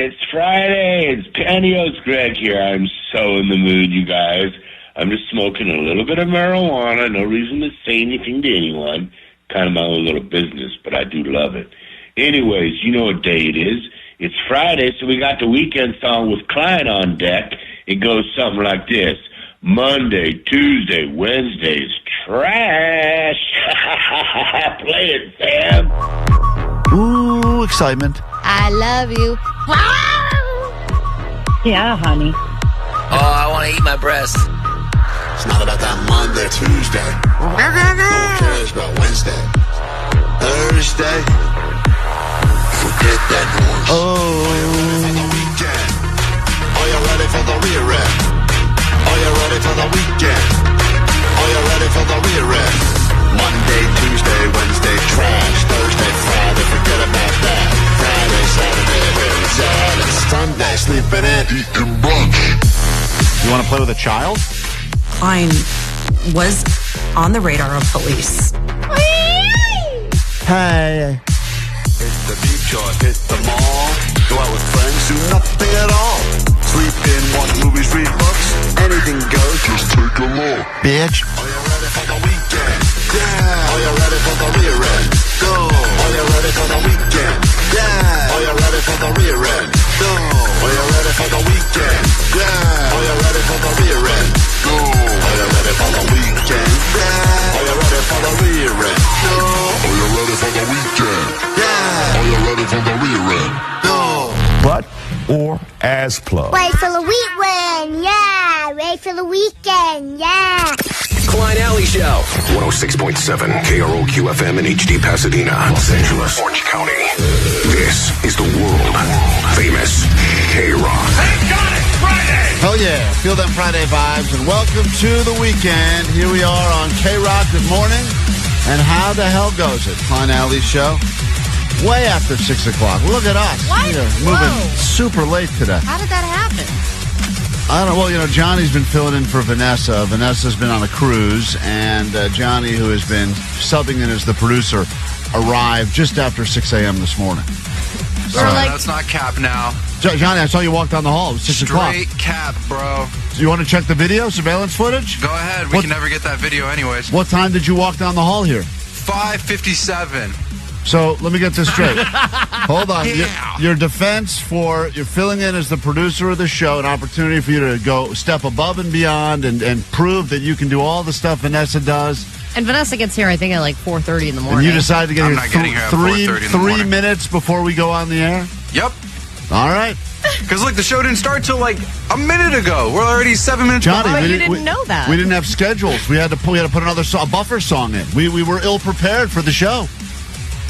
It's Friday. It's Panty Greg here. I'm so in the mood, you guys. I'm just smoking a little bit of marijuana. No reason to say anything to anyone. Kind of my own little business, but I do love it. Anyways, you know what day it is. It's Friday, so we got the weekend song with Klein on deck. It goes something like this. Monday, Tuesday, Wednesday's trash. Play it, Sam. Ooh, excitement. I love you. Yeah, honey. Oh, I want to eat my breast. It's not about that Monday, Tuesday. Who cares about Wednesday? Thursday. Forget that noise. Oh. Are you ready for the weekend? Are you ready for the rear end? Are you ready for the weekend? Are you ready for the rear end? Monday, Tuesday, Wednesday, trash. Thursday, Friday, forget about that. Friday, Saturday, where is that? It's Sunday, sleeping in, eating brunch. You want to play with a child? Klein was on the radar of police. Hey. Hit the beach or hit the mall. Go out with friends, do nothing at all. Sleep in, watch movies, read books. Anything goes, just take a look. Bitch. Are you ready for the weekend? Yeah. Are you ready for the rear end? Go. Are you ready for the weekend? Yeah. Are you ready for the rear end? Go. Are you ready for the weekend? Yeah. Are you ready for the rear end? Go. Are you ready for the weekend? Yeah. Are you ready for the rear end? Go. Are you ready for the weekend? Yeah. Are you ready for the rear end? Go. But or as plug. Wait for the weekend, yeah. Wait for the weekend, yeah. Klein Alley Show. 106.7 KROQ FM in HD Pasadena, Los Angeles, Orange County. This is the world famous KROQ. Thank God it's Friday! Hell yeah. Feel them Friday vibes. And welcome to the weekend. Here we are on KROQ. Good morning. And how the hell goes it? Klein Alley Show. Way after 6 o'clock. Look at us. What? We are moving super late today. How did that happen? I don't know. Well, you know, Johnny's been filling in for Vanessa. Vanessa's been on a cruise, and Johnny, who has been subbing in as the producer, arrived just after 6 a.m. this morning. So that's not cap now. Johnny, I saw you walk down the hall. It was 6 o'clock. Straight cap, bro. So you want to check the video, surveillance footage? Go ahead. We can never get that video anyways. What time did you walk down the hall here? 5:57. So let me get this straight. Hold on. Yeah. Your defense for you're filling in as the producer of the show, an opportunity for you to go step above and beyond and prove that you can do all the stuff Vanessa does. And Vanessa gets here, I think, at like 4:30 in the morning. And you decided to get I'm here, not getting here at 4:30 in the three morning. minutes before we go on the air? Yep. All right. Because, look, the show didn't start till like a minute ago. We're already 7 minutes Johnny, behind. But you didn't know that. We didn't have schedules. We had to put another a buffer song in. We were ill prepared for the show.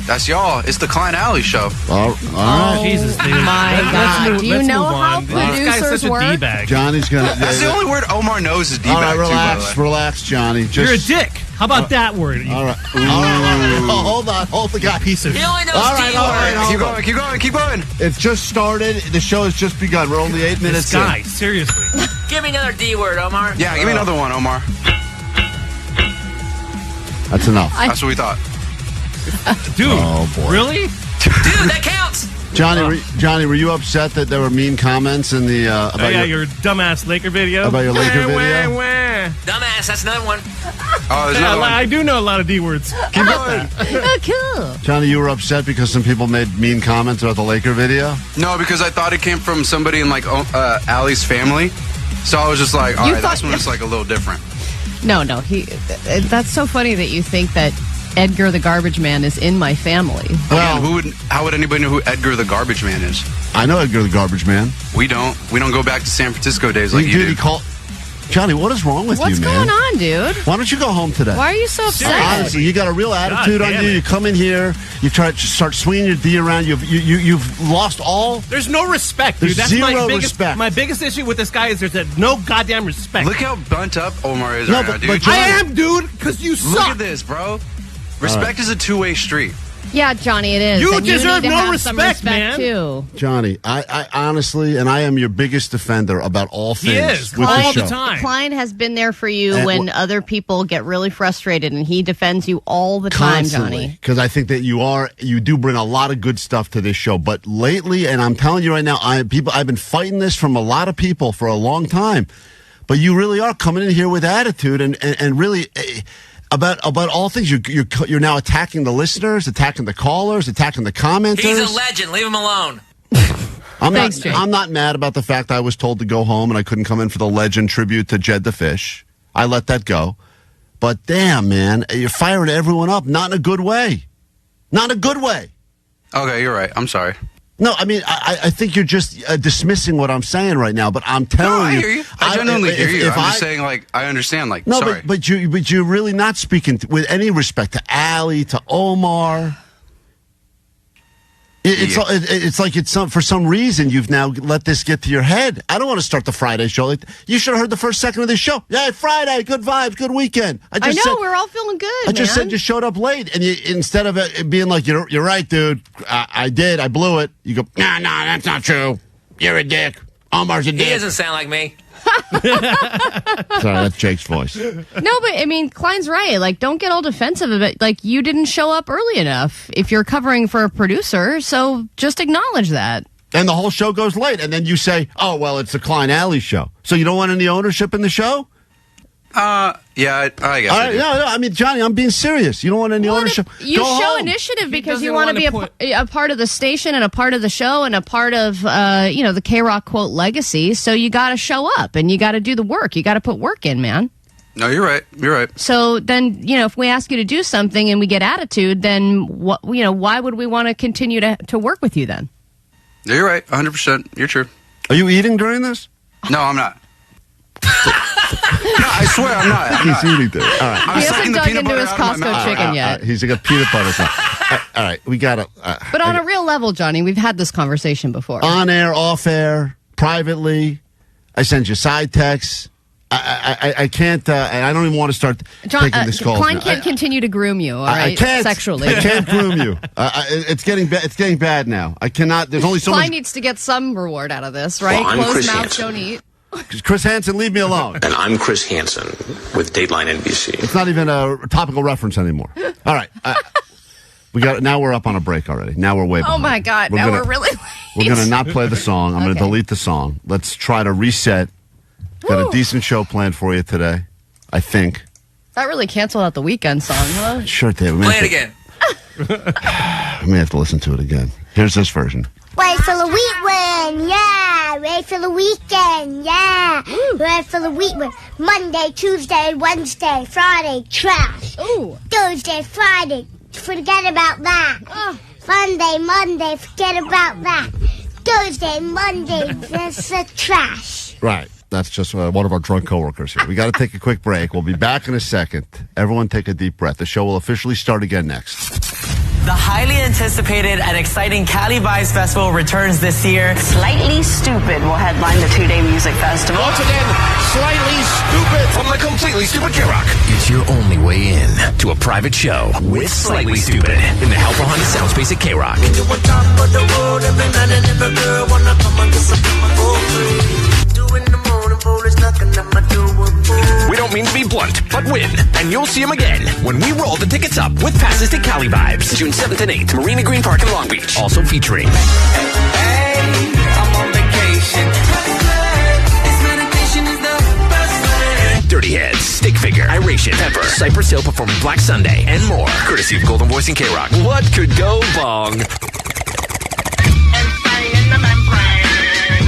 That's y'all. It's the Klein Alley Show. All right. Jesus, dude. My God. Do you know how This guy's producers such a work? D-bag. Johnny's gonna. That's the only word Omar knows is All D-bag, right, too, by the way. relax, Johnny. You're a dick. How about that word? All right. All right. Oh, hold the guy. Piece of He only knows All right. Keep going. It's just started. The show has just begun. We're only 8 minutes this guy. Seriously. Give me another D word, Omar. Yeah, give me another one, Omar. That's enough. That's what we thought. Dude. Oh, boy. Really? Dude, that counts. Johnny, were you upset that there were mean comments in the about your dumbass Laker video? About your Laker video? Dumbass, that's another one. Oh, there's another one. I do know a lot of D words. Keep going. Oh, cool. Johnny, you were upset because some people made mean comments about the Laker video? No, because I thought it came from somebody in, like, Allie's family. So I was just like, all right, this one is, like, a little different. No. That's so funny that you think that Edgar the Garbage Man is in my family. Well, how would anybody know who Edgar the Garbage Man is? I know Edgar the Garbage Man. We don't. We don't go back to San Francisco days like you do. Johnny, what is wrong with What's you, man? going on, dude? Why don't you go home today? Why are you so upset? Honestly, you got a real attitude on you. You come in here, you try to start swinging your D around. You've lost all. There's no respect, dude. There's That's zero my respect. My biggest issue with this guy is there's no goddamn respect. Look how bunt up Omar is No, right now, but dude. I am, dude, because you suck. Look at this, bro. Respect is a two-way street. Yeah, Johnny, it is. You And deserve need to no have some respect, man. too. Johnny, I honestly, and I am your biggest defender about all things. He is, with all the the show. time. Klein has been there for you And when other people get really frustrated, and he defends you all the time, Johnny. Because I think that you do bring a lot of good stuff to this show. But lately, and I'm telling you right now, I've been fighting this from a lot of people for a long time. But you really are coming in here with attitude and really about all things. You're now attacking the listeners, attacking the callers, attacking the commenters. He's a legend. Leave him alone. I'm not mad about the fact I was told to go home and I couldn't come in for the legend tribute to Jed the Fish. I let that go. But damn, man, you're firing everyone up. Not in a good way. Not in a good way. Okay, you're right. I'm sorry. No, I mean, I think you're just dismissing what I'm saying right now, but I'm telling you. I hear you. I genuinely hear you. I'm If just saying, like, I understand, like, No, sorry. but you're really not speaking with any respect to Allie, to Omar. It's like for some reason you've now let this get to your head. I don't want to start the Friday show. You should have heard the first second of this show. Yeah, Friday, good vibes, good weekend. I know, we're all feeling good, I just said you showed up late, and instead of it being like, you're right, dude, I did, I blew it, you go, no, that's not true. You're a dick. Omar's a dick. He doesn't sound like me. Sorry, that's Jake's voice. No, but I mean, Klein's right. Like, don't get all defensive of it. Like, you didn't show up early enough if you're covering for a producer, so just acknowledge that. And the whole show goes late, and then you say, oh, well, it's the Klein Alley show. So you don't want any ownership in the show? Yeah, I guess. I do. No, I mean, Johnny, I'm being serious. You don't want any ownership. You Go show home. initiative because doesn't you want to be a part of the station and a part of the show and a part of, the KROQ quote legacy. So you got to show up and you got to do the work. You got to put work in, man. No, you're right. You're right. So then, if we ask you to do something and we get attitude, then why would we want to continue to work with you then? You're right. 100%. You're true. Are you eating during this? No, I'm not. No, I swear I'm not. He's eating there. All right. He hasn't dug into his Costco chicken yet. He's got peanut butter. All right, we got to. But on a real level, Johnny, we've had this conversation before. On air, off air, privately. I send you side texts. I can't. I don't even want to start taking this call. Klein can't continue to groom you. All right, I can't sexually. I can't groom you. It's getting bad now. I cannot. There's only so Klein much. needs to get some reward out of this, right? Well, I'm Closed Chris mouths Hansen. don't eat. Chris Hansen, leave me alone. And I'm Chris Hansen with Dateline NBC. It's not even a topical reference anymore. All right. Now we're up on a break already. Now we're way behind. Oh, my God. We're really late. We're going to not play the song. I'm going to delete the song. Let's try to reset. Got a decent show planned for you today, I think. That really canceled out the weekend song, huh? Sure did. Play it again. We may have to listen to it again. Here's this version. Wait for the weekend, yeah. Wait for the weekend, yeah. Wait for the weekend. Monday, Tuesday, Wednesday, Friday, trash. Ooh. Thursday, Friday, forget about that. Monday, forget about that. Thursday, Monday, that's the trash. Right. That's just one of our drunk coworkers here. We got to take a quick break. We'll be back in a second. Everyone take a deep breath. The show will officially start again next. The highly anticipated and exciting Cali Vibes Festival returns this year. Slightly Stupid will headline the two-day music festival. Once again, Slightly Stupid from the Completely Stupid KROQ. It's your only way in to a private show with Slightly Stupid in the Helper Honda Soundspace at KROQ. We don't mean to be blunt, but win. And you'll see him again when we roll the tickets up with passes to Cali Vibes. June 7th and 8th, Marina Green Park in Long Beach. Also featuring... Hey, I'm on vacation. This meditation is the best. Dirty Heads, Stick Figure, Iration, Pepper, Cypress Hill performing Black Sunday, and more. Courtesy of Golden Voice and KROQ. What could go wrong?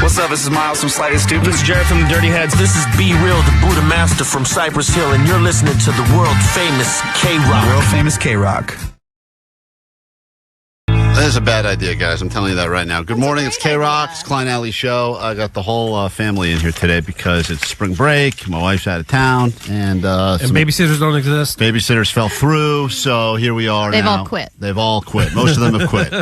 What's up? This is Miles from Slightly Stupid. This is Jared from the Dirty Heads. This is Be Real, the Buddha Master from Cypress Hill, and you're listening to the world famous KROQ. World famous KROQ. That is a bad idea, guys. I'm telling you that right now. Good morning. It's KROQ. It's Klein Alley Show. I got the whole family in here today because it's spring break. My wife's out of town. And babysitters don't exist. Babysitters fell through, so here we are They've now. all quit. They've all quit. Most of them have quit.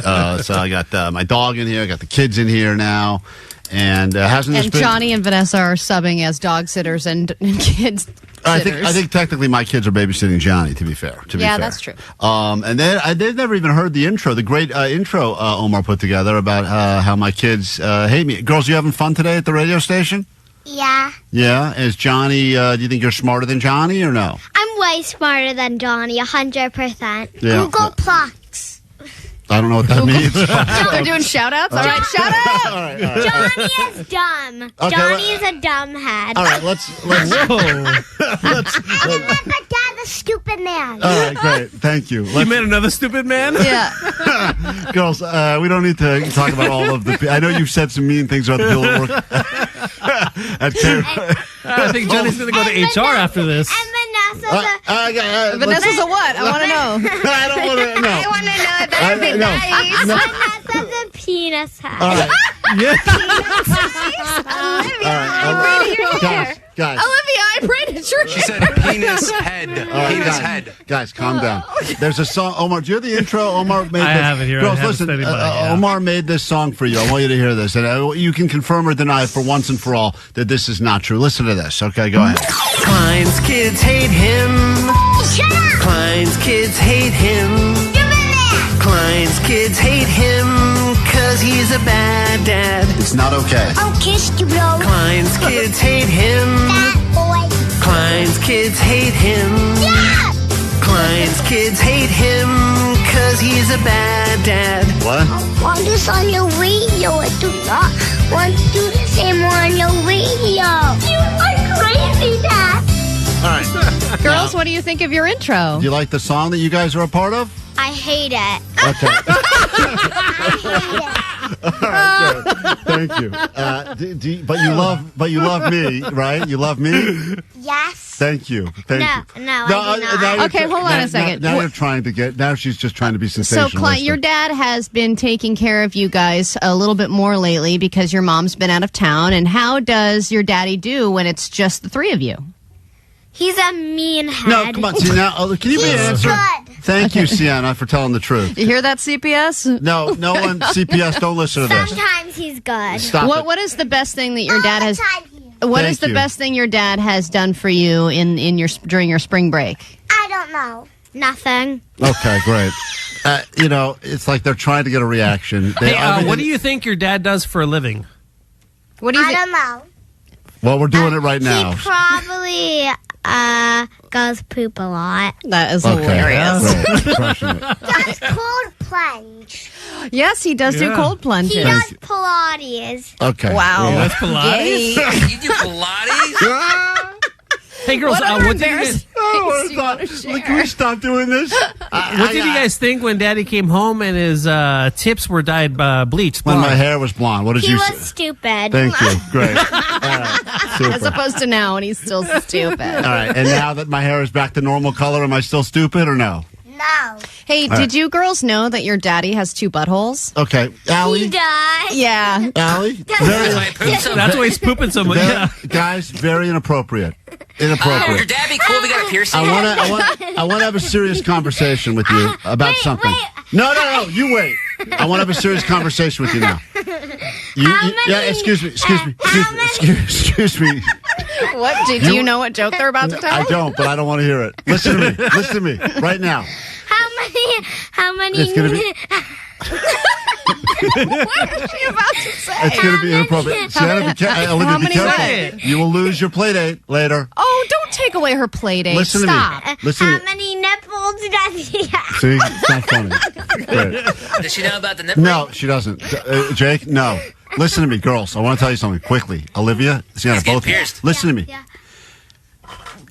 So I got my dog in here. I got the kids in here now. And hasn't this And been... Johnny and Vanessa are subbing as dog sitters and kids. babysitters. I think technically my kids are babysitting Johnny. To be fair, that's true. And then they've never even heard the intro, the great intro Omar put together about how my kids hate me. Girls, you having fun today at the radio station? Yeah. Yeah. Is Johnny? Do you think you're smarter than Johnny or no? I'm way smarter than Johnny, 100%. Yeah. Google Plus. I don't know what that means. We're doing shout-outs? All right, shout out! All right. Johnny is dumb. Okay, Johnny is a dumb head. All right, let's Dad's a stupid man. All right, great. Thank you. You made another stupid man? Yeah. Girls, we don't need to talk about all of the... I know you've said some mean things about the people that work at K-Rock. I think Johnny's going to go to HR after this. And Vanessa's Vanessa's a what? I want to know. I don't want to know. I want to know. That'd be nice. No. Vanessa's a penis head. All right. Yeah. Guys. Olivia, I braided your She said penis head. Penis head. Guys, calm down. There's a song. Omar, do you hear the intro? Omar made I this. have it here. Girls, I have listen. it studied by, yeah. Omar made this song for you. I want you to hear this. And you can confirm or deny for once and for all that this is not true. Listen to this. Okay, go ahead. Klein's kids hate him. Shut up. Klein's kids hate him. Give me that. Klein's kids hate him cause he's a bad dad. It's not okay. I'll kiss you, bro. Klein's kids hate him. Fat boy. Klein's kids hate him. Yeah. Klein's kids hate him cause he's a bad dad. What? I want this on your radio. I do not want to do the same on your radio. You are crazy, Dad. All right. Girls, what do you think of your intro? Do you like the song that you guys are a part of? I hate it. Okay. I hate it. All right, good. Thank you. But you love me, right? You love me? Yes. Thank you. Thank you. No, I do not. now you're Okay, hold on a second. Now you're trying to get. Now she's just trying to be So, sensational. Klein, your dad has been taking care of you guys a little bit more lately because your mom's been out of town. And how does your daddy do when it's just the three of you? He's a mean head. No, come on. See now. Can you be an answer? Good. Thank you, Sienna, for telling the truth. You hear that, CPS? No one. CPS, don't listen to this. Sometimes he's good. Stop it. What is the best thing that your dad has? What Thank is the you. best thing your dad has done for you in your during your spring break? I don't know. Nothing. Okay, great. It's like they're trying to get a reaction. Hey, what do you think your dad does for a living? What do you I think? don't know. Well, we're doing it right now. He probably goes poop a lot. That is Okay. hilarious. Great. Crushing it. Does cold plunge. Yes, he does do Yeah. cold plunges. He does Pilates. Okay. Wow. Yeah. That's Pilates? Gay. You do Pilates? Hey, girls, What what did you guys... do you want to share? Can we stop doing this? What did you guys think when Daddy came home and his tips were dyed bleached? When blonde? my hair was blonde, what did He you was say? stupid. Thank you. Great. All right. Super. As opposed to now, and he's still stupid. All right. And now that my hair is back to normal color, am I still stupid or no? No. Hey, did you girls know that your daddy has 2 buttholes? Okay. He Allie? does. Yeah. Allie? That's why I pooped so That's much. why he's pooping so much. Yeah. Guys, very inappropriate. Would your Inappropriate. dad be cool if he got a piercing? I want to have a serious conversation with you about Wait, something. wait. No, you wait. I want to have a serious conversation with you now. Yeah, excuse me. Excuse me. What? Do you know what joke they're about to tell? I don't, but I don't want to hear it. Listen to me. Listen to me right now. How many? It's gonna be. What is she about to say? It's going to be inappropriate. Sienna, Olivia, how be many careful. what? You will lose your play date later. Oh, don't take away her play date. Listen Stop. to me. Listen. How many nipples does he have? See, it's not funny. Great. Does she know about the nipple? No, she doesn't. Jake, no. Listen to me, girls. I want to tell you something quickly. Olivia, Sienna, He's getting both of you. pierced. Listen to me. Yeah.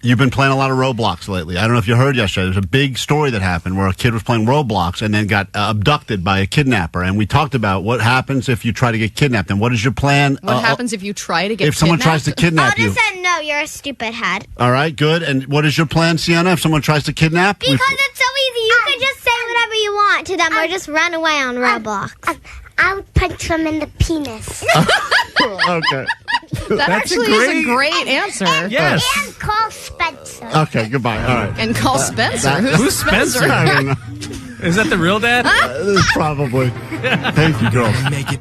You've been playing a lot of Roblox lately. I don't know if you heard yesterday. There's a big story that happened where a kid was playing Roblox and then got abducted by a kidnapper. And we talked about what happens if you try to get kidnapped. And what is your plan? What happens if you try to get if someone tries to I'll kidnap you? just say no. You're a stupid head. All right, good. And what is your plan, Sienna, if someone tries to kidnap? Because it's so easy. You can just say whatever you want to them or just run away on Roblox. I would punch them in the penis. Okay. That actually is a great answer. Yes. And call Spencer. Okay, goodbye. All right. And call Spencer. that- Who's Spencer? I don't know. Is that the real dad? Probably. Thank you, girls. Make it.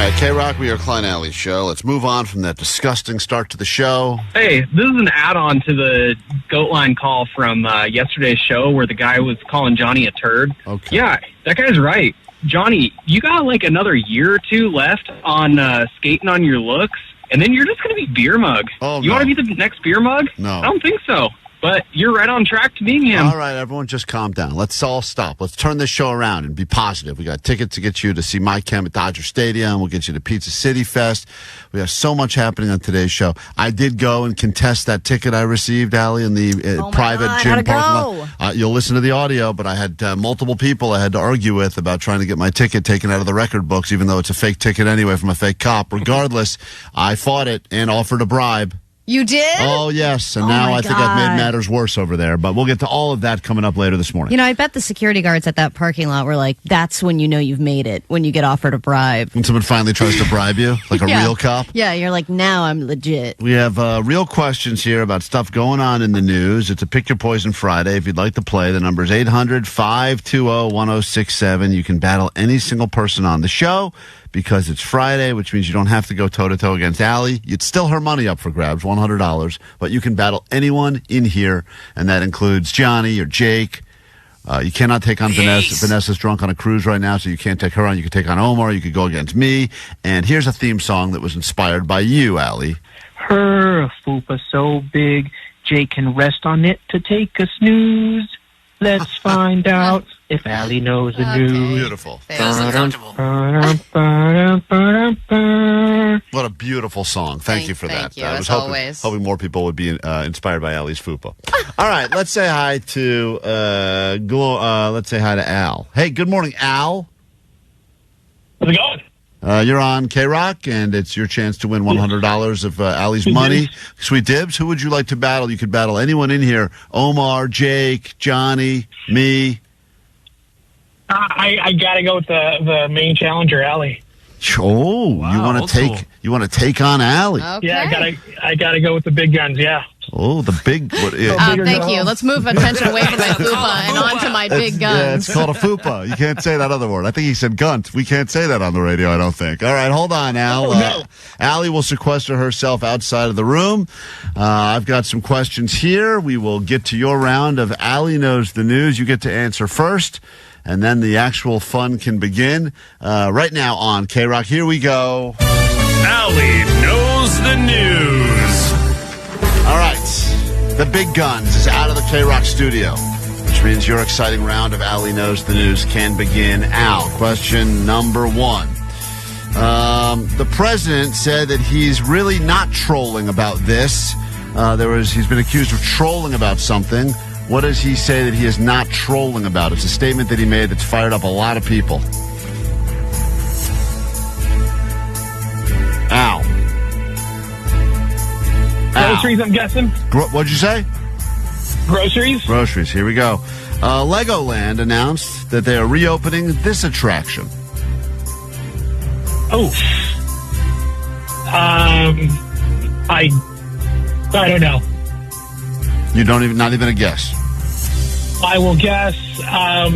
right, K-Rock, we are Klein Alley Show. Let's move on from that disgusting start to the show. Hey, this is an add-on to the Goat Line call from yesterday's show where the guy was calling Johnny a turd. Okay. Yeah, that guy's right. Johnny, you got like another year or two left on skating on your looks, and then you're just going to be beer mug. Oh, you want to be the next beer mug? No. I don't think so. But you're right on track to being him. All right, everyone, just calm down. Let's all stop. Let's turn this show around and be positive. We got tickets to get you to see My Chem at Dodger Stadium. We'll get you to Pizza City Fest. We have so much happening on today's show. I did go and contest that ticket I received, Allie, in the private gym parking lot. You'll listen to the audio, but I had multiple people I had to argue with about trying to get my ticket taken out of the record books, even though it's a fake ticket anyway from a fake cop. Regardless, I fought it and offered a bribe. You did? Oh, yes. And now I think I've made matters worse over there. But we'll get to all of that coming up later this morning. You know, I bet the security guards at that parking lot were like, that's when you know you've made it, when you get offered a bribe. When someone finally tries to bribe you, like a real cop? Yeah, you're like, now I'm legit. We have real questions here about stuff going on in the news. It's a Pick Your Poison Friday. If you'd like to play, the number is 800-520-1067. You can battle any single person on the show because it's Friday, which means you don't have to go toe-to-toe against Allie. You'd still her money up for grabs, $100, but you can battle anyone in here, and that includes Johnny or Jake. You cannot take on Vanessa. Vanessa's drunk on a cruise right now, so you can't take her on. You could take on Omar. You could go against me. And here's a theme song that was inspired by you, Allie. Her fupa so big, Jake can rest on it to take a snooze. Let's find out if Allie knows the news. Beautiful. What a beautiful song. Thank you for that. Thank you, I was as hoping, always. hoping more people would be inspired by Allie's fupa. All right, let's say hi to Al. Hey, good morning, Al. How's it going? You're on K-Rock, and it's your chance to win $100 of Allie's money. Sweet dibs. Who would you like to battle? You could battle anyone in here. Omar, Jake, Johnny, me. I gotta go with the main challenger, Allie. Oh, wow, you want to take on Allie? Okay. Yeah, I gotta go with the big guns. Yeah. Oh, the big. Thank you. Let's move attention away from my fupa and onto my big guns. Yeah, it's called a fupa. You can't say that other word. I think he said gunt. We can't say that on the radio, I don't think. All right, hold on, Al. No. Allie will sequester herself outside of the room. I've got some questions here. We will get to your round of Allie Knows the News. You get to answer first, and then the actual fun can begin. Right now on K-Rock, here we go. Allie Knows the News. All right, the big guns is out of the K-Rock studio, which means your exciting round of Allie Knows the News can begin. Al, question number one. The president said that he's really not trolling about this. He's been accused of trolling about something. What does he say that he is not trolling about? It's a statement that he made that's fired up a lot of people. Al. Groceries, I'm guessing. What'd you say? Groceries? Groceries. Here we go. Legoland announced that they are reopening this attraction. Oh. I don't know. You don't even, not even a guess. I will guess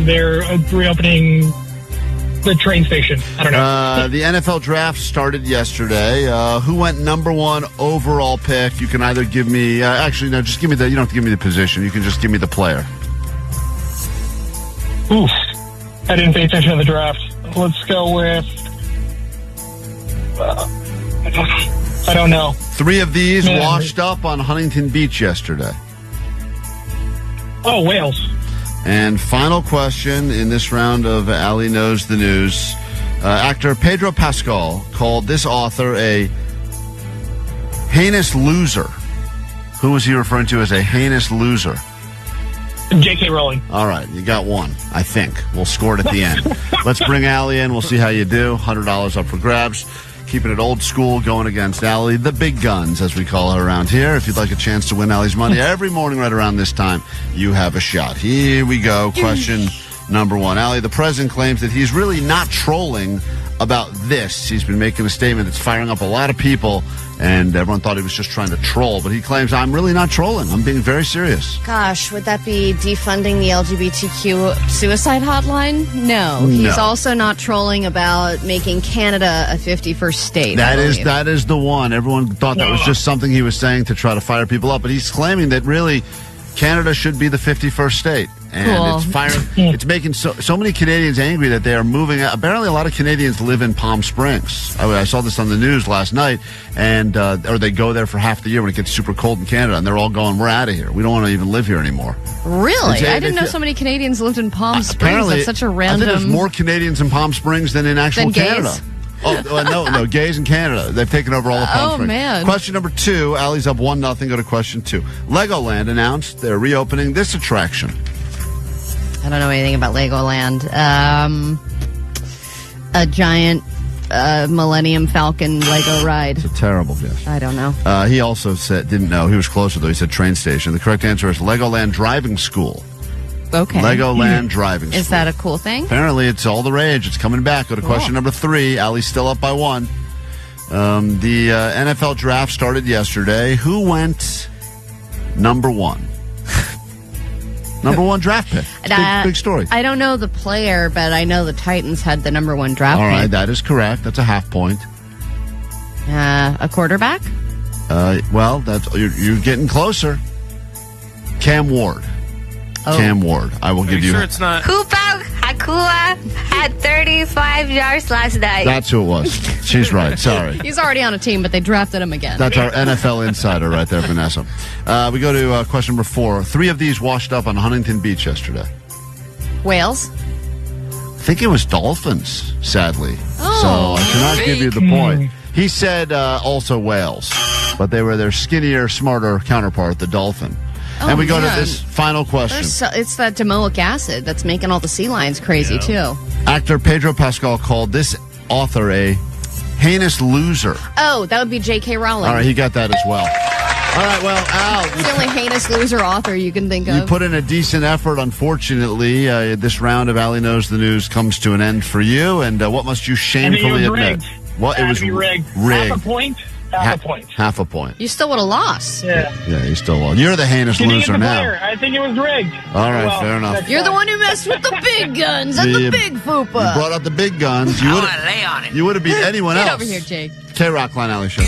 they're reopening the train station. I don't know. The NFL draft started yesterday. Who went number one overall pick? You can either give me, actually, no, just give me you don't have to give me the position. You can just give me the player. Oof. I didn't pay attention to the draft. Let's go with, I don't know. 3 of these washed up on Huntington Beach yesterday. Oh, Wales. And final question in this round of Allie Knows the News. Actor Pedro Pascal called this author a heinous loser. Who was he referring to as a heinous loser? J.K. Rowling. All right, you got one, I think. We'll score it at the end. Let's bring Allie in. We'll see how you do. $100 up for grabs. Keeping it old school, going against Allie, the big guns, as we call her around here. If you'd like a chance to win Allie's money every morning right around this time, you have a shot. Here we go. Question number one. Allie, the president claims that he's really not trolling about this. He's been making a statement that's firing up a lot of people, and everyone thought he was just trying to troll. But he claims, I'm really not trolling. I'm being very serious. Gosh, would that be defunding the LGBTQ suicide hotline? No. He's also not trolling about making Canada a 51st state. That is the one. Everyone thought that was just something he was saying to try to fire people up. But he's claiming that really Canada should be the 51st state. And it's firing. It's making so many Canadians angry that they are moving out. Apparently, a lot of Canadians live in Palm Springs. I saw this on the news last night, and or they go there for half the year when it gets super cold in Canada, and they're all going, "We're out of here. We don't want to even live here anymore." Really? I didn't know so many Canadians lived in Palm Springs. Apparently, That's such a random. I think there's more Canadians in Palm Springs than in actual Canada. No, gays in Canada. They've taken over all of Palm Springs. Oh, man. Question number 2. Allie's up 1-0. Go to question 2. Legoland announced they're reopening this attraction. I don't know anything about Legoland. A giant Millennium Falcon Lego ride. It's a terrible guess. I don't know. He also didn't know. He was closer, though. He said train station. The correct answer is Legoland Driving School. Okay. Legoland Driving School. Is that a cool thing? Apparently, it's all the rage. It's coming back. Go to question number 3. Allie's still up by 1. The NFL draft started yesterday. Who went number 1? Number 1 draft pick. Big story. I don't know the player, but I know the Titans had the number 1 draft pick. All right, that is correct. That's a half point. A quarterback? Well, you're getting closer. Cam Ward. Cam Ward. I will give you. Sure, it's not. Kupa Hakua had 35 yards last night. That's who it was. She's right. Sorry. He's already on a team, but they drafted him again. That's our NFL insider right there, Vanessa. We go to question number 4. 3 of these washed up on Huntington Beach yesterday. Whales? I think it was dolphins, sadly. Oh, so I cannot give you the point. He said also whales, but they were their skinnier, smarter counterpart, the dolphin. And we go to this final question. It's that domoic acid that's making all the sea lions crazy, too. Actor Pedro Pascal called this author a heinous loser. Oh, that would be J.K. Rowling. All right, he got that as well. All right, well, Al. It's the only heinous loser author you can think of. You put in a decent effort. Unfortunately, this round of Allie Knows the News comes to an end for you. And what must you shamefully admit? Rigged. What? It was rigged. Rigged. Half a point? Half a point. Half a point. You still would have lost. Yeah. Yeah, you still lost. You're the heinous loser now. I think it was rigged. All right, fair enough. You're the one who messed with the big guns and the big fupa. You brought out the big guns. You I want to lay on it. You would have beat anyone else. Get over here, Jake. KROQ Klein Alley Show.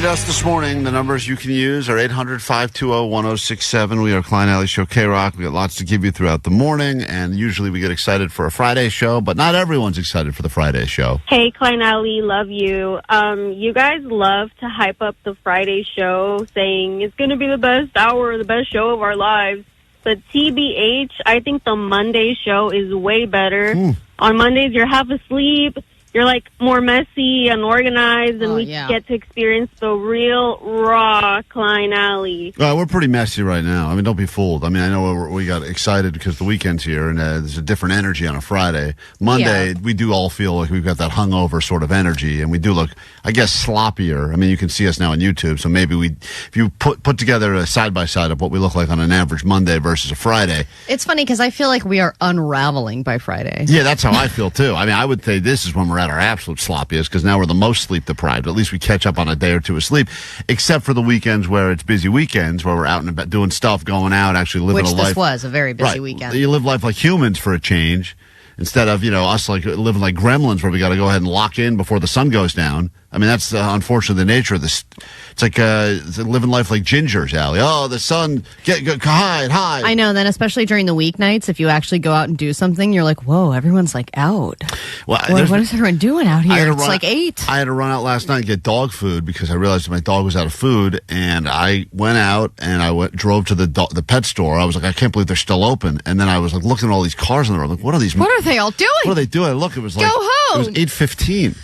Meet us this morning. The numbers you can use are 800-520-1067. We are Klein Alley Show KROQ. We got lots to give you throughout the morning, and usually we get excited for a Friday show, but not everyone's excited for the Friday show. Hey, Klein Alley, love you. You guys love to hype up the Friday show, saying it's going to be the best hour, the best show of our lives. But TBH, I think the Monday show is way better. On Mondays, you're half asleep. You're like more messy, unorganized, and we get to experience the real, raw Klein Alley. Well, we're pretty messy right now. I mean, don't be fooled. I mean, I know we got excited because the weekend's here, and there's a different energy on a Friday. Monday, we do all feel like we've got that hungover sort of energy, and we do look, I guess, sloppier. I mean, you can see us now on YouTube, so maybe if you put together a side-by-side of what we look like on an average Monday versus a Friday. It's funny because I feel like we are unraveling by Friday. Yeah, that's how I feel, too. I mean, I would say this is when we're at our absolute sloppiest because now we're the most sleep deprived. At least we catch up on a day or two of sleep, except for the weekends where it's busy weekends where we're out and about doing stuff, going out, actually living a life. Which this was a very busy weekend. You live life like humans for a change instead of, us like living like gremlins where we got to go ahead and lock in before the sun goes down. I mean, that's unfortunately the nature of this. It's like it's living life like gingers, Allie. Oh, the sun, hide. I know. Then especially during the weeknights, if you actually go out and do something, you're like, whoa, everyone's like out. Well, what is everyone doing out here? It's like 8. I had to run out last night and get dog food because I realized my dog was out of food, and I went out and drove to the pet store. I was like, I can't believe they're still open. And then I was like looking at all these cars on the road. Like, what are these? What are they all doing? What are they doing? Look, it was like go home. It was 8:15.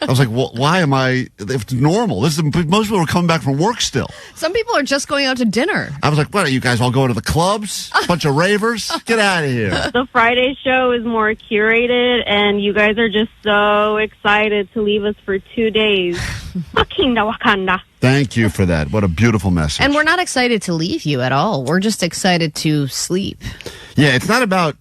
I was like, well, why am I? If it's normal. Most people are coming back from work still. Some people are just going out to dinner. I was like, what are you guys all going to the clubs? Bunch of ravers? Get out of here. The Friday show is more curated, and you guys are just so excited to leave us for 2 days. Wakanda, Wakanda. Thank you for that. What a beautiful message. And we're not excited to leave you at all. We're just excited to sleep. Yeah, it's not about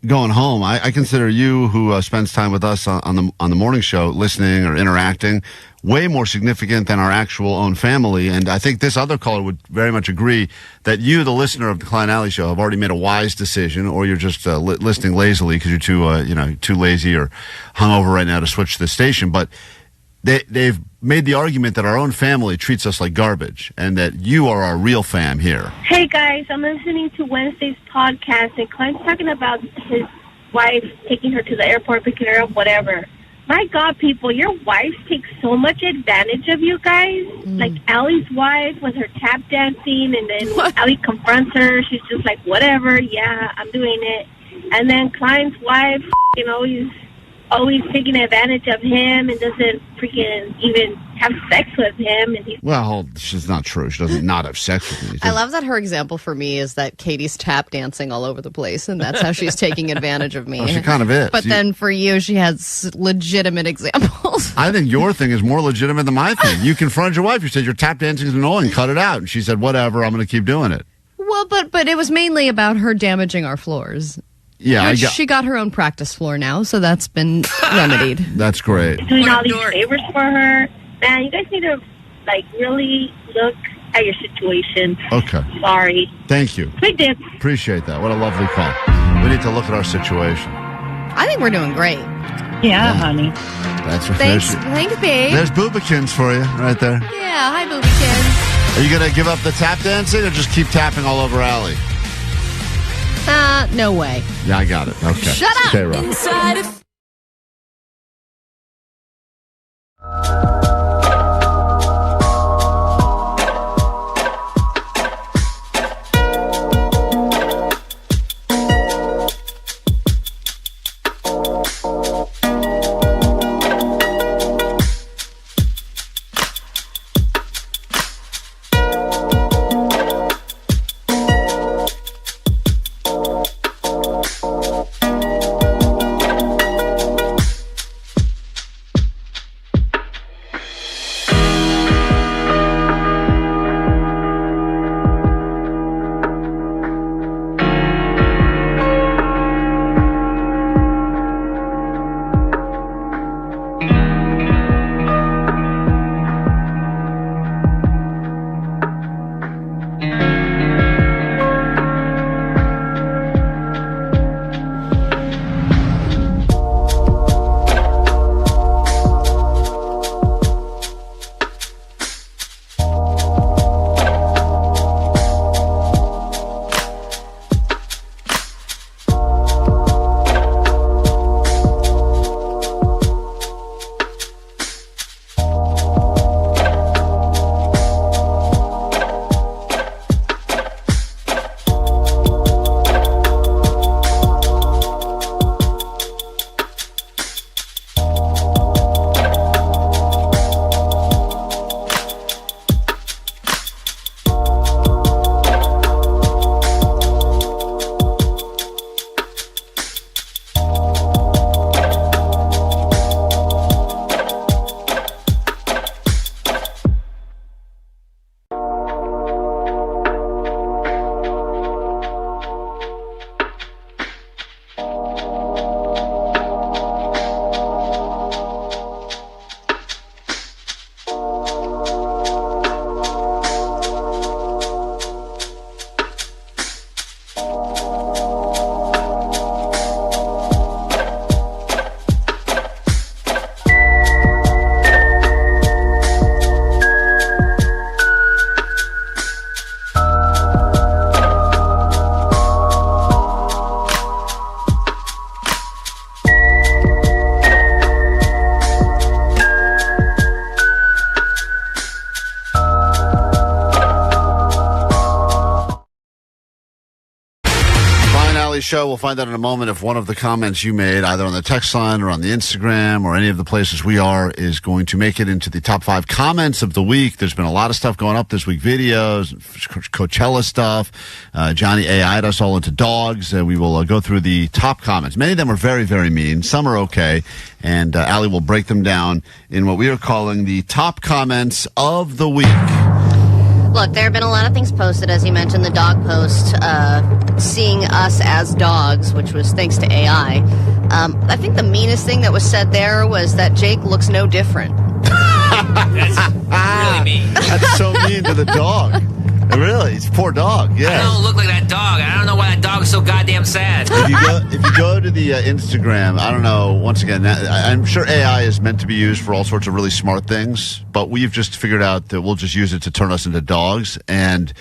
going home. I consider you, who spends time with us on the morning show, listening or interacting, way more significant than our actual own family. And I think this other caller would very much agree that you, the listener of the Klein Alley Show, have already made a wise decision, or you're just listening lazily because you're too lazy or hungover right now to switch the station. But they've made the argument that our own family treats us like garbage and that you are our real fam here. Hey, guys, I'm listening to Wednesday's podcast, and Klein's talking about his wife taking her to the airport, picking her up, whatever. My God, people, your wives take so much advantage of you guys. Like Allie's wife with her tap dancing, and then when Allie confronts her, she's just like, whatever, yeah, I'm doing it. And then Klein's wife, always taking advantage of him and doesn't freaking even have sex with him. And well, she's not true. She doesn't not have sex with me. I love that her example for me is that Katie's tap dancing all over the place, and that's how she's taking advantage of me. Well, she kind of is. But then for you, she has legitimate examples. I think your thing is more legitimate than my thing. You confronted your wife. You said, your tap dancing is annoying. Cut it out. And she said, whatever, I'm going to keep doing it. Well, but it was mainly about her damaging our floors. Yeah, she got her own practice floor now, so that's been remedied. That's great. Doing all these favors for her. Man, you guys need to, really look at your situation. Okay. Sorry. Thank you. Big dip. Appreciate that. What a lovely call. We need to look at our situation. I think we're doing great. Yeah, honey. That's what Thanks, babe. There's Boobikins for you right there. Yeah, hi, Boobikins. Are you going to give up the tap dancing or just keep tapping all over Allie? No way. Yeah, I got it. Okay. Shut up. KROQ. Inside of Show. We'll find out in a moment if one of the comments you made, either on the text line or on the Instagram or any of the places we are, is going to make it into the top 5 comments of the week. There's been a lot of stuff going up this week, videos, Coachella stuff. Johnny AI'd us all into dogs. We will go through the top comments. Many of them are very, very mean. Some are okay. And Allie will break them down in what we are calling the top comments of the week. Look, there have been a lot of things posted, as you mentioned, the dog post, seeing us as dogs, which was thanks to AI. I think the meanest thing that was said there was that Jake looks no different. That's really mean. That's so mean to the dog. Really? It's a poor dog, yeah. I don't look like that dog. I don't know why that dog is so goddamn sad. If you go to the Instagram, I don't know, once again, I'm sure AI is meant to be used for all sorts of really smart things, but we've just figured out that we'll just use it to turn us into dogs, and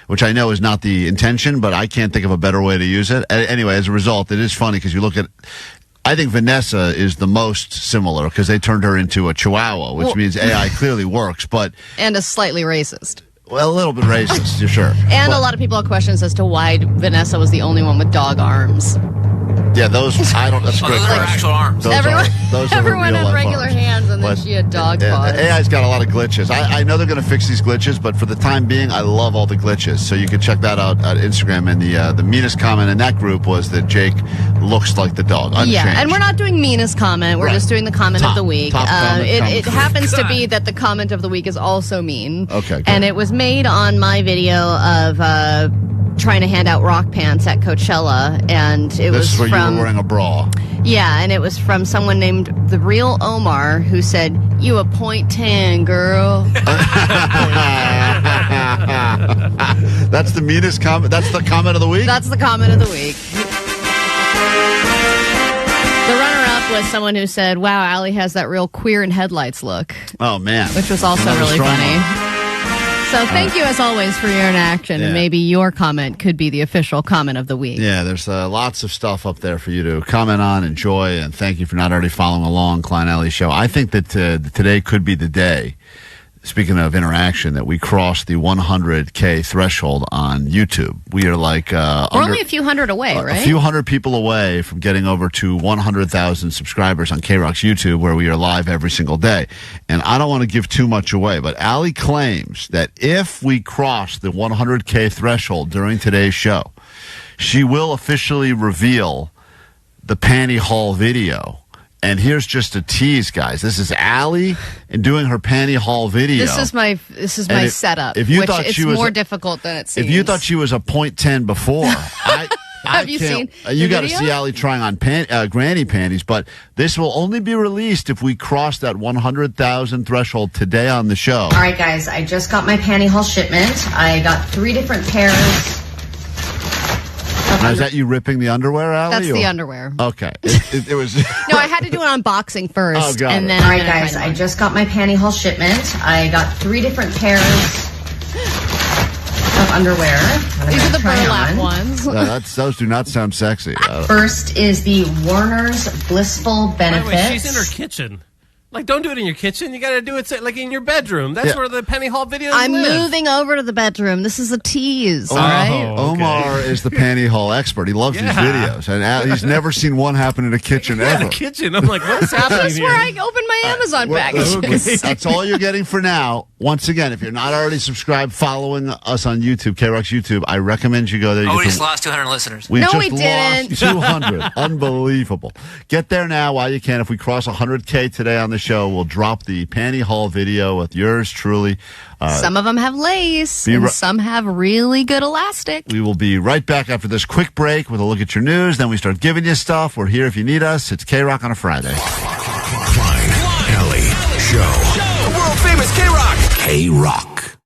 which I know is not the intention, but I can't think of a better way to use it. Anyway, as a result, it is funny because you look at, I think Vanessa is the most similar because they turned her into a Chihuahua, which means AI clearly works, but... And is slightly racist. Well, a little bit racist, you're sure. And a lot of people have questions as to why Vanessa was the only one with dog arms. Yeah, those, I don't, that's a great those question. are actual arms. Everyone had regular arms, and then she had dog paws. AI's got a lot of glitches. I know they're going to fix these glitches, but for the time being, I love all the glitches. So you can check that out at Instagram. And the meanest comment in that group was that Jake looks like the dog, unchanged. Yeah, and we're not doing meanest comment. We're just doing the comment of the week. It happens to be that the comment of the week is also mean. Okay, good. And it was made on my video of... trying to hand out rock pants at Coachella, and it was This is where from... you were wearing a bra. Yeah, and it was from someone named The Real Omar, who said, "You a .10, girl." That's the meanest comment? That's the comment of the week? That's the comment of the week. The runner-up was someone who said, "Wow, Allie has that real queer in headlights look." Oh, man. Which was also really funny. So thank you, as always, for your interaction, and maybe your comment could be the official comment of the week. Yeah, there's lots of stuff up there for you to comment on, enjoy, and thank you for not already following along Klein Alley Show. I think that today could be the day, speaking of interaction, that we cross the 100K threshold on YouTube. We are like... We're only a few hundred away, right? A few hundred people away from getting over to 100,000 subscribers on KROQ's YouTube, where we are live every single day. And I don't want to give too much away, but Allie claims that if we cross the 100K threshold during today's show, she will officially reveal the Panty Haul video. And here's just a tease, guys. This is Allie and doing her Panty Haul video. This is my setup, if you which thought it's she was more difficult than it seems. If you thought she was a .10 before, Have you seen you got to see Allie trying on granny panties, but this will only be released if we cross that 100,000 threshold today on the show. All right, guys, I just got my Panty Haul shipment. I got 3 different pairs. Now, is that you ripping the underwear, Allie? That's the underwear. Okay. It was... No, I had to do an unboxing first. Oh, got and it. then all right, guys, I just got my Panty Haul shipment. I got 3 different pairs of underwear. These are the burlap ones. No, those do not sound sexy. First is the Warner's Blissful Benefits. By the way, she's in her kitchen. Like, don't do it in your kitchen. You got to do it like in your bedroom. That's where the Panty Haul videos I'm live. moving over to the bedroom. This is a tease, all right? Okay. Omar is the Panty Haul expert. He loves these videos, and he's never seen one happen in a kitchen ever. In a kitchen. I'm like, what is happening This is where I open my Amazon packages. That's all you're getting for now. Once again, if you're not already subscribed, following us on YouTube, KROQ's YouTube, I recommend you go there. We just lost 200 listeners. We didn't. lost 200. Unbelievable. Get there now while you can. If we cross 100K today on the show, we'll drop the Panty Haul video with yours truly. Some of them have lace, and some have really good elastic. We will be right back after this quick break with a look at your news. Then we start giving you stuff. We're here if you need us. It's KROQ on a Friday. Klein Alley Show. The world famous KROQ. KROQ.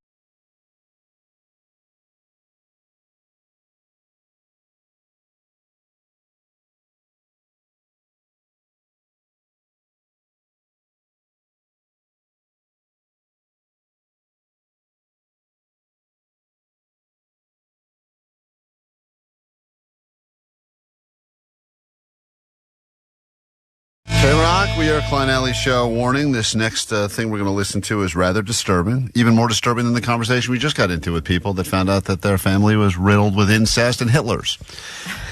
K-Rock, we are Klein Alley Show. Warning, this next thing we're going to listen to is rather disturbing. Even more disturbing than the conversation we just got into with people that found out that their family was riddled with incest and Hitlers.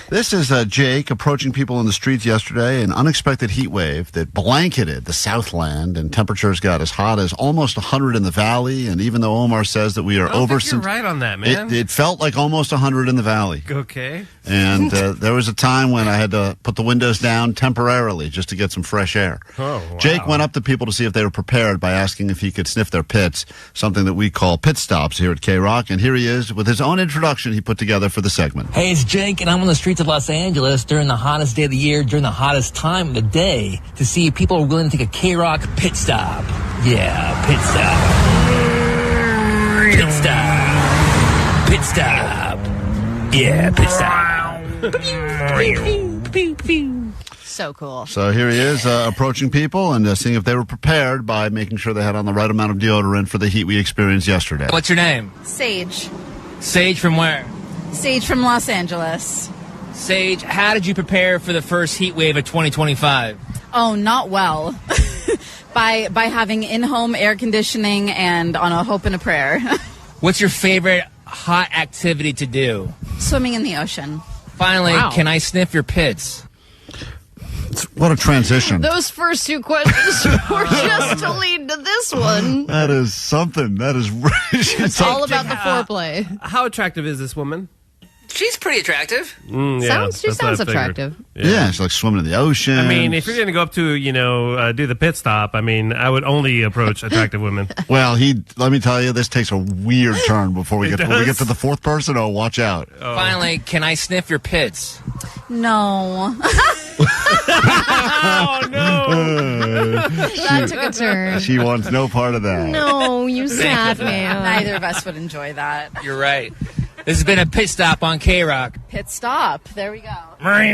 This is Jake approaching people in the streets yesterday. An unexpected heat wave that blanketed the Southland, and temperatures got as hot as almost 100 in the valley. And even though Omar says that we are over... You're right on that, man. It felt like almost 100 in the valley. Okay. And there was a time when I had to put the windows down temporarily just to get some fresh air. Oh, wow. Jake went up to people to see if they were prepared by asking if he could sniff their pits, something that we call pit stops here at K-Rock. And here he is with his own introduction he put together for the segment. Hey, it's Jake, and I'm on the streets of Los Angeles during the hottest day of the year, during the hottest time of the day, to see if people are willing to take a K-Rock pit stop. Yeah, pit stop. Pit stop. Pit stop. Yeah, pit stop. So cool. So here he is approaching people and seeing if they were prepared by making sure they had on the right amount of deodorant for the heat we experienced yesterday. What's your name? Sage. Sage from where? Sage from Los Angeles. Sage, how did you prepare for the first heat wave of 2025? Oh, not well. by having in-home air conditioning and on a hope and a prayer. What's your favorite hot activity to do? Swimming in the ocean. Finally, Can I sniff your pits? What a transition. Those first two questions were just to lead to this one. That is something. That is... It's all about the foreplay. How attractive is this woman? She's pretty attractive. She sounds attractive. Yeah, she's like swimming in the ocean. I mean, if you're going to go up to, do the pit stop, I mean, I would only approach attractive women. Well, let me tell you, this takes a weird turn before we get to the fourth person. Oh, watch out. Oh. Finally, can I sniff your pits? No. Oh, no. That took a turn. She wants no part of that. No, you sad man. Neither of us would enjoy that. You're right. This has been a pit stop on K-Rock. Pit stop. There we go. No! You're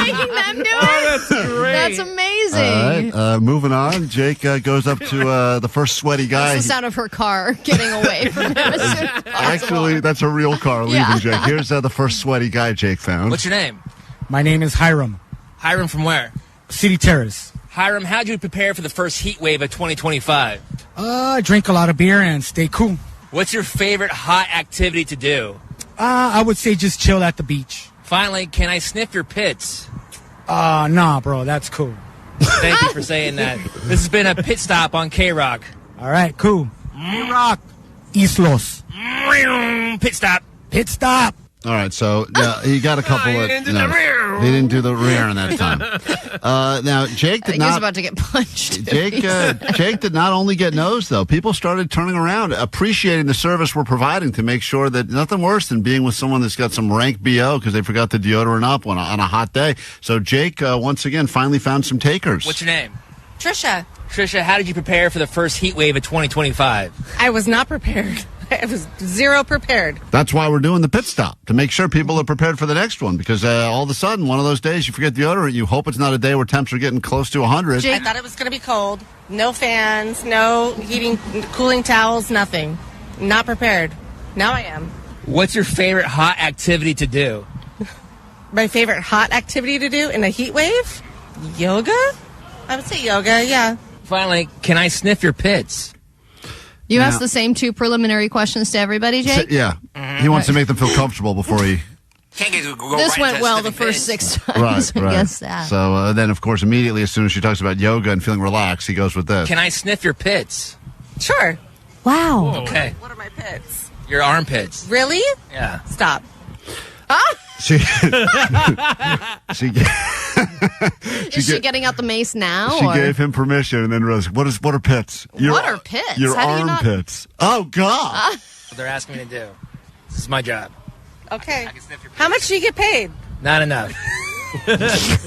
making them do it? Oh, that's great. That's amazing. All right, moving on. Jake goes up to the first sweaty guy. That's the sound of her car getting away from him as soon as possible. Actually, that's a real car leaving Jake. Here's the first sweaty guy Jake found. What's your name? My name is Hiram. Hiram from where? City Terrace. Hiram, how'd you prepare for the first heat wave of 2025? I drink a lot of beer and stay cool. What's your favorite hot activity to do? I would say just chill at the beach. Finally, can I sniff your pits? Nah, bro, that's cool. Thank you for saying that. This has been a pit stop on K-Rock. All right, cool. K-Rock. East Los. Pit stop. Pit stop. All right, so he got a couple of... He didn't do the rear in that time. Now, Jake did I think he's about to get punched. Jake did not only get nosed, though. People started turning around, appreciating the service we're providing to make sure that nothing worse than being with someone that's got some rank BO because they forgot the deodorant up on a hot day. So Jake, once again, finally found some takers. What's your name? Trisha. Trisha, how did you prepare for the first heat wave of 2025? I was not prepared. I was zero prepared. That's why we're doing the pit stop, to make sure people are prepared for the next one. Because all of a sudden, one of those days, you forget deodorant. You hope it's not a day where temps are getting close to 100. I thought it was going to be cold. No fans, no heating, cooling towels, nothing. Not prepared. Now I am. What's your favorite hot activity to do? My favorite hot activity to do in a heat wave? Yoga? I would say yoga, yeah. Finally, can I sniff your pits? You asked the same two preliminary questions to everybody, Jake? Yeah. He wants to make them feel comfortable before he... This went well the first 6 times. Right. I guess that. So then, of course, immediately as soon as she talks about yoga and feeling relaxed, he goes with this. Can I sniff your pits? Sure. Wow. Whoa. Okay. What are my pits? Your armpits. Really? Yeah. Stop. She Is she getting out the mace now? She or? gave him permission and then realized, what are pits? What are pits? Your How do you not- armpits. Oh, God. What they're asking me to do. This is my job. Okay. How much do you get paid? Not enough.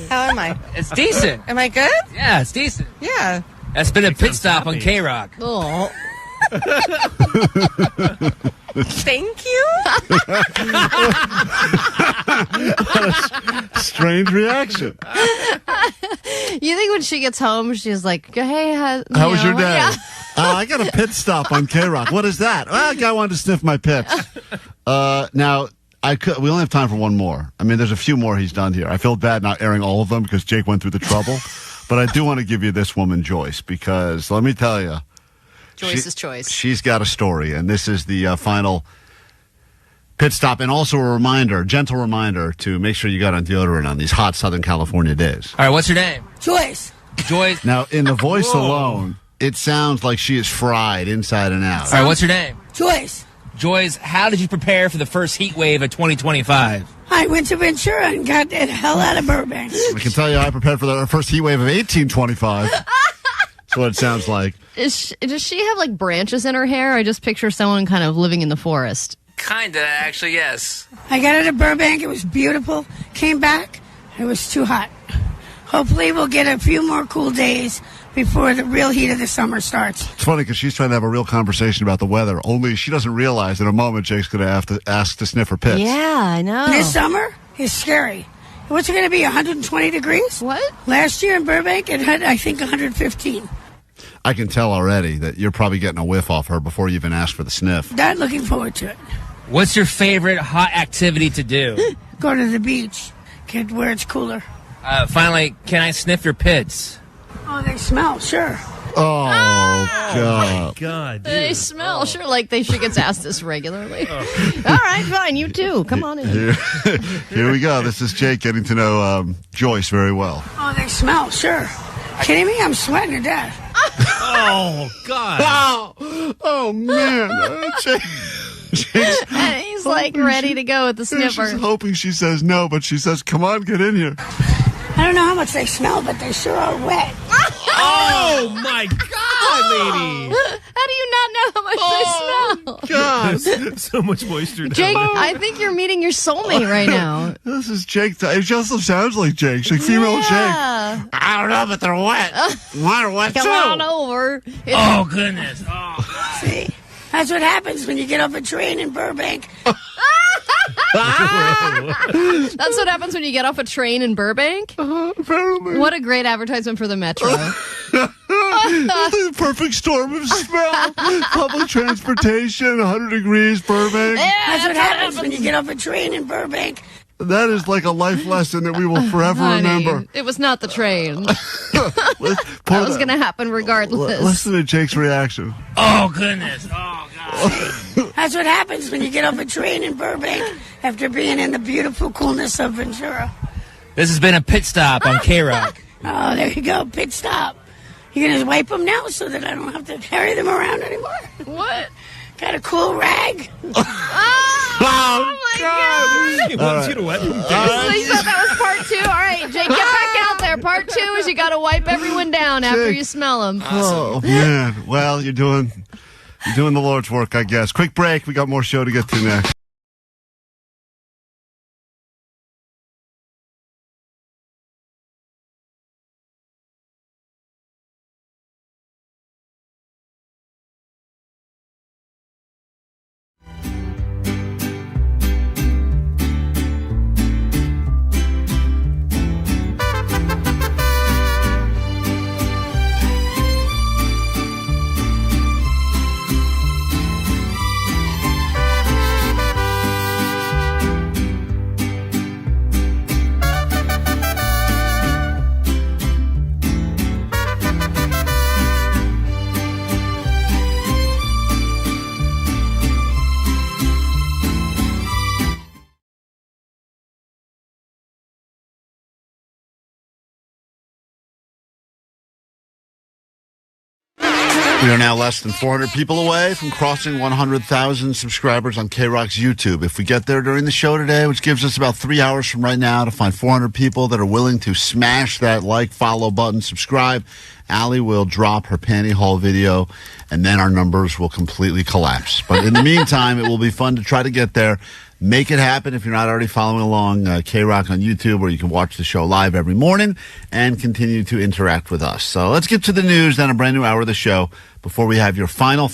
How am I? It's decent. Am I good? Yeah, it's decent. Yeah. That's been a pit stop on K-Rock. Oh. Thank you. Strange reaction. You think when she gets home, she's like, hey, how was your day? Yeah. I got a pit stop on K-Rock. What is that? Well, a guy wanted to sniff my pits. Now, We only have time for one more. I mean, there's a few more he's done here. I feel bad not airing all of them because Jake went through the trouble. But I do want to give you this woman, Joyce, because let me tell you. Joyce's choice. She's got a story, and this is the final pit stop, and also a gentle reminder to make sure you got on deodorant on these hot Southern California days. All right, what's her name? Joyce. Joyce. Now, in the voice alone, it sounds like she is fried inside and out. All right, what's her name? Joyce. Joyce, how did you prepare for the first heat wave of 2025? I went to Ventura and got the hell out of Burbank. I can tell you I prepared for the first heat wave of 1825. That's what it sounds like. Does she have like branches in her hair? I just picture someone kind of living in the forest. Kinda, actually, yes. I got out of Burbank. It was beautiful. Came back. It was too hot. Hopefully we'll get a few more cool days before the real heat of the summer starts. It's funny because she's trying to have a real conversation about the weather, only she doesn't realize in a moment Jake's going to have to ask to sniff her pits. Yeah, I know. This summer is scary. What's it going to be, 120 degrees? What? Last year in Burbank, it had, I think, 115. I can tell already that you're probably getting a whiff off her before you even ask for the sniff. Not looking forward to it. What's your favorite hot activity to do? Go to the beach, get where it's cooler. Finally, can I sniff your pits? Oh, they smell, sure. Oh, God. God, dude. They smell. Sure, like she gets asked this regularly. All right, fine. You too. Come on in. Here we go. This is Jake getting to know Joyce very well. Oh, they smell, sure. Kidding me? I'm sweating to death. Oh, God. Oh man. And he's like ready to go with the sniffer. She's hoping she says no, but she says, come on, get in here. I don't know how much they smell, but they sure are wet. Oh, my God, lady. How do you not know how much they smell? God. So much moisture down Jake, there. I think you're meeting your soulmate right now. This is Jake. It just sounds like Jake. She's like female Jake. I don't know, but they're wet. Mine are wet, Come on over. Oh, goodness. Oh. See? That's what happens when you get off a train in Burbank. That's what happens when you get off a train in Burbank? Apparently. What a great advertisement for the Metro. The perfect storm of smell. Public transportation, 100 degrees, Burbank. That's what happens when you get off a train in Burbank. That is like a life lesson that we will forever remember. It was not the train. That was going to happen regardless. Listen to Jake's reaction. Oh, goodness. Oh, God. That's what happens when you get off a train in Burbank after being in the beautiful coolness of Ventura. This has been a pit stop on KROQ. Oh, there you go, pit stop. You gonna wipe them now so that I don't have to carry them around anymore? What? Got a cool rag? Oh, my God. He wants you to wet him down. So you thought that was part 2? All right, Jake, get back out there. Part 2 is you got to wipe everyone down after you smell them. Oh, man. Well, you're doing the Lord's work, I guess. Quick break. We got more show to get to next. We are now less than 400 people away from crossing 100,000 subscribers on KROQ's YouTube. If we get there during the show today, which gives us about 3 hours from right now to find 400 people that are willing to smash that like, follow button, subscribe, Allie will drop her panty haul video, and then our numbers will completely collapse. But in the meantime, it will be fun to try to get there. Make it happen if you're not already following along KROQ on YouTube, where you can watch the show live every morning and continue to interact with us. So let's get to the news, then a brand new hour of the show before we have your final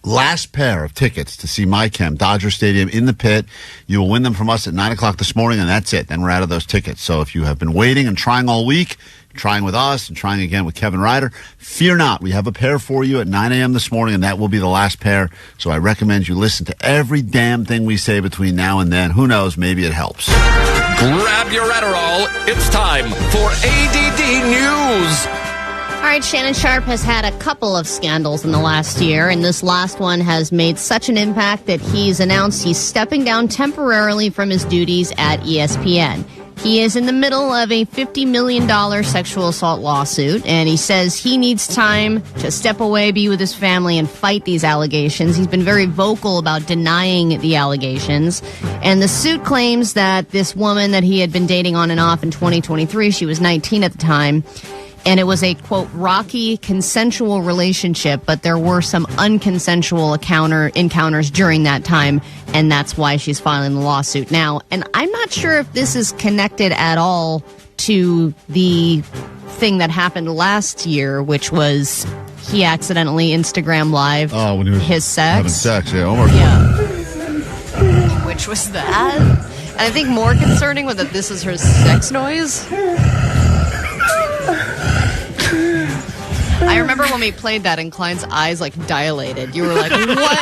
last pair of tickets to see My Chem, Dodger Stadium in the pit. You will win them from us at 9 o'clock this morning, and that's it. Then we're out of those tickets. So if you have been waiting and trying all week, trying with us and trying again with Kevin Ryder, fear not. We have a pair for you at 9 a.m. this morning, and that will be the last pair. So I recommend you listen to every damn thing we say between now and then. Who knows? Maybe it helps. Grab your Adderall. It's time for ADD News. All right, Shannon Sharp has had a couple of scandals in the last year, and this last one has made such an impact that he's announced he's stepping down temporarily from his duties at ESPN. He is in the middle of a $50 million sexual assault lawsuit, and he says he needs time to step away, be with his family, and fight these allegations. He's been very vocal about denying the allegations, and the suit claims that this woman that he had been dating on and off in 2023, she was 19 at the time, and it was a, quote, rocky, consensual relationship, but there were some unconsensual encounters during that time, and that's why she's filing the lawsuit now. And I'm not sure if this is connected at all to the thing that happened last year, which was he accidentally Instagram Live when he was his sex. Having sex, yeah. Oh my God. Yeah. Which was that. And I think more concerning was that this is her sex noise. I remember when we played that and Klein's eyes like dilated. You were like, what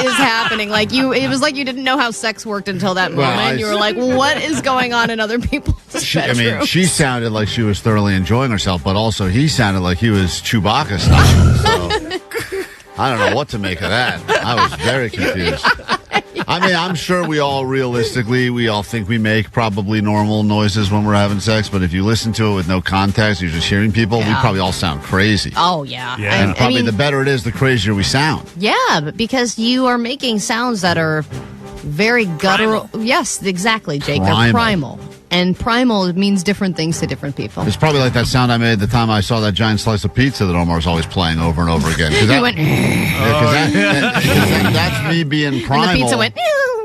is happening? Like it was like you didn't know how sex worked until that moment. You were like, what is going on in other people's bedrooms? She sounded like she was thoroughly enjoying herself, but also he sounded like he was Chewbacca style. So I don't know what to make of that. I was very confused. I mean, I'm sure we all think we make probably normal noises when we're having sex, but if you listen to it with no context, you're just hearing people, we probably all sound crazy. Oh, yeah. And probably the better it is, the crazier we sound. Yeah, but because you are making sounds that are very guttural. Primal. Yes, exactly, Jacob. Primal. And primal means different things to different people. It's probably like that sound I made the time I saw that giant slice of pizza that Omar was always playing over and over again. You went, that's me being primal. And the pizza went,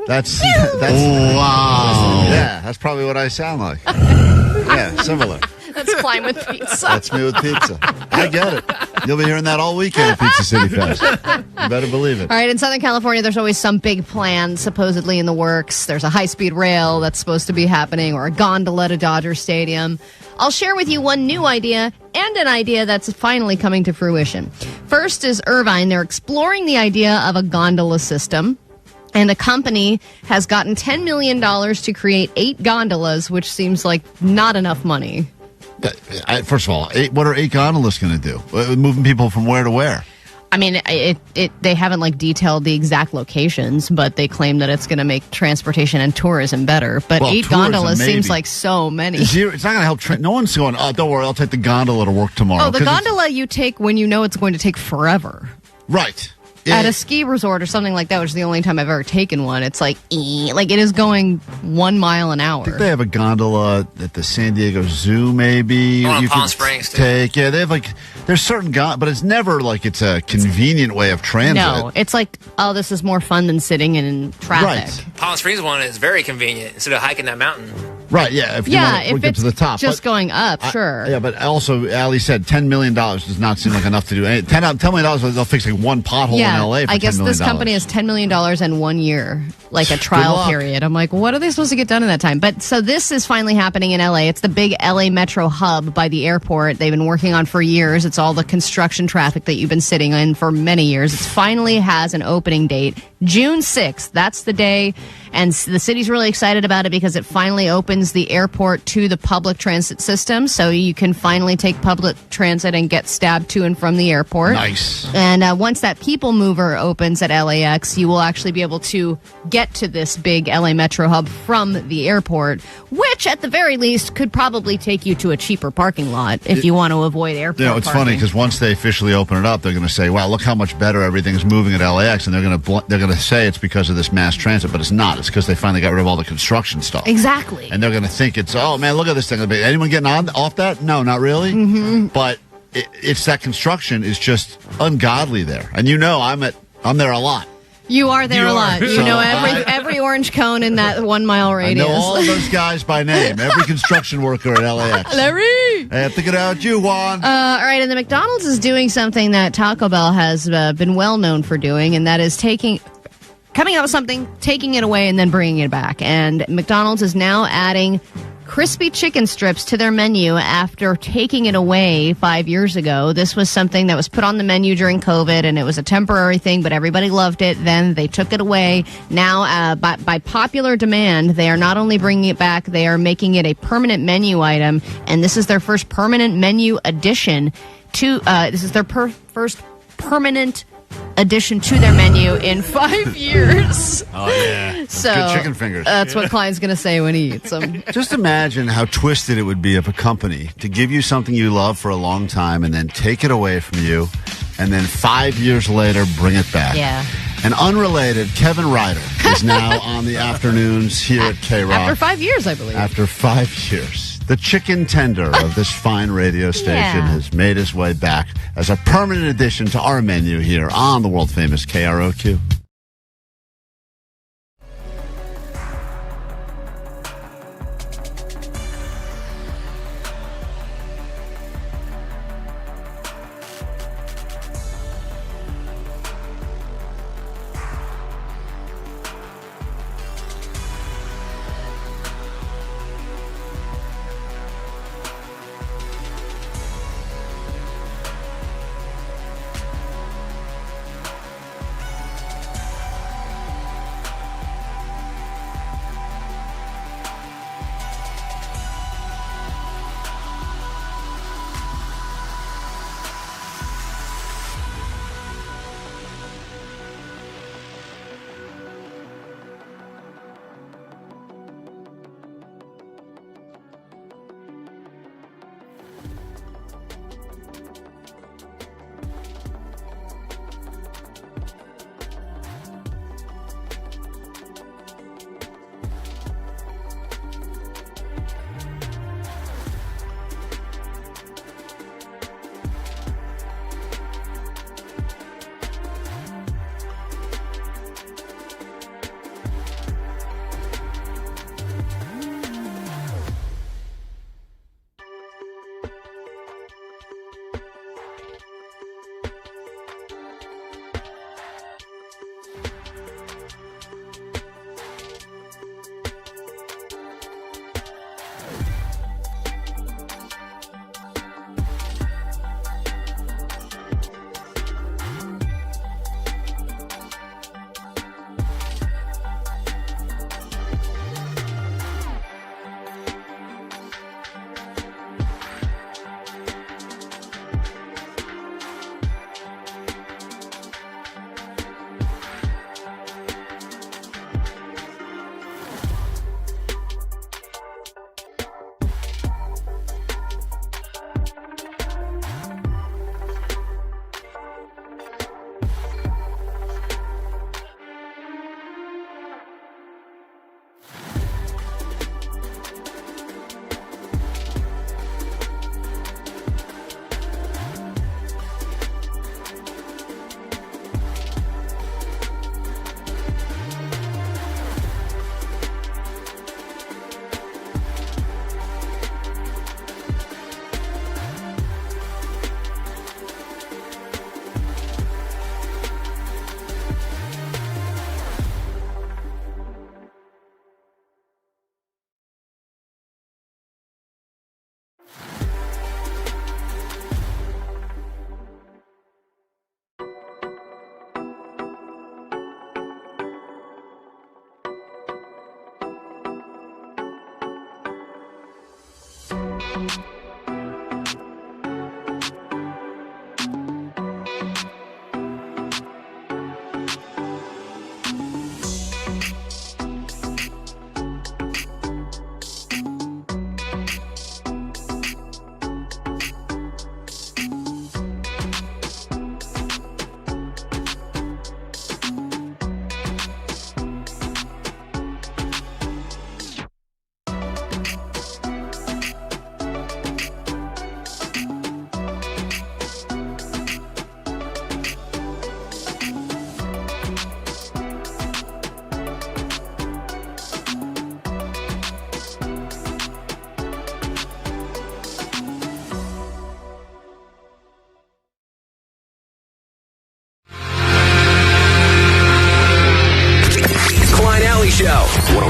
that's wow. Yeah, that's probably what I sound like. Yeah, similar. That's Klein with pizza. That's me with pizza. I get it. You'll be hearing that all weekend at Pizza City Fest. You better believe it. All right, in Southern California, there's always some big plan supposedly in the works. There's a high-speed rail that's supposed to be happening, or a gondola to Dodger Stadium. I'll share with you one new idea and an idea that's finally coming to fruition. First is Irvine. They're exploring the idea of a gondola system. And a company has gotten $10 million to create 8 gondolas, which seems like not enough money. First of all, what are 8 gondolas going to do? Moving people from where to where? I mean, they haven't detailed the exact locations, but they claim that it's going to make transportation and tourism better. But 8 gondolas seems like so many. It's not going to help. No one's going, oh, don't worry, I'll take the gondola to work tomorrow. Oh, the gondola you take when you know it's going to take forever. Right. At a ski resort or something like that, which is the only time I've ever taken one, it's like it is going 1 mile an hour. I think they have a gondola at the San Diego Zoo, maybe. One in Palm Springs, too. Yeah, they have there's certain but it's never like it's a convenient way of transit. No, it's like, oh, this is more fun than sitting in traffic. Right. Palm Springs one is very convenient instead of hiking that mountain. Right, yeah. If you want to get to the top. Just going up, sure. Yeah, but also, Ali said $10 million does not seem like enough to do anything. $10 million, they'll fix one pothole in L.A. for $10 million. I guess this company has $10 million in 1 year, like a trial period. I'm like, what are they supposed to get done in that time? But so this is finally happening in L.A. It's the big L.A. metro hub by the airport. They've been working on for years. It's all the construction traffic that you've been sitting in for many years. It finally has an opening date, June 6th. That's the day. And the city's really excited about it because it finally opens the airport to the public transit system. So you can finally take public transit and get stabbed to and from the airport. Nice. And once that people mover opens at LAX, you will actually be able to get to this big LA Metro hub from the airport, which at the very least could probably take you to a cheaper parking lot if you want to avoid airport it's parking. Funny because once they officially open it up, they're going to say, wow, look how much better everything's moving at LAX. And they're going to say it's because of this mass transit, but it's not. It's because they finally got rid of all the construction stuff. Exactly. And they're going to think it's, oh, man, look at this thing. Anyone getting off that? No, not really. Mm-hmm. But it's that construction is just ungodly there. And I'm there a lot. You are there You a are. lot. You So know every orange cone in that 1 mile I radius. know all of those guys by name. Every construction worker at LAX. Larry! Hey, I'm thinking about you, Juan. All right, and the McDonald's is doing something that Taco Bell has been well known for doing, and that is coming up with something, taking it away, and then bringing it back. And McDonald's is now adding crispy chicken strips to their menu after taking it away 5 years ago. This was something that was put on the menu during COVID, and it was a temporary thing, but everybody loved it. Then they took it away. Now, by popular demand, they are not only bringing it back, they are making it a permanent menu item, and this is their first permanent menu addition to, this is their first permanent addition to their menu in 5 years. Oh, yeah. So good chicken fingers. That's what Klein's going to say when he eats them. Just imagine how twisted it would be of a company to give you something you love for a long time and then take it away from you and then 5 years later bring it back. Yeah. And unrelated, Kevin Ryder is now on the afternoons here at KROQ. After 5 years, I believe. After 5 years. The chicken tender of this fine radio station has made his way back as a permanent addition to our menu here on the world famous KROQ.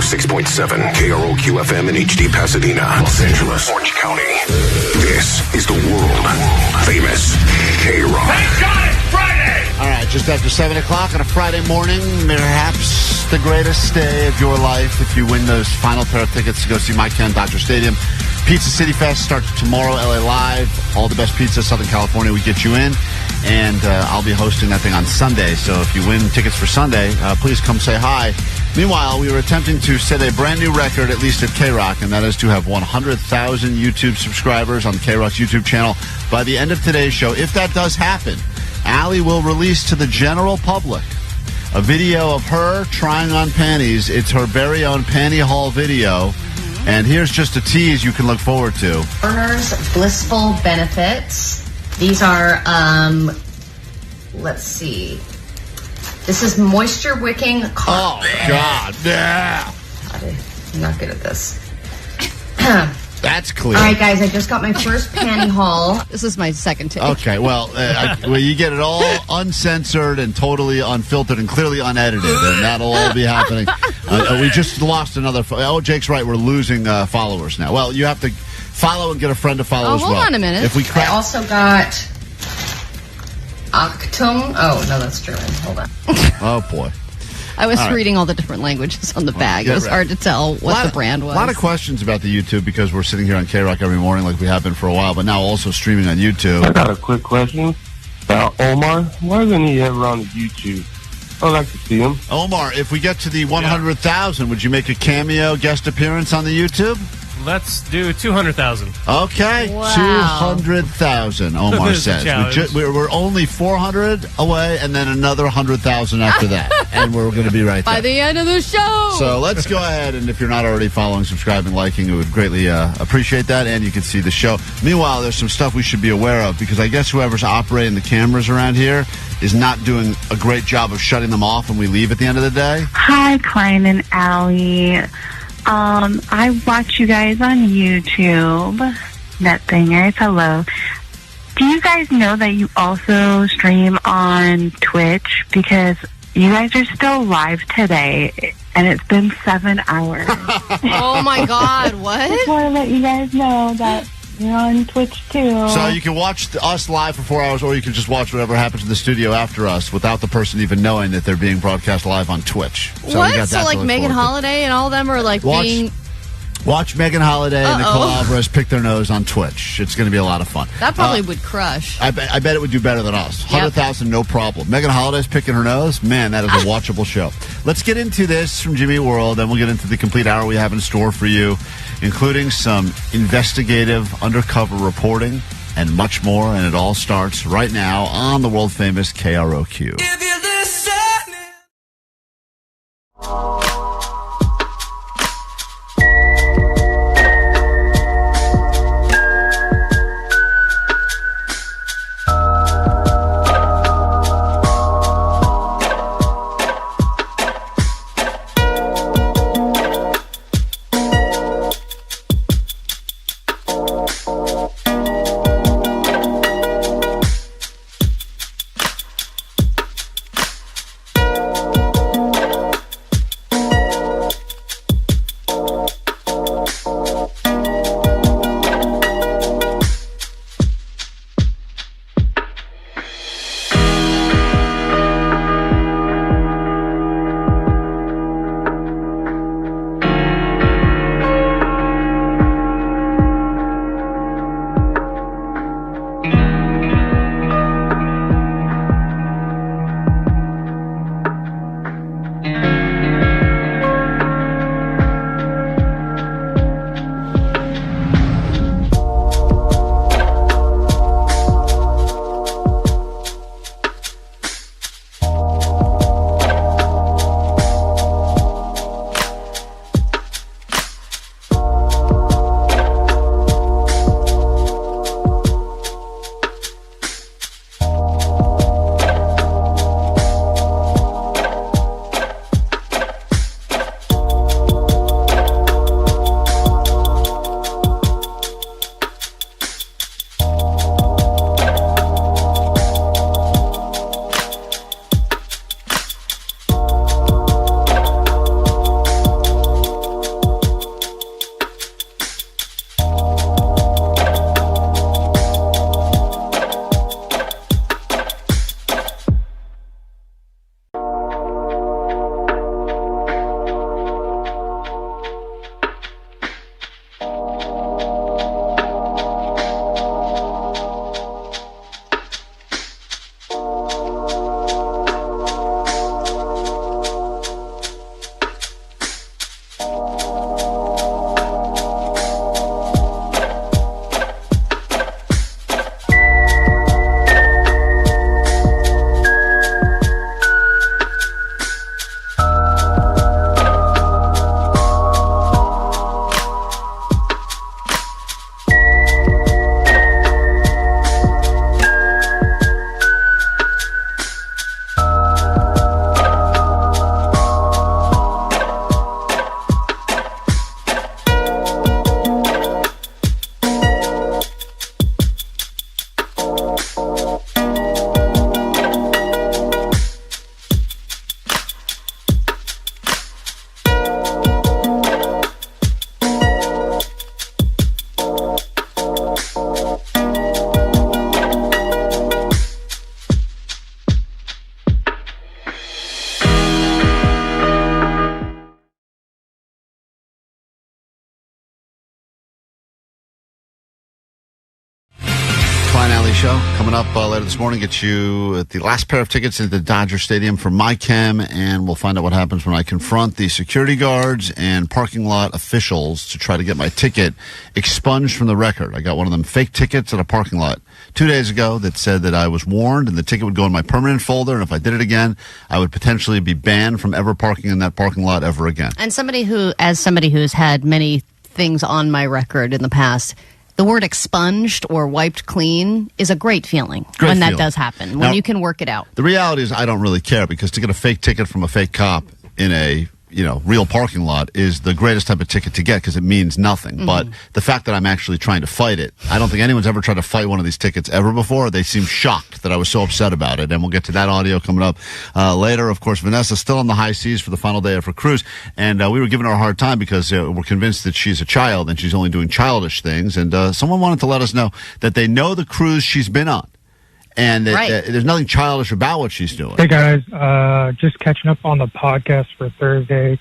106.7 KROQ FM in HD Pasadena, Los Angeles, Orange County. This is the world famous KROQ. Thank God it's Friday! All right, just after 7 o'clock on a Friday morning, perhaps the greatest day of your life if you win those final pair of tickets to go see Mike Ken, Dr. Stadium. Pizza City Fest starts tomorrow, LA Live. All the best pizza, Southern California, we get you in. And I'll be hosting that thing on Sunday. So if you win tickets for Sunday, please come say hi. Meanwhile, we were attempting to set a brand new record, at least at KROQ, and that is to have 100,000 YouTube subscribers on KROQ's YouTube channel by the end of today's show. If that does happen, Allie will release to the general public a video of her trying on panties. It's her very own Panty Haul video. And here's just a tease you can look forward to. Earners Blissful Benefits. These are, let's see. This is moisture wicking cotton. Oh, God. Yeah. I'm not good at this. That's clear. All right, guys, I just got my first panty haul. This is my second take. Okay, well, you get it all uncensored and totally unfiltered and clearly unedited, and that'll all be happening. We just lost another. Jake's right. We're losing followers now. Well, you have to follow and get a friend to follow as well. Hold on a minute. If we I also got Achtung. Oh, no, that's German. Hold on. Oh, boy. I was reading all the different languages on the bag. It was hard to tell what the brand was. A lot of questions about the YouTube because we're sitting here on KROQ every morning like we have been for a while, but now also streaming on YouTube. I got a quick question about Omar. Why isn't he ever on YouTube? I'd like to see him. Omar, if we get to the 100,000, would you make a cameo guest appearance on the YouTube? Let's do 200,000. Okay, Wow. 200,000, Omar says. We're only 400 away, and then another 100,000 after that. And we're going to be right there. By the end of the show. So let's go ahead, and if you're not already following, subscribing, liking, we would greatly appreciate that, and you can see the show. Meanwhile, there's some stuff we should be aware of, because I guess whoever's operating the cameras around here is not doing a great job of shutting them off when we leave at the end of the day. Hi, Klein and Allie. I watch you guys on YouTube. Netbangers, hello. Do you guys know that you also stream on Twitch? Because you guys are still live today, and it's been 7 hours. Oh, my God, what? Just want to let you guys know that you're on Twitch, too. So you can watch us live for 4 hours, or you can just watch whatever happens in the studio after us without the person even knowing that they're being broadcast live on Twitch. So what? we got that So, like, Megan Holiday and all of them are, like, being... Watch Megan Holiday and Nicole Alvarez pick their nose on Twitch. It's going to be a lot of fun. That probably would crush. I bet it would do better than us. 100,000, no problem. Megan Holiday's picking her nose. Man, that is a watchable show. Let's get into this from Jimmy World, and we'll get into the complete hour we have in store for you, including some investigative undercover reporting and much more. And it all starts right now on the world famous KROQ. Show. Coming up later this morning, get you the last pair of tickets into the Dodger Stadium for my chem, and we'll find out what happens when I confront the security guards and parking lot officials to try to get my ticket expunged from the record. I got one of them fake tickets at a parking lot 2 days ago that said that I was warned and the ticket would go in my permanent folder, and if I did it again, I would potentially be banned from ever parking in that parking lot ever again. And somebody who's had many things on my record in the past, the word expunged or wiped clean is a great feeling when that does happen, when you can work it out. The reality is I don't really care, because to get a fake ticket from a fake cop in a real parking lot is the greatest type of ticket to get, because it means nothing. Mm-hmm. But the fact that I'm actually trying to fight it, I don't think anyone's ever tried to fight one of these tickets ever before. They seem shocked that I was so upset about it, and we'll get to that audio coming up later. Of course, Vanessa's still on the high seas for the final day of her cruise, and we were giving her a hard time because we're convinced that she's a child and she's only doing childish things, and someone wanted to let us know that they know the cruise she's been on. And there's nothing childish about what she's doing. Hey, guys. Just catching up on the podcast for Thursday.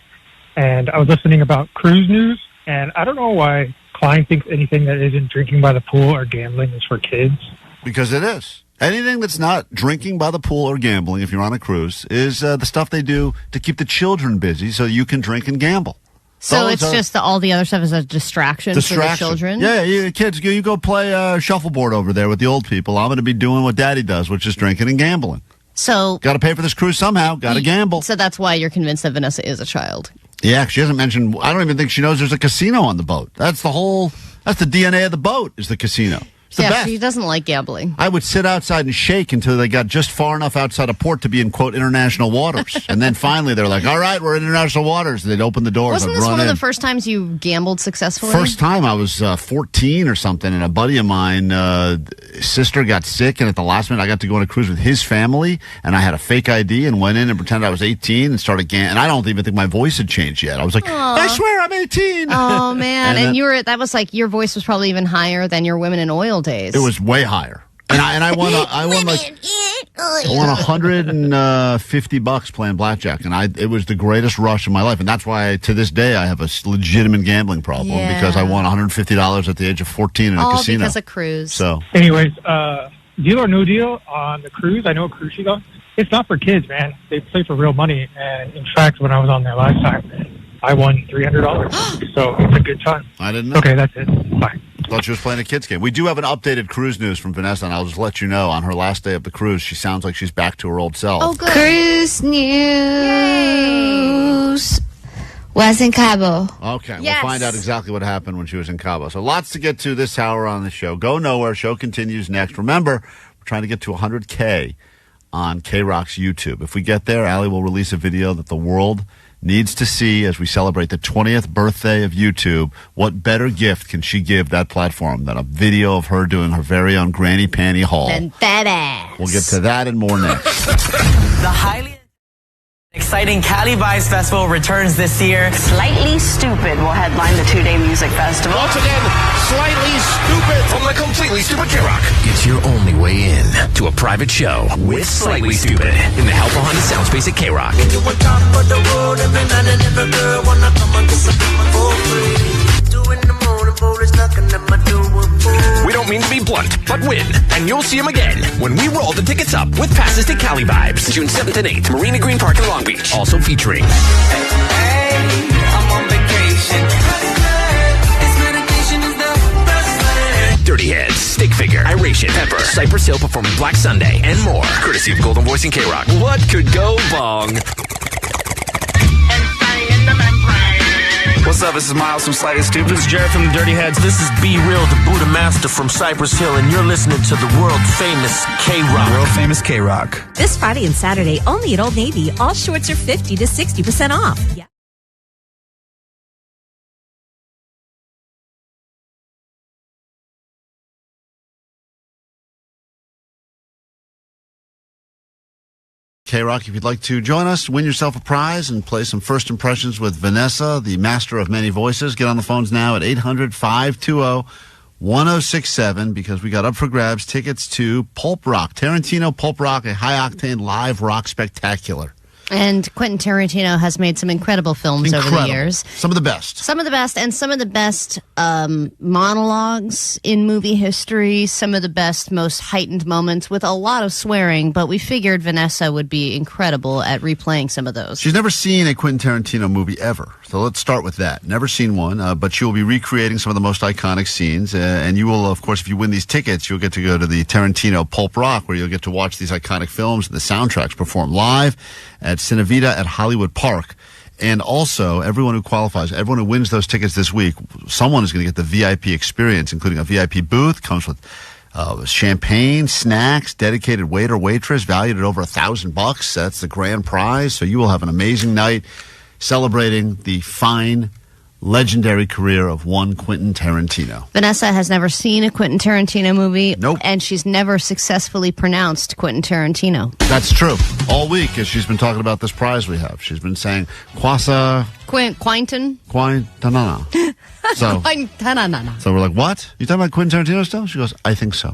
And I was listening about cruise news. And I don't know why Klein thinks anything that isn't drinking by the pool or gambling is for kids. Because it is. Anything that's not drinking by the pool or gambling, if you're on a cruise, is the stuff they do to keep the children busy so you can drink and gamble. So it's just all the other stuff is a distraction for the children? Yeah, kids, you go play shuffleboard over there with the old people. I'm going to be doing what Daddy does, which is drinking and gambling. So got to pay for this cruise somehow. Got to gamble. So that's why you're convinced that Vanessa is a child. Yeah, she hasn't mentioned. I don't even think she knows there's a casino on the boat. That's the DNA of the boat, is the casino. It's the best. She doesn't like gambling. I would sit outside and shake until they got just far enough outside of port to be in, quote, international waters. And then finally they're like, all right, we're in international waters. And they'd open the doors. Wasn't this one of the first times you gambled successfully? First time I was 14 or something, and a buddy of mine, sister got sick, and at the last minute I got to go on a cruise with his family, and I had a fake ID and went in and pretended I was 18 and started gambling. And I don't even think my voice had changed yet. I was like, aww. I swear I'm 18. Oh, man. and that was like, your voice was probably even higher than your Women in Oil days. It was way higher. And I won $150 playing blackjack, and it was the greatest rush of my life, and that's why to this day I have a legitimate gambling problem, because I won $150 at the age of 14 in a casino. All because of cruise. So, anyways, Deal or No Deal on the cruise. I know a cruise she's on. It's not for kids, man. They play for real money, and in fact, when I was on there last time, I won $300. So it's a good time. I didn't know. Okay, that's it. Bye. Thought she was playing a kid's game. We do have an updated cruise news from Vanessa, and I'll just let you know, on her last day of the cruise, she sounds like she's back to her old self. Oh, good. Cruise news. Was in Cabo. Okay, we'll find out exactly what happened when she was in Cabo. So lots to get to this hour on the show. Go nowhere. Show continues next. Remember, we're trying to get to 100K on KROQ's YouTube. If we get there, Allie will release a video that the world needs to see as we celebrate the 20th birthday of YouTube. What better gift can she give that platform than a video of her doing her very own Granny Panty Haul? And that ass. We'll get to that and more next. The highly exciting Cali Vibes Festival returns this year. Slightly Stupid will headline the two-day music festival. Once again, Slightly Stupid from the Completely Stupid KROQ. It's your only way in to a private show with Slightly Stupid in the Help Behind the Soundspace at KROQ. We don't mean to be blunt, but win. And you'll see him again when we roll the tickets up with passes to Cali Vibes. June 7th and 8th, Marina Green Park in Long Beach. Also featuring... Hey, I'm on vacation. Dirty Heads, Stick Figure, Iration, Pepper, Cypress Hill performing Black Sunday, and more. Courtesy of Golden Voice and KROQ. What could go wrong? What's up? This is Miles from Slightly Stupid. This is Jared from the Dirty Heads. This is Be Real, the Buddha Master from Cypress Hill, and you're listening to the World Famous KROQ. World Famous KROQ. This Friday and Saturday, only at Old Navy. All shorts are 50 to 60% off. Yeah. KROQ, if you'd like to join us, win yourself a prize and play some first impressions with Vanessa, the master of many voices. Get on the phones now at 800-520-1067 because we got up for grabs tickets to Pulp Rock, Tarantino Pulp Rock, a high-octane live rock spectacular. And Quentin Tarantino has made some incredible films over the years. Some of the best. Some of the best, and some of the best monologues in movie history, some of the best, most heightened moments with a lot of swearing, but we figured Vanessa would be incredible at replaying some of those. She's never seen a Quentin Tarantino movie ever, so let's start with that. Never seen one, but she will be recreating some of the most iconic scenes, and you will, of course, if you win these tickets, you'll get to go to the Tarantino Pulp Rock, where you'll get to watch these iconic films and the soundtracks performed live at Cinevita at Hollywood Park. And also, everyone who qualifies, everyone who wins those tickets this week, someone is going to get the VIP experience, including a VIP booth, comes with champagne, snacks, dedicated waiter, waitress, valued at over $1,000. That's the grand prize. So you will have an amazing night celebrating the fine, legendary career of one Quentin Tarantino. Vanessa has never seen a Quentin Tarantino movie. Nope. And she's never successfully pronounced Quentin Tarantino. That's true. All week, as she's been talking about this prize we have, she's been saying, Quinton? Quintanana. So we're like, what? You talking about Quentin Tarantino still? She goes, I think so.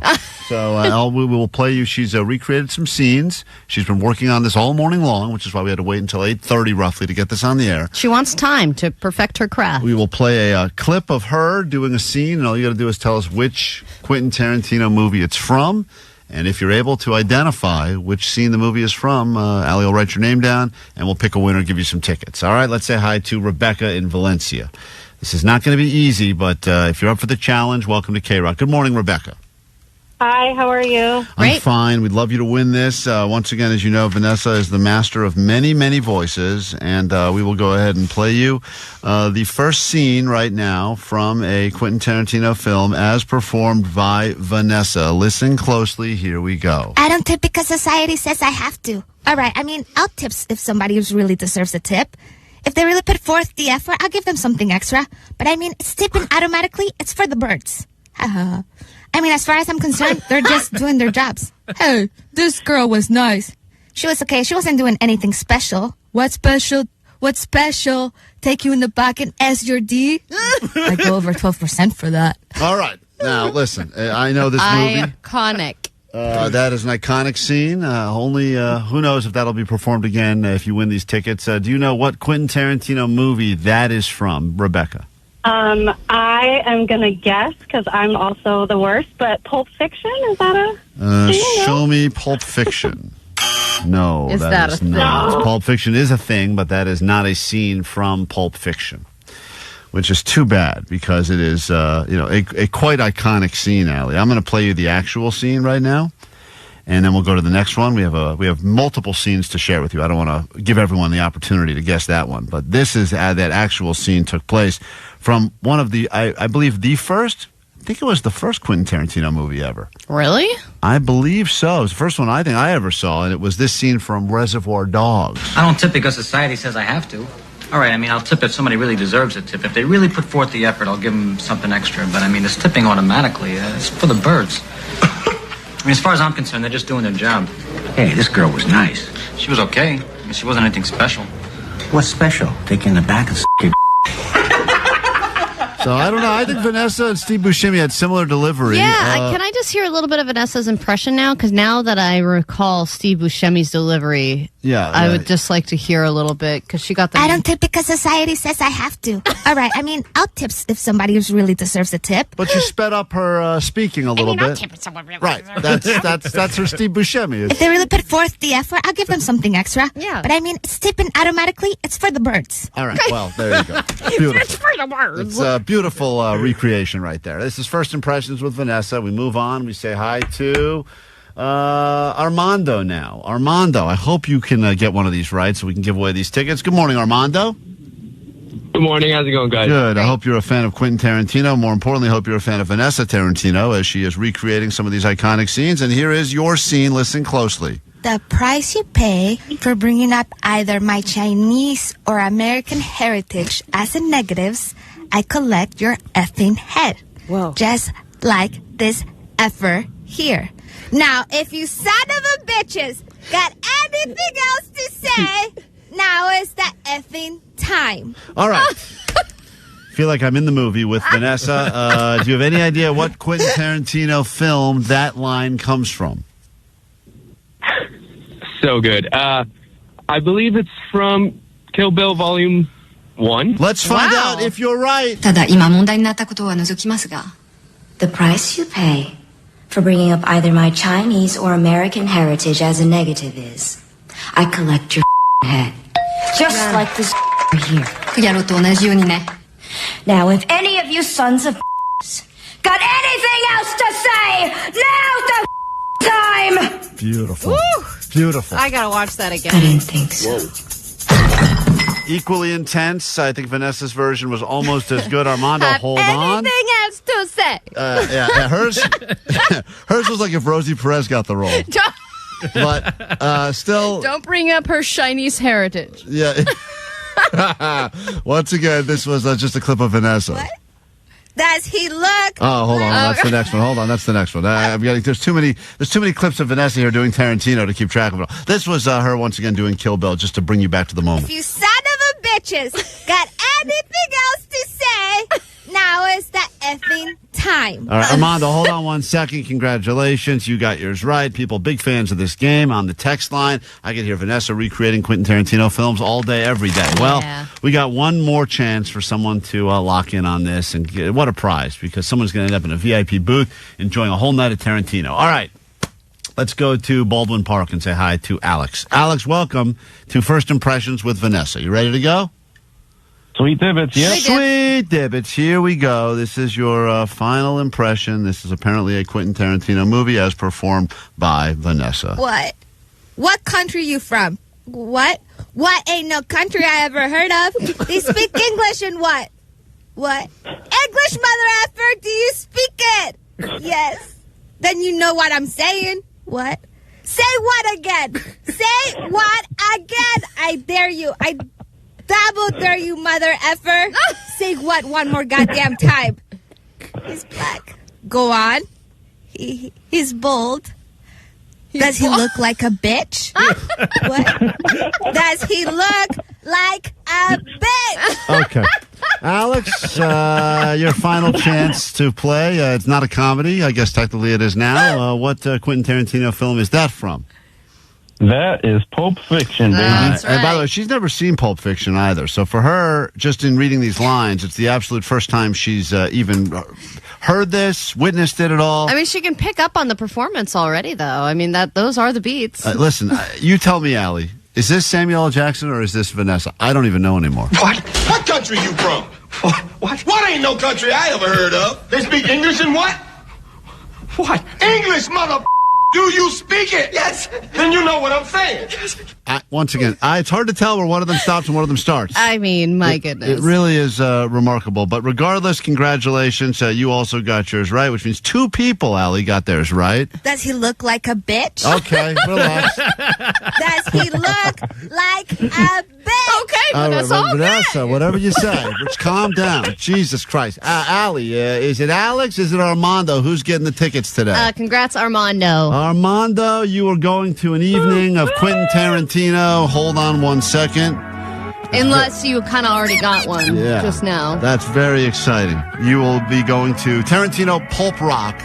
So we will play you. She's recreated some scenes. She's been working on this all morning long, which is why we had to wait until 8:30 roughly to get this on the air. She wants time to perfect her craft. We will play a clip of her doing a scene, and all you got to do is tell us which Quentin Tarantino movie it's from. And if you're able to identify which scene the movie is from, Allie will write your name down, and we'll pick a winner and give you some tickets. All right, let's say hi to Rebecca in Valencia. This is not going to be easy, but if you're up for the challenge, welcome to KROQ. Good morning, Rebecca. Hi, how are you? I'm fine. We'd love you to win this. Once again, as you know, Vanessa is the master of many, many voices, and we will go ahead and play you the first scene right now from a Quentin Tarantino film as performed by Vanessa. Listen closely. Here we go. I don't tip because society says I have to. All right, I mean, I'll tip if somebody really deserves a tip. If they really put forth the effort, I'll give them something extra. But I mean, it's tipping automatically. It's for the birds. I mean, as far as I'm concerned, they're just doing their jobs. Hey, this girl was nice. She was okay. She wasn't doing anything special. What special? What's special? Take you in the back and S your D? I go over 12% for that. All right. Now, listen, I know this movie. Iconic. That is an iconic scene. Only who knows if that'll be performed again if you win these tickets. Do you know what Quentin Tarantino movie that is from, Rebecca? I am going to guess because I'm also the worst, but Pulp Fiction, is that a Show me Pulp Fiction. No, Is that a thing? not. Pulp Fiction is a thing, but that is not a scene from Pulp Fiction, which is too bad because it is a quite iconic scene, Allie. I'm going to play you the actual scene right now, and then we'll go to the next one. We have multiple scenes to share with you. I don't want to give everyone the opportunity to guess that one, but this is that actual scene took place from one of the, I believe, the first. I think it was the first Quentin Tarantino movie ever. Really? I believe so. It was the first one I think I ever saw, and it was this scene from Reservoir Dogs. I don't tip because society says I have to. All right, I mean, I'll tip if somebody really deserves a tip. If they really put forth the effort, I'll give them something extra. But, I mean, it's tipping automatically. It's for the birds. I mean, as far as I'm concerned, they're just doing their job. Hey, this girl was nice. She was okay. I mean, she wasn't anything special. What's special? Take you in the back and your So, I don't know. I think Vanessa and Steve Buscemi had similar delivery. Yeah, can I just hear a little bit of Vanessa's impression now? Because now that I recall Steve Buscemi's delivery, I would just like to hear a little bit because she got the. I don't tip because society says I have to. All right, I mean, I'll tip if somebody really deserves a tip. But you sped up her speaking a little bit. I'll tip if someone really right. That's her Steve Buscemi. If they really put forth the effort, I'll give them something extra. Yeah. But I mean, it's tipping automatically. It's for the birds. All right. Well, there you go. Beautiful. It's for the birds. It's a beautiful recreation right there. This is First Impressions with Vanessa. We move on. We say hi to Armando now. Armando, I hope you can get one of these right so we can give away these tickets. Good morning, Armando. Good morning. How's it going, guys? Good. I hope you're a fan of Quentin Tarantino. More importantly, I hope you're a fan of Vanessa Tarantino as she is recreating some of these iconic scenes. And here is your scene. Listen closely. The price you pay for bringing up either my Chinese or American heritage as a negatives, I collect your effing head. Whoa. Just like this effer here. Now, if you son of a bitches got anything else to say, now is the effing time. All right. Feel like I'm in the movie with Vanessa. Do you have any idea what Quentin Tarantino film that line comes from? So good. I believe it's from Kill Bill Volume 1. Let's find out if you're right. ただ今問題になったことは除きますが The price you pay for bringing up either my Chinese or American heritage as a negative is I collect your head. Just like this here. やろうと同じようにね Now, if any of you sons of got anything else to say, now's the time! Beautiful. Woo! Beautiful. I gotta watch that again. I didn't think so. Equally intense. I think Vanessa's version was almost as good. Armando, hold on. Anything else to say? Yeah, hers was like if Rosie Perez got the role. But still... Don't bring up her Chinese heritage. Yeah. Once again, this was just a clip of Vanessa. What? Does he look? Oh, hold on. That's the next one. Hold on. That's the next one. There's too many clips of Vanessa here doing Tarantino to keep track of it all. This was her once again doing Kill Bill, just to bring you back to the moment. If you son of a bitches got anything else to say, now is the effing time. All right, Armando, hold on 1 second. Congratulations. You got yours right. People, big fans of this game on the text line. I can hear Vanessa recreating Quentin Tarantino films all day, every day. Well, we got one more chance for someone to lock in on this. And what a prize, because someone's going to end up in a VIP booth enjoying a whole night of Tarantino. All right, let's go to Baldwin Park and say hi to Alex. Alex, welcome to First Impressions with Vanessa. You ready to go? Sweet divots, yeah. Sweet divots. Here we go. This is your final impression. This is apparently a Quentin Tarantino movie as performed by Vanessa. What? What country you from? What? What ain't no country I ever heard of? They speak English and what? What? English, mother effer, do you speak it? Yes. Then you know what I'm saying. What? Say what again? Say what again? I dare you. I double dare you, mother effer. Say what one more goddamn time. He's black. Go on. He's bold. Does he look like a bitch? What? Does he look like a bitch? Okay. Alex, your final chance to play. It's not a comedy. I guess technically it is now. What Quentin Tarantino film is that from? That is Pulp Fiction, baby. That's right. And by the way, she's never seen Pulp Fiction either. So for her, just in reading these lines, it's the absolute first time she's even heard this, witnessed it at all. I mean, she can pick up on the performance already, though. I mean, those are the beats. Listen, you tell me, Allie. Is this Samuel L. Jackson or is this Vanessa? I don't even know anymore. What? What country you from? What? What ain't no country I ever heard of? They speak English and what? What? English, mother... Do you speak it? Yes. Then you know what I'm saying. Yes. Once again, it's hard to tell where one of them stops and one of them starts. I mean, my goodness. It really is remarkable. But regardless, congratulations. You also got yours right, which means two people, Allie, got theirs right. Does he look like a bitch? Okay, relax. Does he look like a bitch? Okay, Vanessa, Vanessa, whatever you say. Just calm down. Jesus Christ. Allie, is it Alex? Is it Armando? Who's getting the tickets today? Congrats, Armando. Armando, you are going to an evening of Quentin Tarantino. Hold on 1 second. Unless you kind of already got one just now. That's very exciting. You will be going to Tarantino Pulp Rock,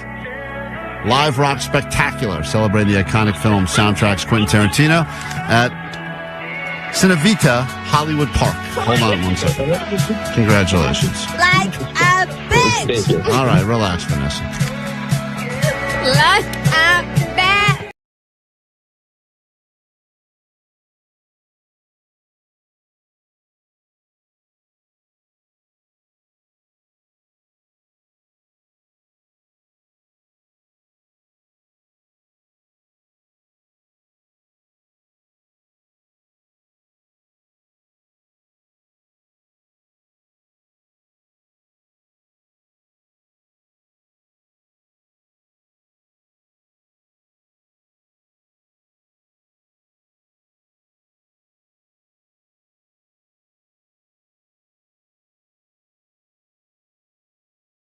Live Rock Spectacular, celebrating the iconic film soundtracks Quentin Tarantino at Cinevita Hollywood Park. Hold on 1 second. Congratulations. Like a bitch. All right, relax, Vanessa. Like a bitch.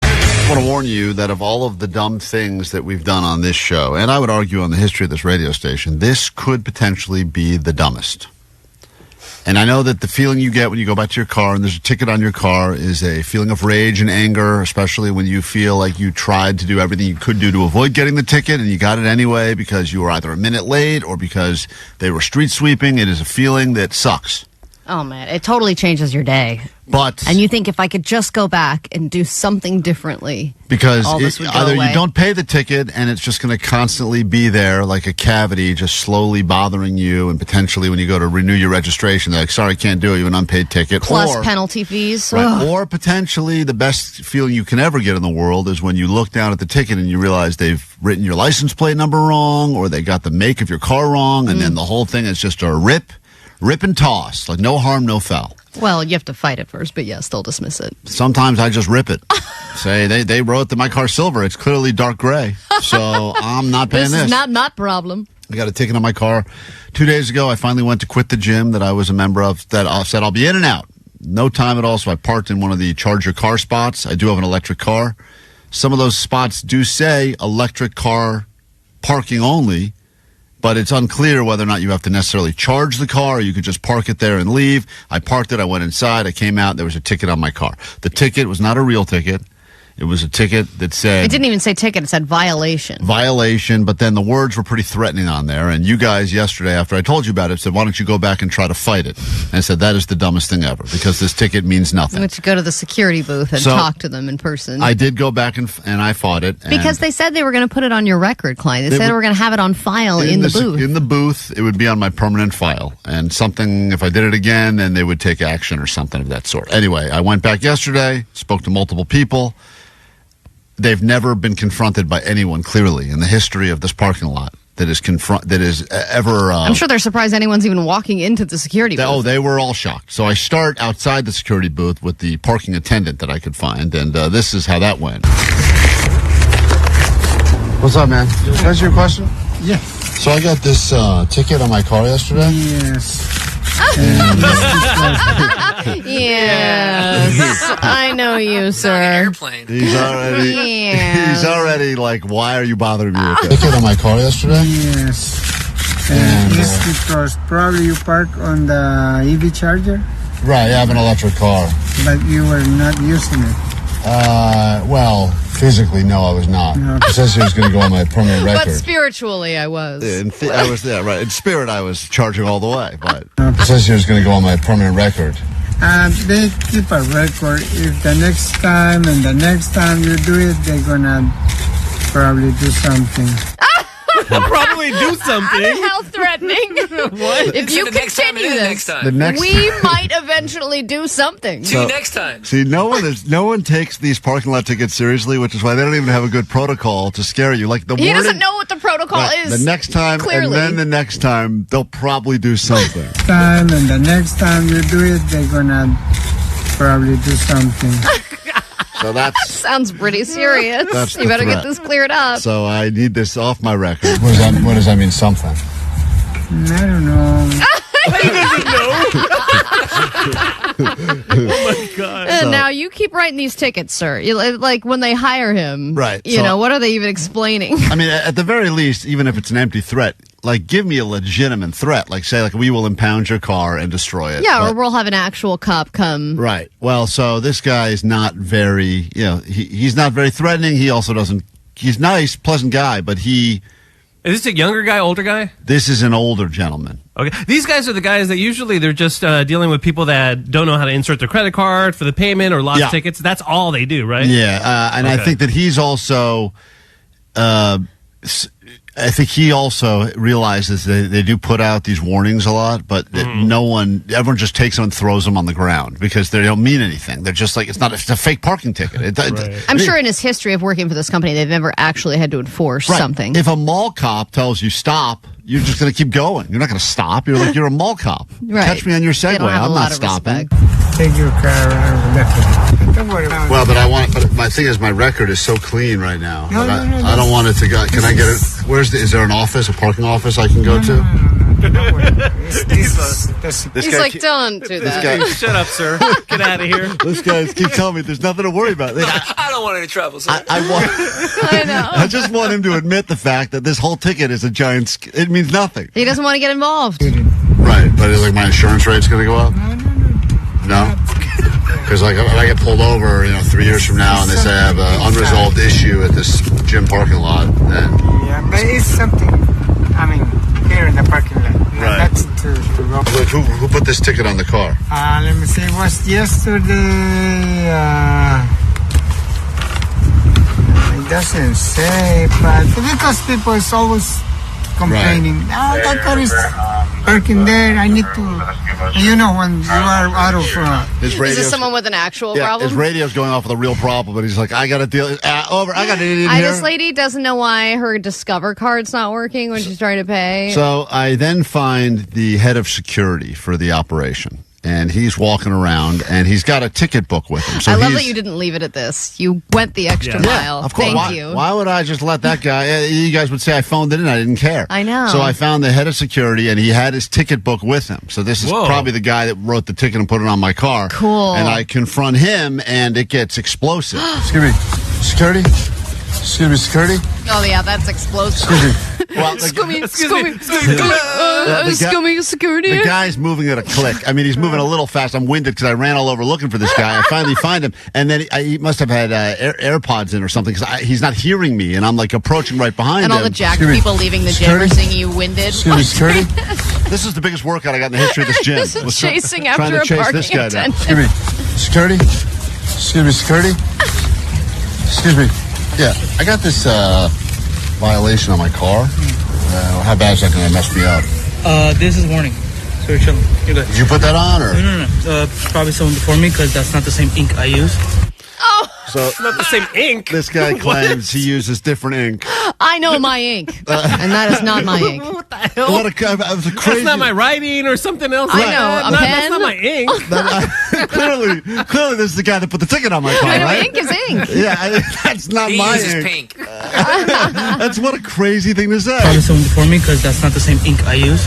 I want to warn you that of all of the dumb things that we've done on this show, and I would argue on the history of this radio station, this could potentially be the dumbest. And I know that the feeling you get when you go back to your car and there's a ticket on your car is a feeling of rage and anger, especially when you feel like you tried to do everything you could do to avoid getting the ticket and you got it anyway because you were either a minute late or because they were street sweeping. It is a feeling that sucks. Oh, man, it totally changes your day. But and you think if I could just go back and do something differently, because all this would go either away. you don't pay the ticket and it's just going to constantly be there like a cavity, just slowly bothering you, and potentially when you go to renew your registration, they're like, sorry, can't do it, you have an unpaid ticket. Plus or, penalty fees. right, or potentially the best feeling you can ever get in the world is when you look down at the ticket and you realize they've written your license plate number wrong, or they got the make of your car wrong, and then the whole thing is just a rip and toss, like no harm, no foul. Well, you have to fight it first, but yes, they'll dismiss it. Sometimes I just rip it. Say, they wrote that my car's silver. It's clearly dark gray. So I'm not paying this. This is not problem. I got a ticket on my car 2 days ago. I finally went to quit the gym that I was a member of that said I'll be in and out. No time at all, so I parked in one of the charge your car spots. I do have an electric car. Some of those spots do say electric car parking only, but it's unclear whether or not you have to necessarily charge the car or you could just park it there and leave. I parked it. I went inside. I came out. There was a ticket on my car. The ticket was not a real ticket. It was a ticket that said... It didn't even say ticket. It said violation. Violation, but then the words were pretty threatening on there. And you guys yesterday, after I told you about it, said, why don't you go back and try to fight it? And I said, that is the dumbest thing ever because this ticket means nothing. You went to go to the security booth and So, talk to them in person. I did go back and I fought it. Because they said they were going to put it on your record, Klein. They said they were going to have it on file in the booth. In the booth, it would be on my permanent file. And something, if I did it again, then they would take action or something of that sort. Anyway, I went back yesterday, spoke to multiple people. They've never been confronted by anyone, clearly, in the history of this parking lot that is ever... I'm sure they're surprised anyone's even walking into the security booth. Oh, they were all shocked. So I start outside the security booth with the parking attendant that I could find, and this is how that went. What's up, man? Can I ask you a question? Yeah. So I got this ticket on my car yesterday. Yes. Yes, I know you, sir. Airplane. He's already, Yeah. he's already like, why are you bothering me with this? Ticket on my car yesterday? Yes. And it's because probably you park on the EV charger, Right, I have an electric car. but you were not using it. Well, physically, no, I was not. It says he was going to go on my permanent But record. spiritually, I was. I was there, right. In spirit, I was charging all the way, but it says he was going to go on my permanent record. They keep a record. If the next time and the next time you do it, they're gonna probably do something. Probably do something. How threatening. What? If you The next time continue and the this, next time. The next- we might eventually do something. See you next time. See, no one takes these parking lot tickets seriously, which is why they don't even have a good protocol to scare you. Like the He wording, doesn't know what the protocol right, is. the next time, clearly. and then the next time, they'll probably do something. Time and the next time you do it, they're gonna probably do something. So that's Sounds pretty serious. That's You the better threat. get this cleared up. so I need this off my record. What does that mean? Something. I don't know. Oh my God. And now you keep writing these tickets, sir. Like when they hire him, Right, You so- know, what are they even explaining? I mean, at the very least, even if it's an empty threat, like give me a legitimate threat. Like say, like we will impound your car and destroy it. Yeah, But- or we'll have an actual cop come. Right. Well, so this guy is not very, he's not very threatening. He also doesn't, he's nice, pleasant guy, but Is this a younger guy, older guy? this is an older gentleman. Okay. These guys are the guys that usually they're just dealing with people that don't know how to insert their credit card for the payment or lost Yeah. tickets. That's all they do, right? Yeah. And I Okay. think that he's also, I think he also realizes they do put out these warnings a lot, but that everyone just takes them and throws them on the ground because they don't mean anything. They're just like, it's a fake parking ticket. I'm sure in his history of working for this company, they've never actually had to enforce Right. something. If a mall cop tells you stop, you're just going to keep going. You're not going to stop. You're like, you're a mall cop. Right. Catch me on your They Segway. don't have a I'm lot not of stopping. Take your car around left. Don't worry about it. Well, but my thing is, my record is so clean right now. No, But no, I don't want it to go. Can I get it? Is there an office, a parking office I can go to? This He's guy like, keep- don't do this that. guy- Shut up, sir. Get out of here. This guy keep telling me there's nothing to worry about. I don't want any trouble, sir. I know. I just want him to admit the fact that this whole ticket is a giant. It means nothing. He doesn't want to get involved. Right, but like my insurance rate's going to go up? No? Because like if I get pulled over, 3 years from now, and they say I have an unresolved issue at this gym parking lot, then... Yeah, but it's something, here in the parking lot. Right. That's to go. Look, who put this ticket on the car? Let me see, it was yesterday, it doesn't say, but because people is always complaining, that car is parking there, I need to, when you are out of... Is this someone with an actual problem? His radio's going off with a real problem, but he's like, I got to deal... over, I got an idiot here. This lady doesn't know why her Discover card's not working when she's trying to pay. So I then find the head of security for the operation. And he's walking around, and he's got a ticket book with him. So I love that you didn't leave it at this. You went the extra mile. Of course. Thank you. Why would I just let that guy? You guys would say I phoned it in. I didn't care. I know. So I found the head of security, and he had his ticket book with him. So this is probably the guy that wrote the ticket and put it on my car. Cool. And I confront him, and it gets explosive. Excuse me. Security? Excuse me, security? Oh, yeah, that's explosive. Excuse me. Well, Scummy security. The guy's moving at a click. He's moving a little fast. I'm winded because I ran all over looking for this guy. I finally find him, and then he must have had AirPods in or something because he's not hearing me, and I'm like approaching right behind him. And all the jacked people leaving the gym are seeing you winded. Excuse me, security? This is the biggest workout I got in the history of this gym. This is chasing trying after to a chase parking this guy down. attendant. Excuse me, security? Excuse me, security? Excuse me. Yeah, I got this violation on my car. How bad is that going to mess me up? This is warning. So you're chilling. You're good. Did you put that on, or? No. Probably someone before me because that's not the same ink I use. Oh! So it's not the same ink. This guy claims he uses different ink. I know my ink, and that is not my ink. What the hell? What a crazy... That's not my writing or something else. I know, a pen? That's not my ink. Clearly, this is the guy that put the ticket on my car, I know, right? ink is ink. Yeah, that's not my ink. Pink. That's what a crazy thing to say. Probably someone before me because that's not the same ink I use.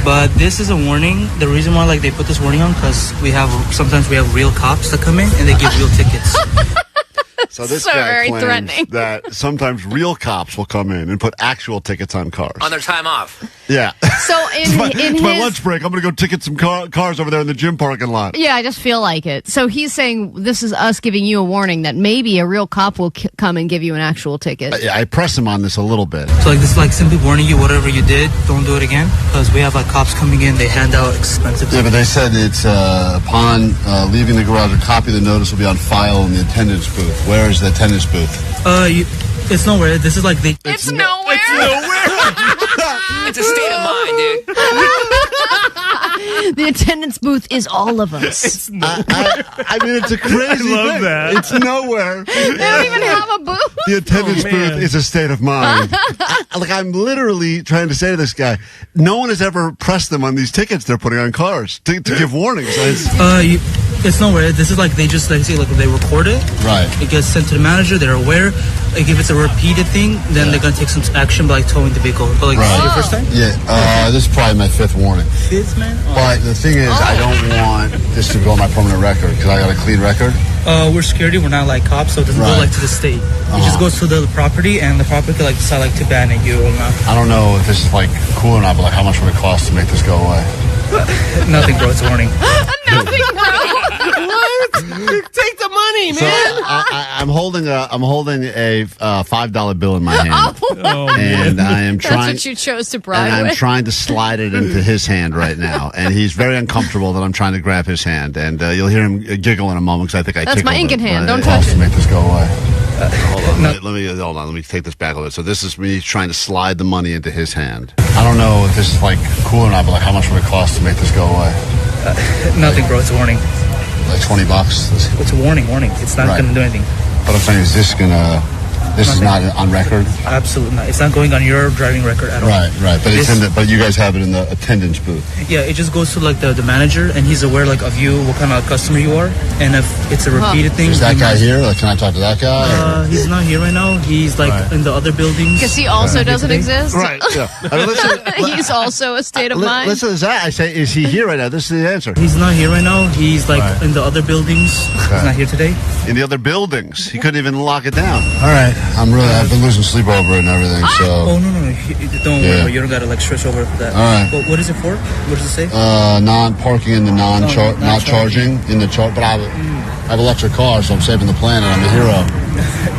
But this is a warning. The reason why they put this warning on because sometimes we have real cops that come in and they give real tickets. So this So guy very claims threatening. that sometimes real cops will come in and put actual tickets on cars. On their time off. Yeah. So in my his lunch break, I'm going to go ticket some cars over there in the gym parking lot. Yeah, I just feel like it. So he's saying this is us giving you a warning that maybe a real cop will come and give you an actual ticket. I press him on this a little bit. So this is simply warning you, whatever you did, don't do it again. Because we have cops coming in, they hand out expensive Yeah, but they said it's upon leaving the garage, a copy of the notice will be on file in the attendance booth. Where is the attendance booth? It's nowhere. This is It's nowhere. It's a state of mind, dude. The attendance booth is all of us. It's a crazy thing. That. It's nowhere. They don't even have a booth. The attendance booth is a state of mind. I'm literally trying to say to this guy, no one has ever pressed them on these tickets they're putting on cars to give warnings. It's nowhere. This is they just they record it. Right. It gets sent to the manager. They're aware. If it's a repeated thing, then they're gonna take some action by towing the vehicle. But this is your first time? Yeah. This is probably my fifth warning. Fifth, man. But the thing is, I don't want this to go on my permanent record because I got a clean record. We're security. We're not cops, so it doesn't go to the state. It just goes to the property, and the property could decide to ban it you or not. I don't know if this is cool or not, but how much would it cost to make this go away? Nothing, bro. It's a warning. Nothing, bro. What? Take the money, man. So I'm holding a $5 bill in my hand, and I am trying. That's what you chose to bribe And I'm with. trying to slide it into his hand right now, and he's very uncomfortable that I'm trying to grab his hand, and you'll hear him giggle in a moment because I think I That's tickled my ink in him, hand. but Don't touch to it. make this go away. Hold on, let me take this back a little bit. So this is me trying to slide the money into his hand. I don't know if this is cool or not, but how much would it cost to make this go away? Nothing, bro. It's a warning. Like $20. It's a warning. It's not going to do anything. But I'm saying, is this gonna? This is not on record? Absolutely not. It's not going on your driving record at all. Right. But but you guys have it in the attendance booth. Yeah, it just goes to the manager, and he's aware of you, what kind of customer you are, and if it's a repeated thing. Is that guy here? Can I talk to that guy? He's not here right now. He's in the other buildings. Because he also doesn't exist. Right. Yeah. He's also a state of mind. Listen to that. I say, is he here right now? This is the answer. He's not here right now. He's in the other buildings. He's not here today. In the other buildings. He couldn't even lock it down. All right. I've been losing sleep over it and everything, so. Oh, no. don't worry. You don't gotta like stress over that. All right. What is it for? What does it say? Non-parking in the not charging in the chart. But I have an electric car, so I'm saving the planet. I'm a hero.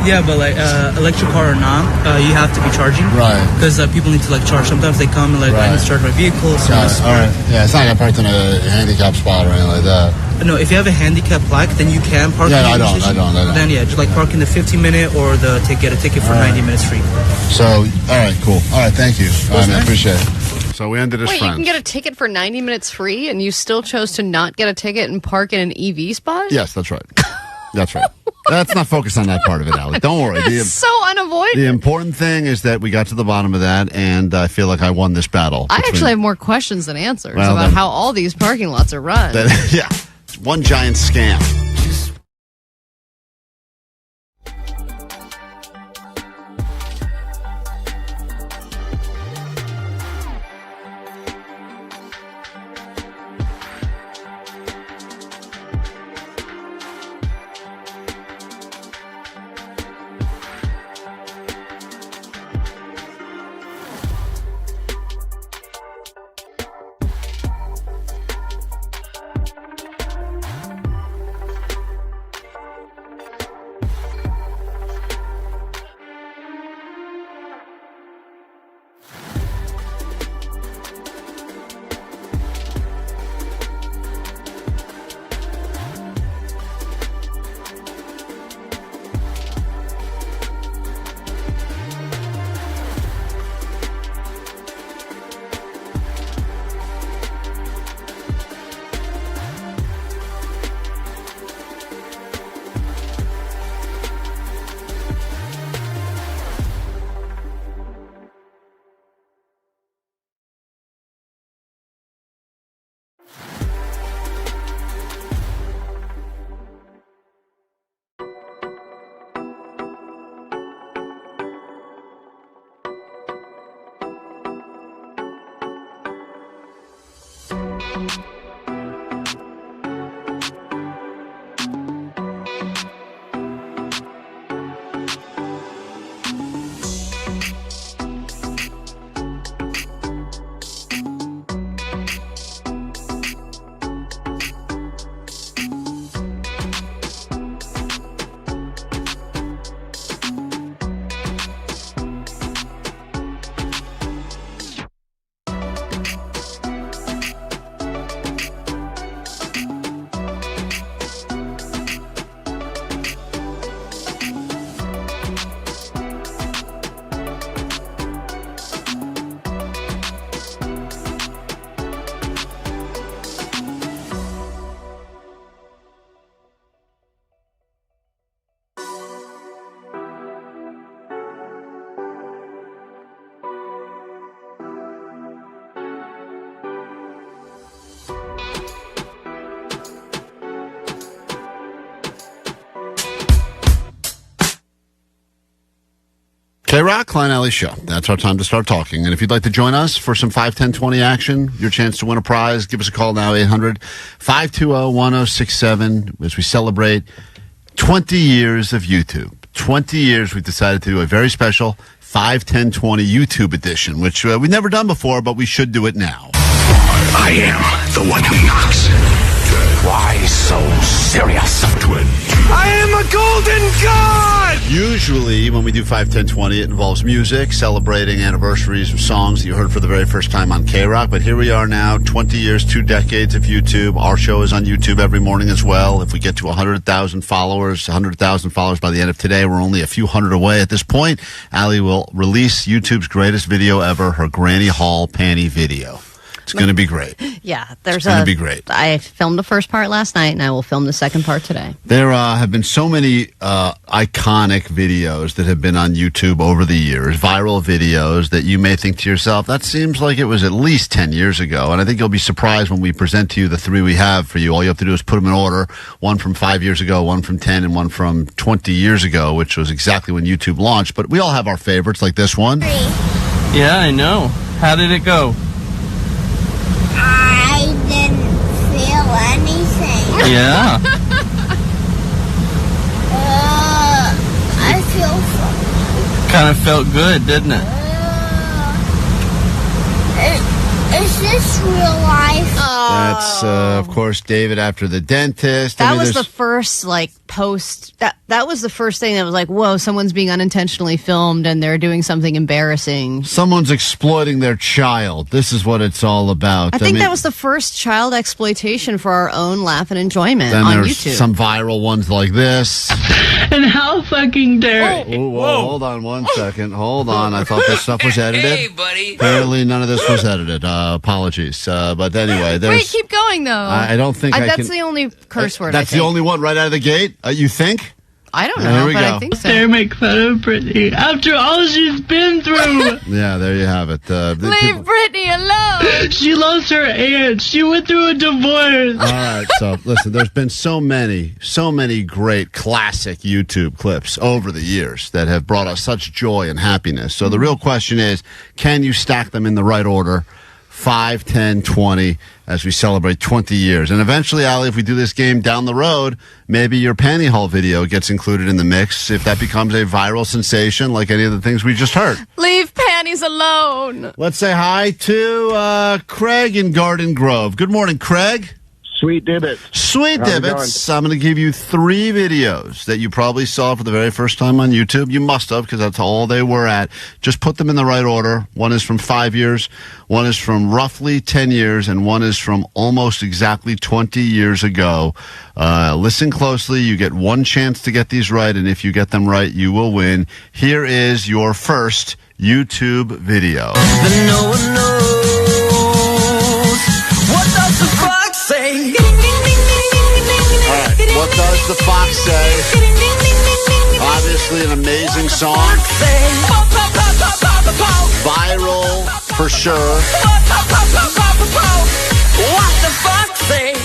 Yeah, but like electric car or not, you have to be charging. Right. Because people need to like charge. Sometimes they come and like I need to charge my vehicle. So all right. Yeah, it's not like I parked in a handicap spot or anything like that. No, if you have a handicap plaque, then you can park. Yeah, I don't. Then just like park in the 15-minute or get a ticket for 90 minutes free. So, all right, cool. All right, thank you. All right, man, appreciate it. So we ended as Wait, friends. you can get a ticket for 90 minutes free, and you still chose to not get a ticket and park in an EV spot? Yes, that's right. That's right. Let's not focus on that part of it, Allie. Don't worry. That's so unavoidable. The important thing is that we got to the bottom of that, and I feel like I won this battle. I actually have more questions than answers Well, about then- how all these parking lots are run. Yeah, it's one giant scam. KROQ, Klein Alley Show. That's our time to start talking. And if you'd like to join us for some 5, 10, 20 action, your chance to win a prize, give us a call now, 800-520-1067, as we celebrate 20 years of YouTube. 20 years, we've decided to do a very special 5, 10, 20 YouTube edition, which we've never done before, but we should do it now. I am the one who knocks. Why so serious? I am a golden god! Usually, when we do 5, 10, 20, it involves music, celebrating anniversaries of songs that you heard for the very first time on KROQ. But here we are now, 20 years, 2 decades of YouTube. Our show is on YouTube every morning as well. If we get to 100,000 followers by the end of today, we're only a few hundred away at this point. Allie will release YouTube's greatest video ever, her Granny Haul Panty video. It's going to be great. Yeah, It's going to be great. I filmed the first part last night, and I will film the second part today. There have been so many iconic videos that have been on YouTube over the years, viral videos that you may think to yourself, that seems like it was at least 10 years ago. And I think you'll be surprised when we present to you the 3 we have for you. All you have to do is put them in order, one from 5 years ago, one from 10, and one from 20 years ago, which was exactly when YouTube launched. But we all have our favorites, like this one. Yeah, I know. How did it go? I didn't feel anything. Yeah. I feel funny. Kind of felt good, didn't it? Is this real life? That's, of course, David after the dentist. That was the first, post. That was the first thing that was like, whoa, someone's being unintentionally filmed and they're doing something embarrassing. Someone's exploiting their child. This is what it's all about. I think that was the first child exploitation for our own laugh and enjoyment then on there's YouTube. some viral ones like this. And how fucking dare it? Whoa, hold on one second. Hold on. I thought this stuff was edited. Hey, buddy. Apparently none of this was edited. Apologies. But anyway, there's... Wait, keep going, though. I don't think I That's can... the only curse word, That's the only one right out of the gate? You think? I don't Here know, we but go. I think so. They make fun of Britney after all she's been through. Yeah, there you have it. Leave Britney alone. She lost her aunt. She went through a divorce. All right, so listen, there's been so many great classic YouTube clips over the years that have brought us such joy and happiness. So the real question is, can you stack them in the right order? 5, 10, 20, as we celebrate 20 years. And eventually, Ali, if we do this game down the road, maybe your Panty Haul video gets included in the mix if that becomes a viral sensation like any of the things we just heard. Leave panties alone. Let's say hi to Craig in Garden Grove. Good morning, Craig. Sweet Dibbits. Sweet How's it Dibbits. I'm going to give you 3 videos that you probably saw for the very first time on YouTube. You must have, because that's all they were at. Just put them in the right order. One is from 5 years, one is from roughly 10 years, and one is from almost exactly 20 years ago. Listen closely. You get one chance to get these right, and if you get them right, you will win. Here is your first YouTube video. But no one knows. What does the fox say? All right, what does the fox say? Obviously an amazing song. Viral for sure. What the fox say?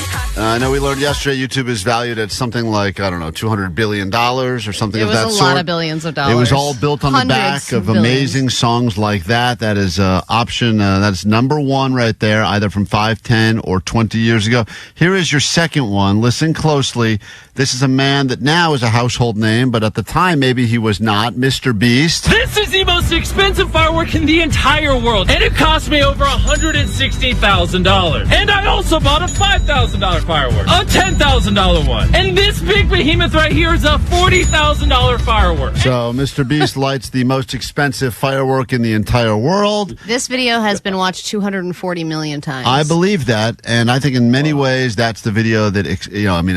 I know we learned yesterday YouTube is valued at something like, I don't know, $200 billion or something of that sort. It was a lot of billions of dollars. It was all built on the Hundreds back of billions. amazing songs like that. That is option, that's number 1 right there, either from 5, 10, or 20 years ago. Here is your second one. Listen closely. This is a man that now is a household name, but at the time maybe he was not, Mr. Beast. This is the most expensive firework in the entire world, and it cost me over $160,000. And I also bought a $5,000 firework, a $10,000 one, and this big behemoth right here is a $40,000 firework. So Mr. Beast lights the most expensive firework in the entire world. This video has been watched 240 million times. I believe that, and I think in many ways that's the video that,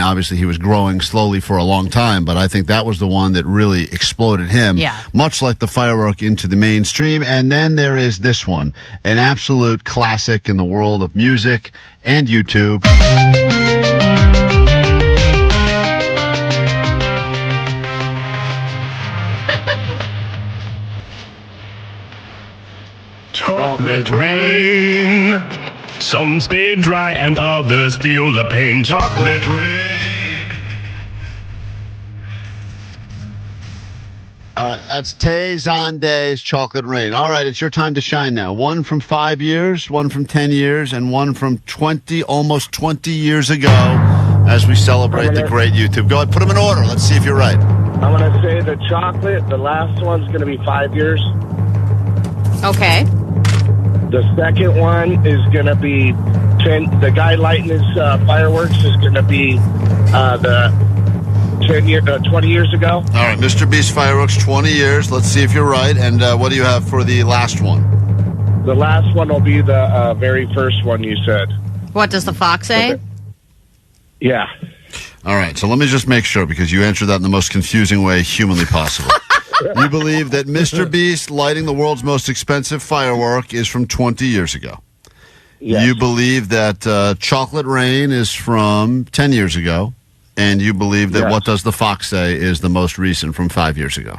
obviously he was growing slowly for a long time, but I think that was the one that really exploded him, much like the firework into the mainstream. And then there is this one, an absolute classic in the world of music and YouTube. Chocolate rain. Some stay dry and others feel the pain. Chocolate rain. That's Tay Zonde's Chocolate Rain. All right, it's your time to shine now. One from 5 years, one from 10 years, and one from almost 20 years ago as we celebrate the great YouTube. Go ahead, put them in order. Let's see if you're right. I'm going to say the chocolate. The last one's going to be 5 years. Okay. The second one is going to be 10. The guy lighting his fireworks is going to be the 20 years ago. All right, Mr. Beast fireworks, 20 years. Let's see if you're right. And what do you have for the last one? The last one will be the very first one you said. What does the fox say? Yeah. All right, so let me just make sure, because you answered that in the most confusing way humanly possible. You believe that Mr. Beast lighting the world's most expensive firework is from 20 years ago. Yes. You believe that Chocolate Rain is from 10 years ago. And you believe that What Does the Fox Say is the most recent from 5 years ago.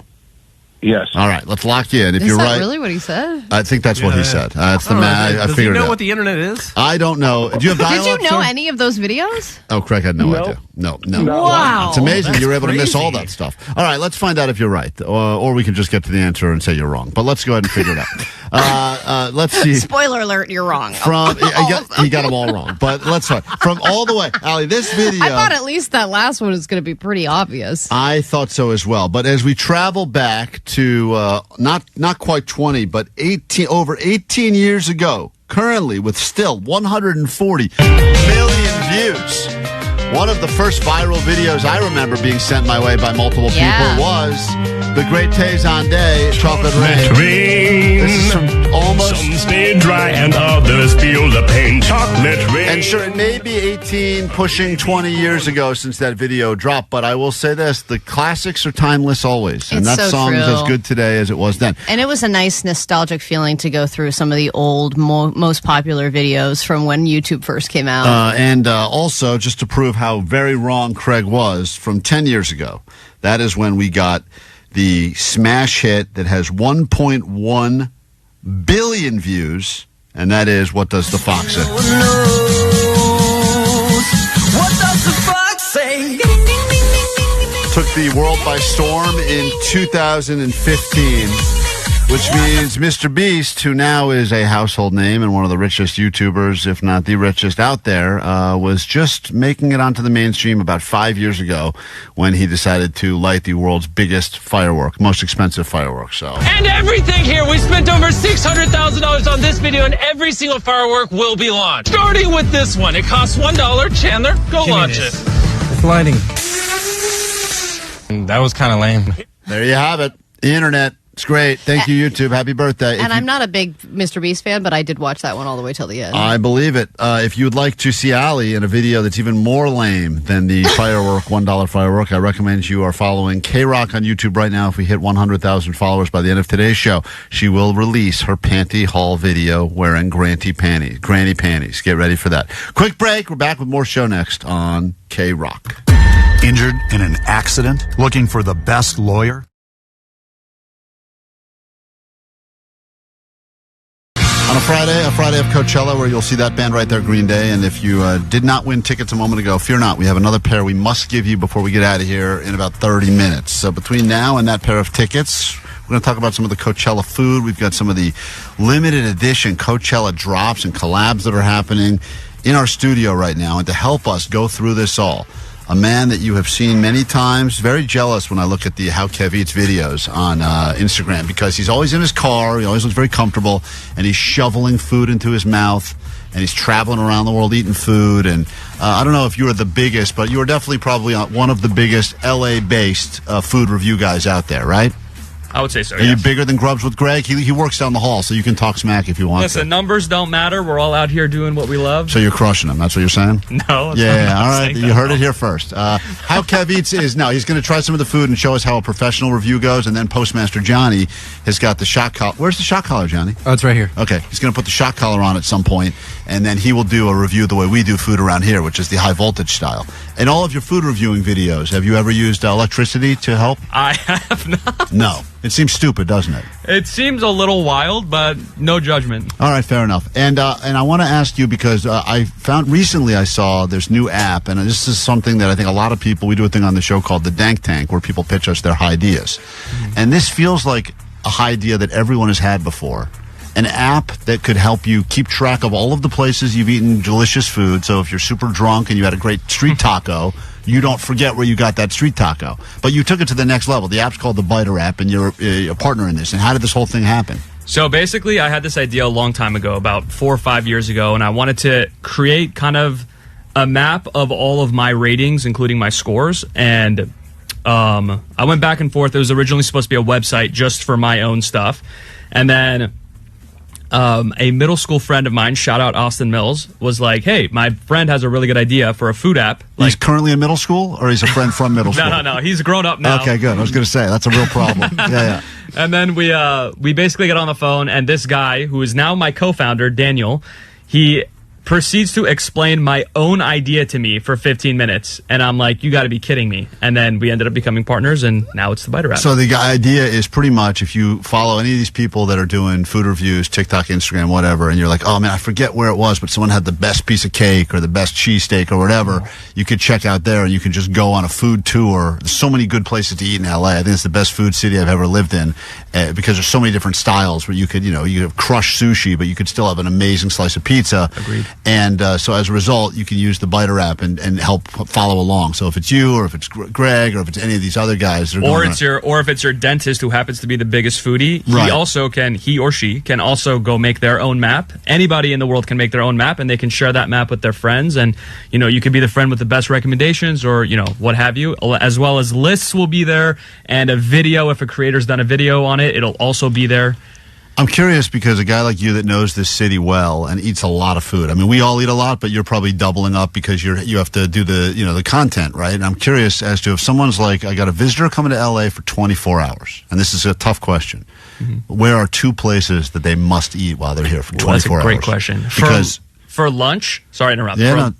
Yes. All right, let's lock you in. If Is you're that right, really what he said? I think that's what he said. That's the man. I Does figured he know it out. what the internet is? I don't know. Do you have dial-up? Did you know sir? any of those videos? Oh, Craig had no idea. No. Wow. It's amazing That's you're able to miss crazy. all that stuff. All right, let's find out if you're right. Or we can just get to the answer and say you're wrong. But let's go ahead and figure it out. Let's see. Spoiler alert, you're wrong. He got them all wrong. But let's start. From all the way. Allie, this video. I thought at least that last one was going to be pretty obvious. I thought so as well. But as we travel back to not quite 20, but over 18 years ago, currently with still 140 million views. One of the first viral videos I remember being sent my way by multiple people was the Great Tezon Day, Chocolate Rain. This is from almost... Some stay dry and others feel the pain. Chocolate rain. And sure, it may be 18, pushing 20 years ago since that video dropped, but I will say this, the classics are timeless always. And It's that so song is true. as good today as it was then. And it was a nice nostalgic feeling to go through some of the old, most popular videos from when YouTube first came out. And also, just to prove how very wrong Craig was, from 10 years ago, that is when we got the smash hit that has 1.1 billion views, and that is What Does the Fox Say? What does the fox say? Took the world by storm in 2015, which means Mr. Beast, who now is a household name and one of the richest YouTubers, if not the richest out there, was just making it onto the mainstream about 5 years ago when he decided to light the world's biggest firework, most expensive firework. So. And everything here, we spent over $600,000 on this video, and every single firework will be launched. Starting with this one. It costs $1. Chandler, go launch it. It's lighting. That was kind of lame. There you have it. The internet. It's great. Thank you, YouTube. Happy birthday. And I'm not a big Mr. Beast fan, but I did watch that one all the way till the end. I believe it. If you would like to see Ali in a video that's even more lame than the firework, $1 firework, I recommend you are following KROQ on YouTube right now. If we hit 100,000 followers by the end of today's show, she will release her panty haul video wearing granny panties. Get ready for that. Quick break. We're back with more show next on KROQ. Injured in an accident? Looking for the best lawyer? On a Friday of Coachella, where you'll see that band right there, Green Day. And if you did not win tickets a moment ago, fear not. We have another pair we must give you before we get out of here in about 30 minutes. So between now and that pair of tickets, we're going to talk about some of the Coachella food. We've got some of the limited edition Coachella drops and collabs that are happening in our studio right now. And to help us go through this all, a man that you have seen many times, very jealous when I look at the How Kev Eats videos on Instagram, because he's always in his car, he always looks very comfortable, and he's shoveling food into his mouth, and he's traveling around the world eating food. And I don't know if you are the biggest, but you are definitely probably one of the biggest LA-based food review guys out there, right? I would say so, Are you bigger than Grubs with Greg? He works down the hall, so you can talk smack if you want Listen, to. numbers don't matter. We're all out here doing what we love. So you're crushing him. That's what you're saying? No. Yeah, all right. You heard it here first. How Kev Eats is now. He's going to try some of the food and show us how a professional review goes. And then Postmaster Johnny has got the shot collar. Where's the shot collar, Johnny? Oh, it's right here. Okay. He's going to put the shot collar on at some point, and then he will do a review the way we do food around here, which is the high voltage style. In all of your food reviewing videos, have you ever used electricity to help? I have not. No. It seems stupid, doesn't it? It seems a little wild, but no judgment. All right, fair enough. And I want to ask you, because I found recently I saw this new app, and this is something that I think a lot of people, we do a thing on the show called the Dank Tank, where people pitch us their ideas. And this feels like a idea that everyone has had before. An app that could help you keep track of all of the places you've eaten delicious food. So if you're super drunk and you had a great street taco, you don't forget where you got that street taco. But you took it to the next level. The app's called the Biter app, and you're a partner in this. And how did this whole thing happen? So basically, I had this idea a long time ago, about 4 or 5 years ago, and I wanted to create kind of a map of all of my ratings, including my scores. And I went back and forth. It was originally supposed to be a website just for my own stuff. And then a middle school friend of mine, shout out Austin Mills, was like, hey, my friend has a really good idea for a food app. He's currently in middle school, or he's a friend from middle school? No. He's grown up now. Okay, good. I was going to say, that's a real problem. Yeah. And then we basically get on the phone, and this guy, who is now my co-founder, Daniel, he proceeds to explain my own idea to me for 15 minutes. And I'm like, you got to be kidding me. And then we ended up becoming partners, and now it's the Biter app. So the idea is pretty much, if you follow any of these people that are doing food reviews, TikTok, Instagram, whatever, and you're like, oh man, I forget where it was, but someone had the best piece of cake or the best cheesesteak or whatever, you could check out there, and you can just go on a food tour. There's so many good places to eat in LA. I think it's the best food city I've ever lived in, because there's so many different styles where you could, you have crushed sushi, but you could still have an amazing slice of pizza. Agreed. And so as a result, you can use the Biter app and help follow along. So if it's you, or if it's Greg, or if it's any of these other guys, or if it's your dentist who happens to be the biggest foodie, he or she can also go make their own map. Anybody in the world can make their own map, and they can share that map with their friends. And you could be the friend with the best recommendations, or what have you. As well as lists will be there, and a video. If a creator's done a video on it, it'll also be there. I'm curious because a guy like you that knows this city well and eats a lot of food. I mean, we all eat a lot, but you're probably doubling up because you have to do the content, right? And I'm curious as to if someone's like, I got a visitor coming to LA for 24 hours, and this is a tough question. Mm-hmm. Where are 2 places that they must eat while they're here for 24 hours? That's a great question. Because for lunch, sorry to interrupt. Yeah,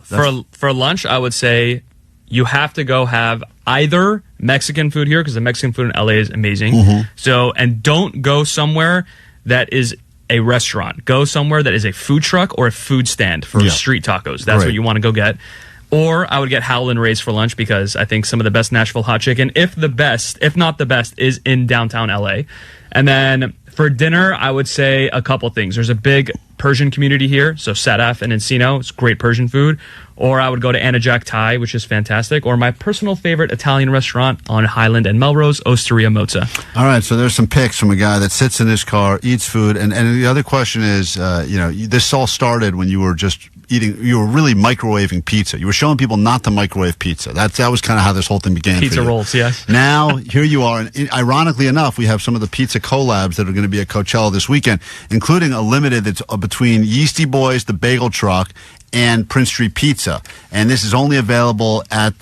for lunch, I would say you have to go have either Mexican food here, because the Mexican food in LA is amazing. Mm-hmm. So, and don't go somewhere that is a restaurant. Go somewhere that is a food truck or a food stand for street tacos. That's what you want to go get. Or I would get Howlin' Ray's for lunch, because I think some of the best Nashville hot chicken, if not the best, is in downtown LA. And then for dinner, I would say a couple things. There's a big Persian community here, so Sadaf and Encino, it's great Persian food. Or I would go to Anna Jack Thai, which is fantastic. Or my personal favorite Italian restaurant on Highland and Melrose, Osteria Mozza. All right, so there's some pics from a guy that sits in his car, eats food, and the other question is, this all started when you were just you were really microwaving pizza. You were showing people not to microwave pizza. That was kind of how this whole thing began. Pizza rolls, yes. Now, here you are, and ironically enough, we have some of the pizza collabs that are going to be at Coachella this weekend, including a limited that's between Yeasty Boys, the Bagel Truck, and Prince Street Pizza. And this is only available at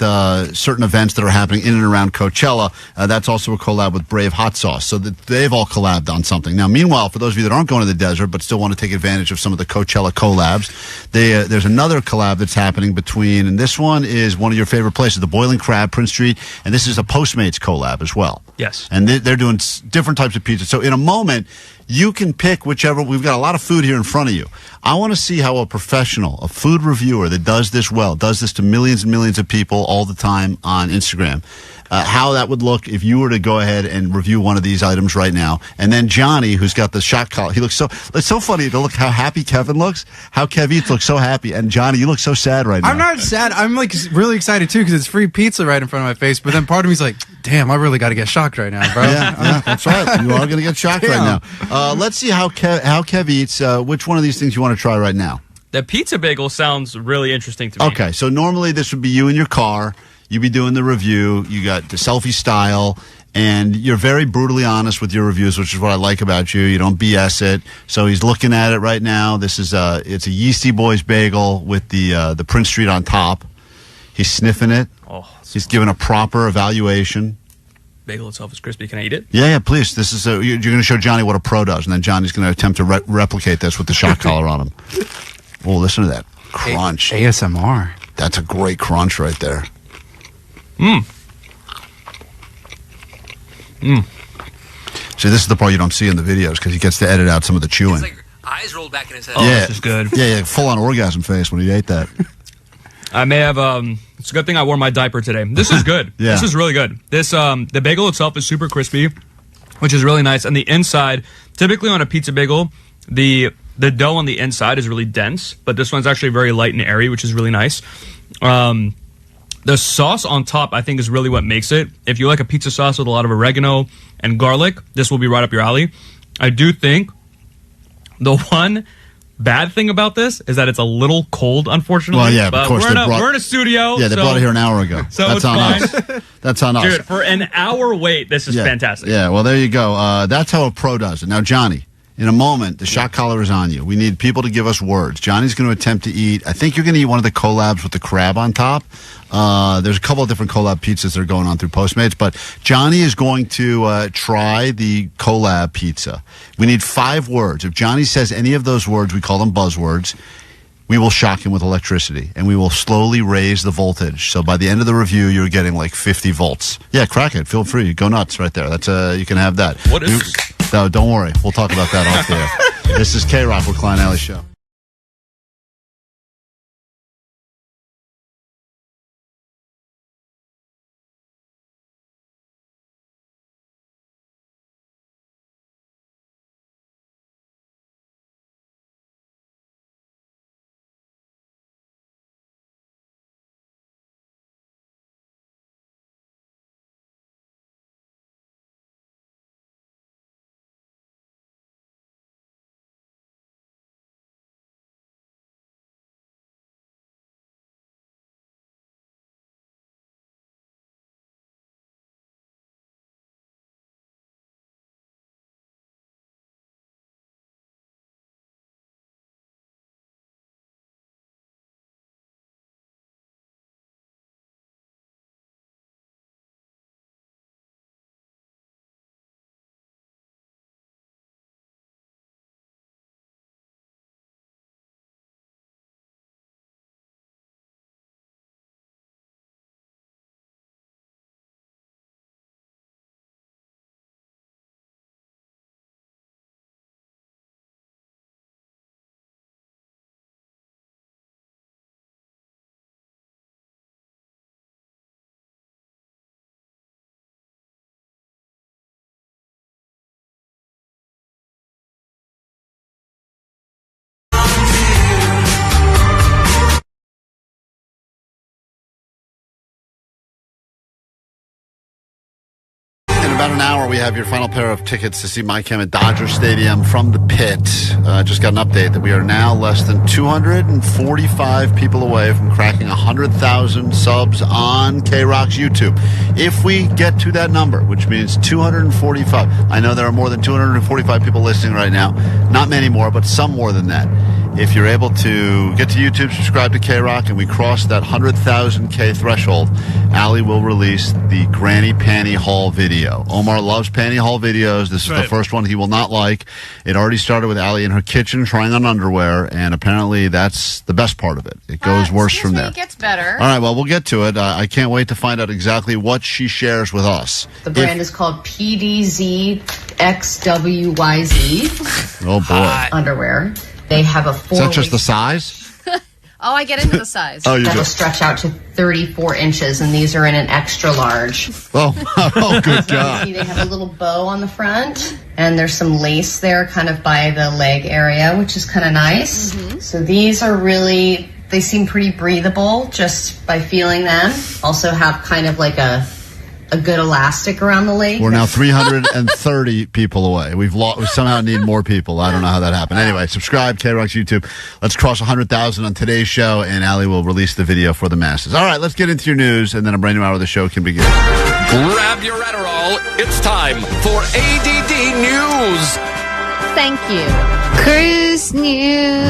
certain events that are happening in and around Coachella. That's also a collab with Brave Hot Sauce. So they've all collabed on something. Now, meanwhile, for those of you that aren't going to the desert but still want to take advantage of some of the Coachella collabs, there's another collab that's happening between, and this one is one of your favorite places, the Boiling Crab, Prince Street, and this is a Postmates collab as well. Yes. And they're doing different types of pizza. So in a moment, you can pick whichever. We've got a lot of food here in front of you. I want to see how a professional, a food reviewer that does this well, does this to millions and millions of people all the time on Instagram, how that would look if you were to go ahead and review one of these items right now. And then Johnny, who's got the shot collar, it's so funny to look how happy Kevin looks, how Kev Eats looks so happy. And Johnny, you look so sad right now. I'm not sad. I'm really excited too, because it's free pizza right in front of my face. But then part of me's like, damn, I really got to get shocked right now, bro. Yeah, that's right. You are going to get shocked right now. Let's see how Kev Eats, which one of these things you want to try right now. The pizza bagel sounds really interesting to me. Okay, so normally this would be you in your car. You'd be doing the review. You got the selfie style, and you're very brutally honest with your reviews, which is what I like about you. You don't BS it. So he's looking at it right now. This is it's a Yeasty Boys bagel with the Prince Street on top. He's sniffing it. He's giving a proper evaluation. Bagel itself is crispy. Can I eat it? Yeah, please. This is you're going to show Johnny what a pro does, and then Johnny's going to attempt to replicate this with the shock collar on him. Oh, listen to that crunch. ASMR. That's a great crunch right there. See, this is the part you don't see in the videos because he gets to edit out some of the chewing. It's like eyes rolled back in his head. Yeah, this is good. Yeah, full-on orgasm face when he ate that. I may have, it's a good thing I wore my diaper today. This is good. Yeah. This is really good. This, the bagel itself is super crispy, which is really nice. And the inside, typically on a pizza bagel, the dough on the inside is really dense, but this one's actually very light and airy, which is really nice. The sauce on top, I think, is really what makes it. If you like a pizza sauce with a lot of oregano and garlic, this will be right up your alley. I do think the one bad thing about this is that it's a little cold, unfortunately. Well, yeah, but of course. We're in a studio. Yeah, they brought it here an hour ago. So That's it's on fine. us. That's on us. Dude, for an hour wait, this is fantastic. Yeah, well, there you go. That's how a pro does it. Now, Johnny, in a moment, the shot collar is on you. We need people to give us words. Johnny's going to attempt to eat. I think you're going to eat one of the collabs with the crab on top. There's a couple of different collab pizzas that are going on through Postmates, but Johnny is going to try the collab pizza. We need 5 words. If Johnny says any of those words, we call them buzzwords. We will shock him with electricity, and we will slowly raise the voltage. So by the end of the review, you're getting like 50 volts. Yeah, crack it. Feel free. Go nuts right there. That's you can have that. What is? No, don't worry. We'll talk about that off the air. This is KROQ with Klein Alley Show. about an hour, we have your final pair of tickets to see Mike Kim at Dodger Stadium from the pit. Just got an update that we are now less than 245 people away from cracking 100,000 subs on KROQ's YouTube. If we get to that number, which means 245, I know there are more than 245 people listening right now. Not many more, but some more than that. If you're able to get to YouTube, subscribe to KROQ, and we cross that 100,000 threshold, Allie will release the Granny Panty Haul video. Omar loves Panty Haul videos. This is the first one he will not like. It already started with Allie in her kitchen trying on underwear, and apparently that's the best part of it. It goes worse from there. It gets better. All right, well, we'll get to it. I can't wait to find out exactly what she shares with us. The brand is called PDZXWYZ. Oh, boy. Underwear. They have a 4 Is that just the size? Oh, I get into the size. Oh, you that do. will stretch out to 34 inches, and these are in an extra large. Oh, good God. See, they have a little bow on the front, and there's some lace there kind of by the leg area, which is kind of nice. So these are really, they seem pretty breathable just by feeling them. Also have kind of like a good elastic around the leg. We're now 330 people away. We somehow need more people. I don't know how that happened. Anyway, subscribe, KROQ's YouTube. Let's cross 100,000 on today's show, and Allie will release the video for the masses. All right, let's get into your news, and then a brand new hour of the show can begin. Grab your Adderall. It's time for ADD News. Thank you. Cruise news.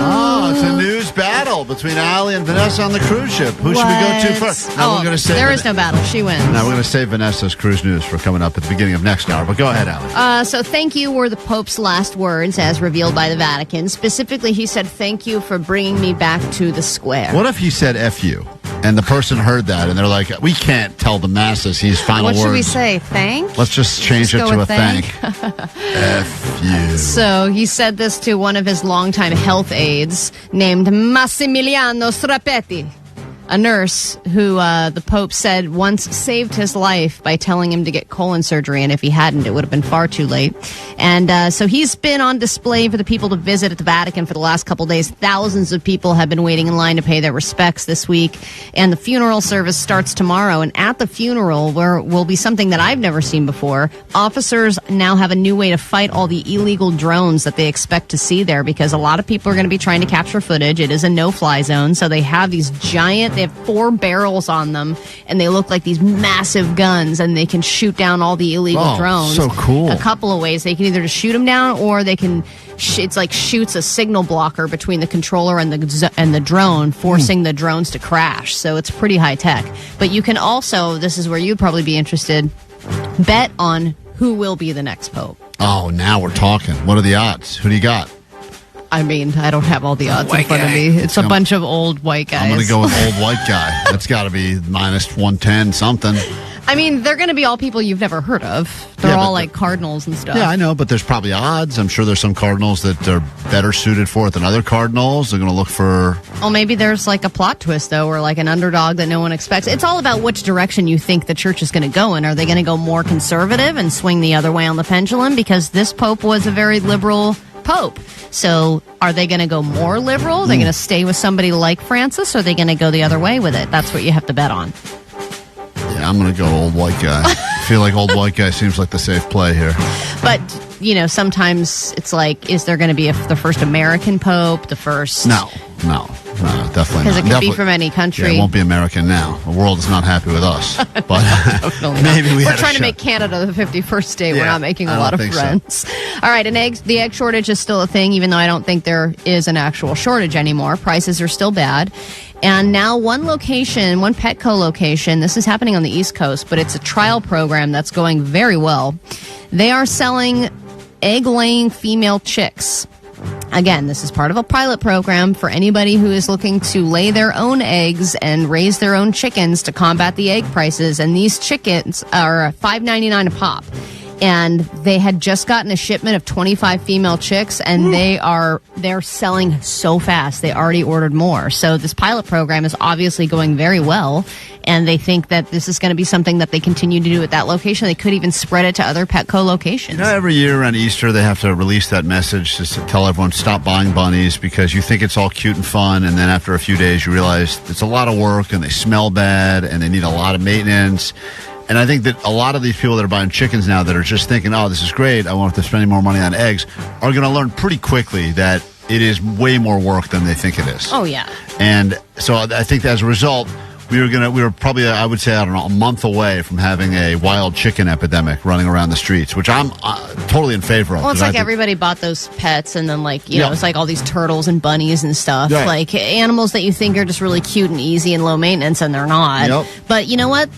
Oh, it's a news battle between Allie and Vanessa on the cruise ship. Who should we go to first? No, we're going to say there is no battle. She wins. Now we're going to save Vanessa's cruise news for coming up at the beginning of next hour. But go ahead, Allie. So thank you were the Pope's last words as revealed by the Vatican. Specifically, he said, "Thank you for bringing me back to the square." What if he said F you? And the person heard that, and they're like, we can't tell the masses his final words. What should we say? Thank? Let's just change it to a thank. F you. So he said this to one of his longtime health aides named Massimiliano Strapetti, a nurse who the Pope said once saved his life by telling him to get colon surgery, and if he hadn't, it would have been far too late. And so he's been on display for the people to visit at the Vatican for the last couple days. Thousands of people have been waiting in line to pay their respects this week, and the funeral service starts tomorrow. And at the funeral, there will be something that I've never seen before. Officers now have a new way to fight all the illegal drones that they expect to see there, because a lot of people are going to be trying to capture footage. It is a no-fly zone, so they have these giant... They have 4 barrels on them, and they look like these massive guns, and they can shoot down all the illegal drones. So cool. A couple of ways. They can either just shoot them down, or they can... It's like shoots a signal blocker between the controller and the drone, forcing the drones to crash. So it's pretty high tech. But you can also, this is where you'd probably be interested, bet on who will be the next pope. Oh, now we're talking. What are the odds? Who do you got? I mean, I don't have all the odds in front of me. It's a bunch of old white guys. I'm going to go with old white guy. That's got to be minus 110 something. I mean, they're going to be all people you've never heard of. They're all like cardinals and stuff. Yeah, I know, but there's probably odds. I'm sure there's some cardinals that are better suited for it than other cardinals. They're going to look for... Well, maybe there's like a plot twist, though, or like an underdog that no one expects. It's all about which direction you think the church is going to go in. Are they going to go more conservative and swing the other way on the pendulum? Because this pope was a very liberal pope. So are they going to go more liberal? Are they going to stay with somebody like Francis, or are they going to go the other way with it? That's what you have to bet on. Yeah, I'm going to go old white guy. I feel like old white guy seems like the safe play here. But, you know, sometimes it's like, is there going to be the first American pope, the first... No, definitely not. Because it could be from any country. Yeah, it won't be American now. The world is not happy with us. But maybe We're trying to make Canada the 51st state. Yeah, We're not making a I lot of don't think friends. All right, the egg shortage is still a thing, even though I don't think there is an actual shortage anymore. Prices are still bad. And now one Petco location, this is happening on the East Coast, but it's a trial program that's going very well. They are selling egg-laying female chicks. Again, this is part of a pilot program for anybody who is looking to lay their own eggs and raise their own chickens to combat the egg prices. And these chickens are $5.99 a pop. And they had just gotten a shipment of 25 female chicks, and they're selling so fast. They already ordered more. So this pilot program is obviously going very well, and they think that this is going to be something that they continue to do at that location. They could even spread it to other Petco locations. You know, every year around Easter, they have to release that message to tell everyone, stop buying bunnies, because you think it's all cute and fun, and then after a few days, you realize it's a lot of work, and they smell bad, and they need a lot of maintenance. And I think that a lot of these people that are buying chickens now that are just thinking, oh, this is great, I won't have to spend any more money on eggs, are going to learn pretty quickly that it is way more work than they think it is. Oh, yeah. And so I think that as a result, we were probably, I would say, I don't know, a month away from having a wild chicken epidemic running around the streets, which I'm totally in favor of. Well, it's like everybody bought those pets, and then, like, you know, it's like all these turtles and bunnies and stuff. Yeah. Like animals that you think are just really cute and easy and low maintenance, and they're not. Yep. But you know what?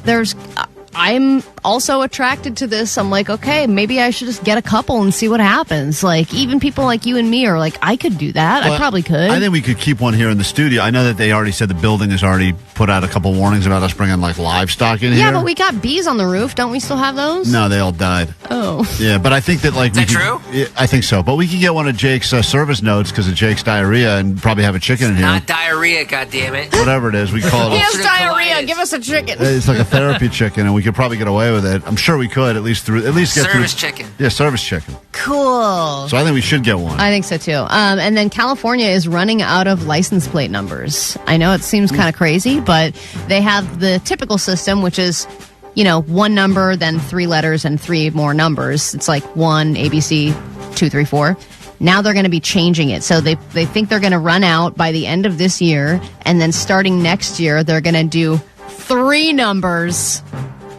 I'm also attracted to this. I'm like, okay, maybe I should just get a couple and see what happens. Like, even people like you and me are like, I could do that. Well, I probably could. I think we could keep one here in the studio. I know that they already said the building has already put out a couple warnings about us bringing, like, livestock in here. Yeah, but we got bees on the roof. Don't we still have those? No, they all died. Oh. Yeah, but I think that, like... Is that true? Yeah, I think so. But we could get one of Jake's service notes because of Jake's diarrhea and probably have a chicken in here. Not diarrhea, goddammit. Whatever it is, we call it... He has diarrhea. Give us a chicken. It's like a therapy chicken, and we could probably get away with it. I'm sure we could, at least get Service through... chicken. Yeah, service chicken. Cool. So I think we should get one. I think so too. And then California is running out of license plate numbers. I know it seems kind of crazy, but they have the typical system, which is, you know, one number, then 3 letters and 3 more numbers. It's like 1, ABC, 2, 3, 4. Now they're going to be changing it. So they think they're going to run out by the end of this year. And then starting next year, they're going to do 3 numbers,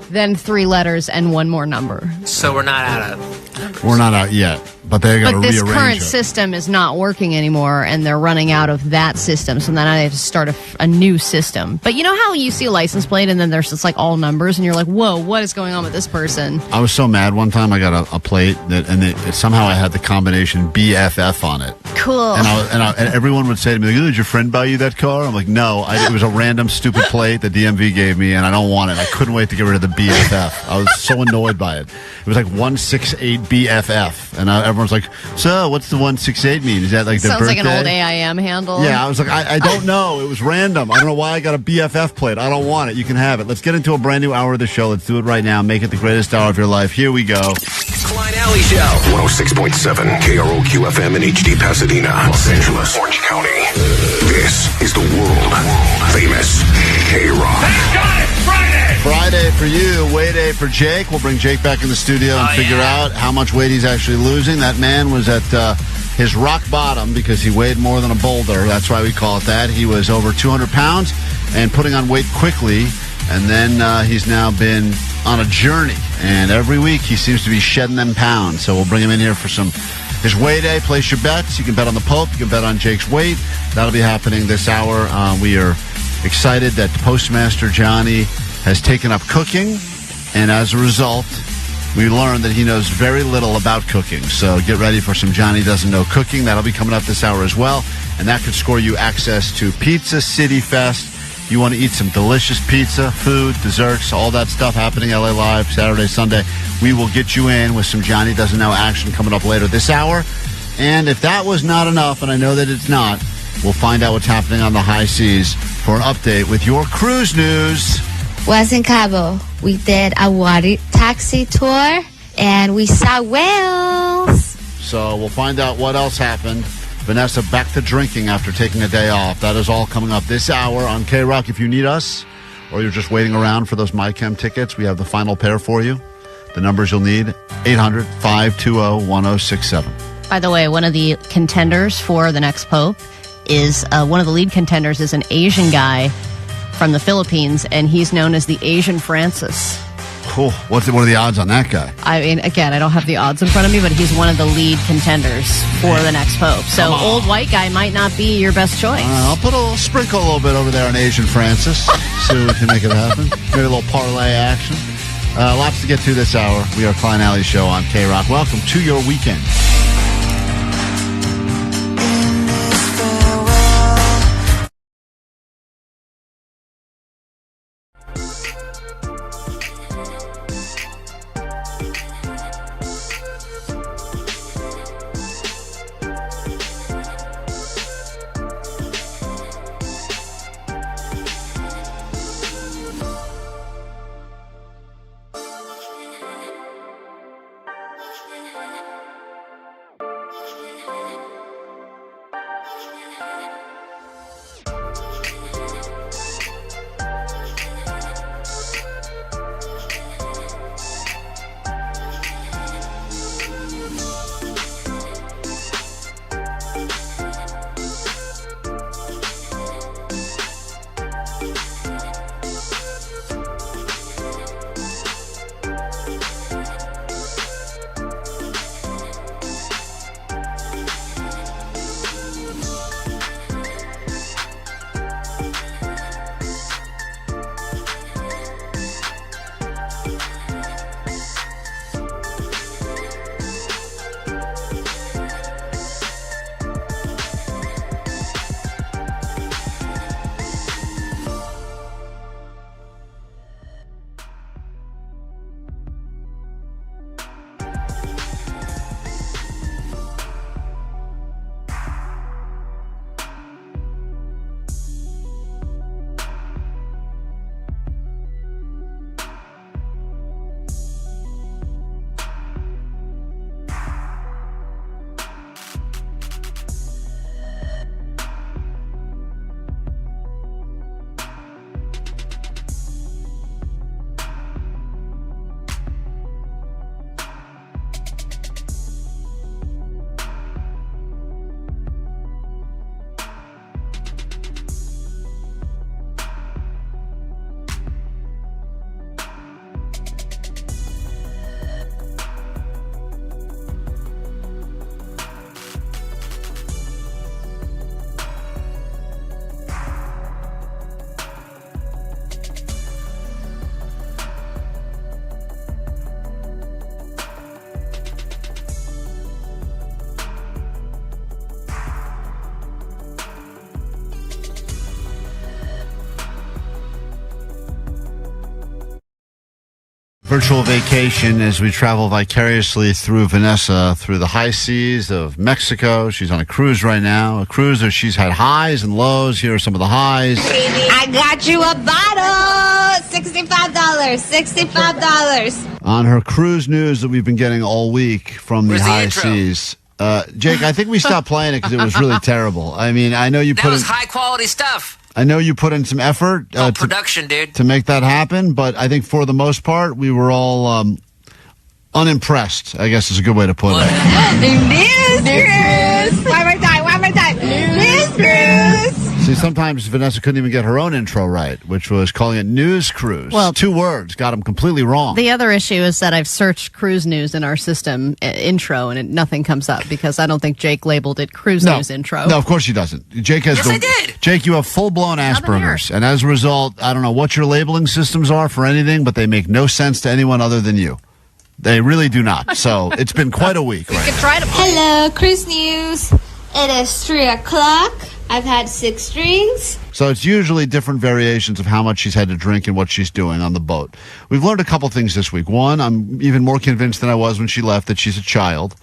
then 3 letters and 1 more number. So we're not out of... We're not out yet, but they're going to rearrange it. But this current system is not working anymore, and they're running out of that system. So then I have to start a new system. But you know how you see a license plate, and then there's just like all numbers, and you're like, whoa, what is going on with this person? I was so mad one time I got a plate, somehow I had the combination BFF on it. Cool. And everyone would say to me, like, did your friend buy you that car? I'm like, no, it was a random stupid plate the DMV gave me, and I don't want it. I couldn't wait to get rid of the BFF. I was so annoyed by it. It was like 168 BFF, and everyone's like, so what's the 168 mean? Is that like their Sounds birthday? like an old AIM handle. Yeah, I was like, I don't know. It was random. I don't know why I got a BFF plate. I don't want it. You can have it. Let's get into a brand new hour of the show. Let's do it right now. Make it the greatest hour of your life. Here we go. Klein Alley Show. 106.7 KROQ FM in HD Pasadena, Los Angeles, Orange County. This is the world famous KROQ. Thank God it's Friday! Friday for you, weight day for Jake. We'll bring Jake back in the studio and figure out how much weight he's actually losing. That man was at his rock bottom because he weighed more than a boulder. That's why we call it that. He was over 200 pounds and putting on weight quickly. And then he's now been on a journey. And every week he seems to be shedding them pounds. So we'll bring him in here for his weigh day. Place your bets. You can bet on the Pope. You can bet on Jake's weight. That'll be happening this hour. We are excited that Postmaster Johnny has taken up cooking. And as a result, we learned that he knows very little about cooking. So get ready for some Johnny Doesn't Know Cooking. That'll be coming up this hour as well. And that could score you access to Pizza City Fest. You want to eat some delicious pizza, food, desserts, all that stuff happening LA Live, Saturday, Sunday. We will get you in with some Johnny Doesn't Know action coming up later this hour. And if that was not enough, and I know that it's not, we'll find out what's happening on the high seas for an update with your cruise news. Was in Cabo. We did a water taxi tour, and we saw whales. So we'll find out what else happened. Vanessa back to drinking after taking a day off. That is all coming up this hour on KROQ. If you need us or you're just waiting around for those MyChem tickets, we have the final pair for you. The numbers you'll need, 800-520-1067. By the way, one of the contenders for the next Pope is one of the lead contenders is an Asian guy from the Philippines, and he's known as the Asian Francis. Cool. What are the odds on that guy? I mean, again, I don't have the odds in front of me, but he's one of the lead contenders for the next Pope. So old white guy might not be your best choice. I'll put sprinkle a little bit over there on Asian Francis. See if we can make it happen. Maybe a little parlay action. Lots to get to this hour. We are Klein Alley Show on KROQ. Welcome to your weekend. virtual vacation as we travel vicariously through Vanessa, through the high seas of Mexico. She's on a cruise right now. A cruise where she's had highs and lows. Here are some of the highs. I got you a bottle. $65. On her cruise news that we've been getting all week from the high seas. Jake, I think we stopped playing it because it was really terrible. I mean, I know you That put was in, high quality stuff. I know you put in some effort Production, dude. to make that happen, but I think for the most part, we were all unimpressed, I guess is a good way to put it. News Cruise. One more time. News Cruise. See, sometimes Vanessa couldn't even get her own intro right, which was calling it News Cruise. Well, 2 words, got them completely wrong. The other issue is that I've searched cruise news in our system intro, and nothing comes up because I don't think Jake labeled it cruise news intro. No, of course he doesn't. Jake has I did. Jake, you have full-blown Asperger's, and as a result, I don't know what your labeling systems are for anything, but they make no sense to anyone other than you. They really do not. So it's been quite a week. Right? Hello, cruise news. It is 3 o'clock. I've had 6 drinks. So it's usually different variations of how much she's had to drink and what she's doing on the boat. We've learned a couple things this week. One, I'm even more convinced than I was when she left that she's a child,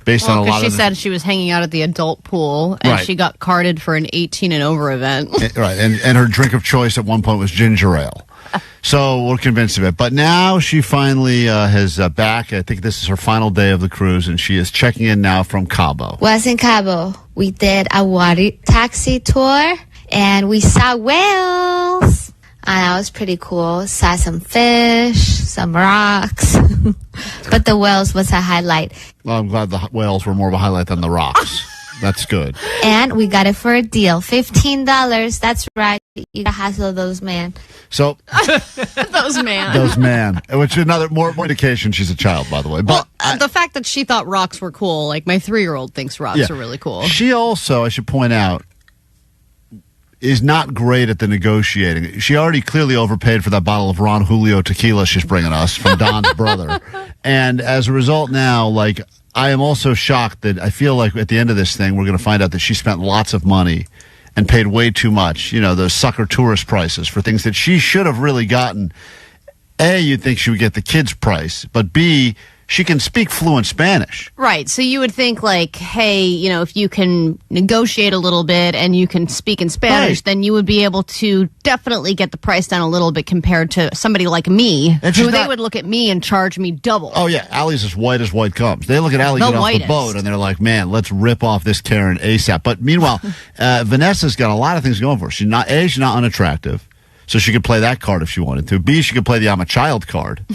based on a lot she of the, said she was hanging out at the adult pool, and Right. she got carded for an 18 and over event. Right, and her drink of choice at one point was ginger ale. So we're convinced of it. But now she finally is back. I think this is her final day of the cruise, and she is checking in now from Cabo. Was in Cabo. We did a water taxi tour, and we saw whales. And that was pretty cool. Saw some fish, some rocks. But the whales was a highlight. Well, I'm glad the whales were more of a highlight than the rocks. That's good. And we got it for a deal. $15. That's right. You gotta hustle those, man. So Those man. those man, which is another more indication she's a child, by the way. But The fact that she thought rocks were cool, like my 3-year-old thinks rocks Yeah. are really cool. She also, I should point out, is not great at the negotiating. She already clearly overpaid for that bottle of Ron Julio tequila she's bringing us from Don's brother. And as a result now, like, I am also shocked that I feel like at the end of this thing, we're going to find out that she spent lots of money and paid way too much, you know, those sucker tourist prices for things that she should have really gotten. A, you'd think she would get the kids' price, but B, she can speak fluent Spanish. Right. So you would think, like, hey, you know, if you can negotiate a little bit and you can speak in Spanish, then you would be able to definitely get the price down a little bit compared to somebody like me, And who she's they not- would look at me and charge me double. Oh, yeah. Allie's as white comes. They look at Allie The get off the whitest. boat, and they're like, man, let's rip off this Karen ASAP. But meanwhile, Vanessa's got a lot of things going for her. She's not unattractive, so she could play that card if she wanted to. B, she could play the I'm a child card.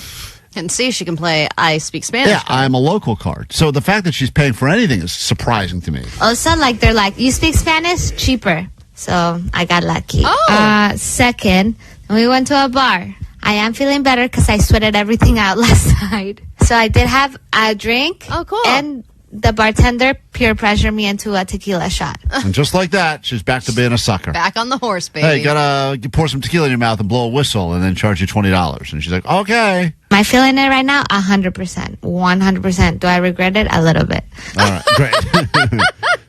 And see, she can play I Speak Spanish. Yeah, I'm a local card. So the fact that she's paying for anything is surprising to me. Also, like, they're like, you speak Spanish? Cheaper. So I got lucky. Oh. Second, we went to a bar. I am feeling better because I sweated everything out last night. So I did have a drink. Oh, cool. And the bartender peer pressured me into a tequila shot. And just like that, she's back to being a sucker. Back on the horse, baby. Hey, you pour some tequila in your mouth and blow a whistle and then charge you $20. And she's like, okay. Am I feeling it right now? 100%. 100%. Do I regret it? A little bit. All right, great.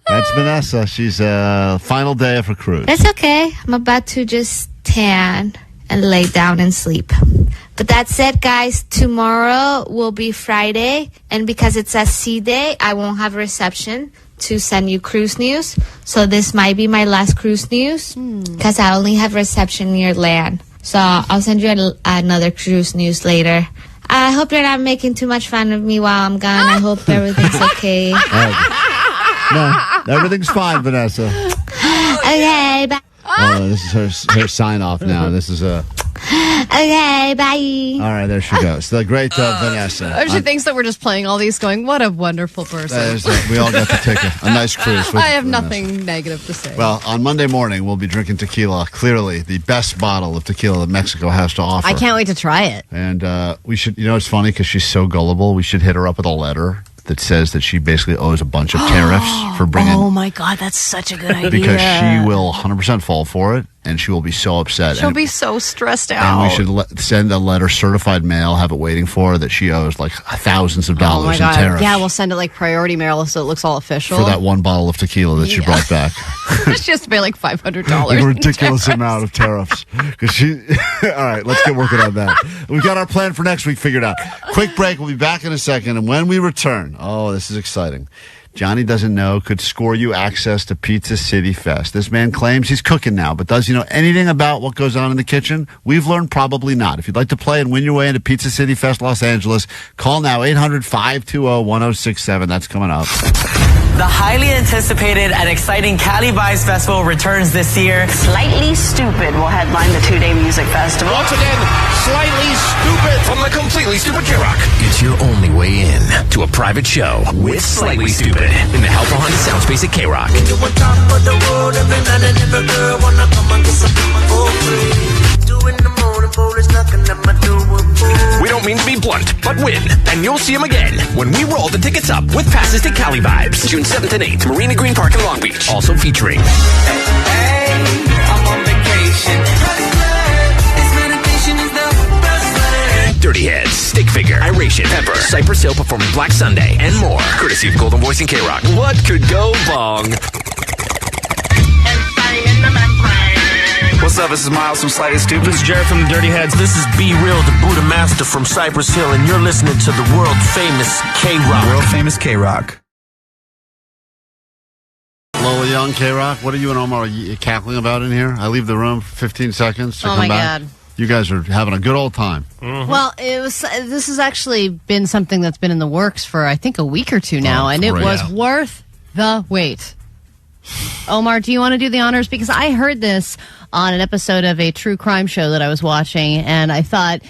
That's Vanessa. She's final day of her cruise. It's okay. I'm about to just tan and lay down and sleep. But that's it, guys. Tomorrow will be Friday. And because it's a sea day, I won't have a reception to send you cruise news. So this might be my last cruise news because I only have reception near land. So I'll send you another cruise news later. I hope you're not making too much fun of me while I'm gone. I hope everything's okay. No, everything's fine, Vanessa. Okay, bye. Oh, this is her sign off now. This is Okay, bye. all right, there she goes. The great Vanessa. Or she thinks that we're just playing all these going, what a wonderful person. We all got to take a nice cruise. With I have Vanessa. nothing negative to say. Well, on Monday morning, we'll be drinking tequila. Clearly, the best bottle of tequila that Mexico has to offer. I can't wait to try it. And we should, you know, it's funny because she's so gullible. We should hit her up with a letter that says that she basically owes a bunch of tariffs for bringing. Oh my God, that's such a good idea. Because she will 100% fall for it. and she will be so upset. She'll and, be so stressed out. and we should send a letter, certified mail, have it waiting for her that she owes like thousands of dollars Oh my in God. tariffs. Yeah, we'll send it like priority mail so it looks all official. For that one bottle of tequila that she brought back. She has to pay like $500. Like a ridiculous amount of tariffs. Because she. All right, let's get working on that. We've got our plan for next week figured out. Quick break. We'll be back in a second. And when we return, this is exciting. Johnny Doesn't Know could score you access to Pizza City Fest. This man claims he's cooking now, but does he know anything about what goes on in the kitchen? We've learned probably not. If you'd like to play and win your way into Pizza City Fest Los Angeles, call now 800-520-1067. That's coming up. The highly anticipated and exciting Cali Vibes Festival returns this year. Slightly Stupid will headline the two-day music festival. Once again, Slightly Stupid from the Completely Stupid KROQ. It's your only way in to a private show with Slightly Stupid in the Help Behind the Sound Space at KROQ. We don't mean to be blunt, but win. And you'll see him again when we roll the tickets up with passes to Cali Vibes. June 7th and 8th, Marina Green Park in Long Beach. Also featuring... Hey, I'm on vacation. Dirty Heads, Stick Figure, Iration, Pepper, Cypress Hill performing Black Sunday, and more. Courtesy of Golden Voice and KROQ. What could go wrong? What's up? This is Miles from Slightly Stupid. This is Jared from the Dirty Heads. This is Be Real, the Buddha Master from Cypress Hill, and you're listening to the World Famous KROQ. World Famous KROQ. Lola Young, KROQ. What are you and Omar cackling about in here? I leave the room for 15 seconds to come back. God. You guys are having a good old time. Mm-hmm. Well, this has actually been something that's been in the works for, I think, a week or two now, and it was worth the wait. Omar, do you want to do the honors? Because I heard this on an episode of a true crime show that I was watching, and I thought,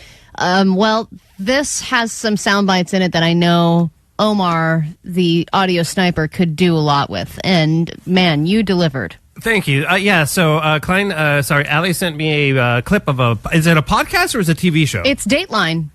this has some sound bites in it that I know Omar, the audio sniper, could do a lot with. And, man, you delivered. Thank you. So Klein, Allie sent me a clip of is it a podcast or is it a TV show? It's Dateline.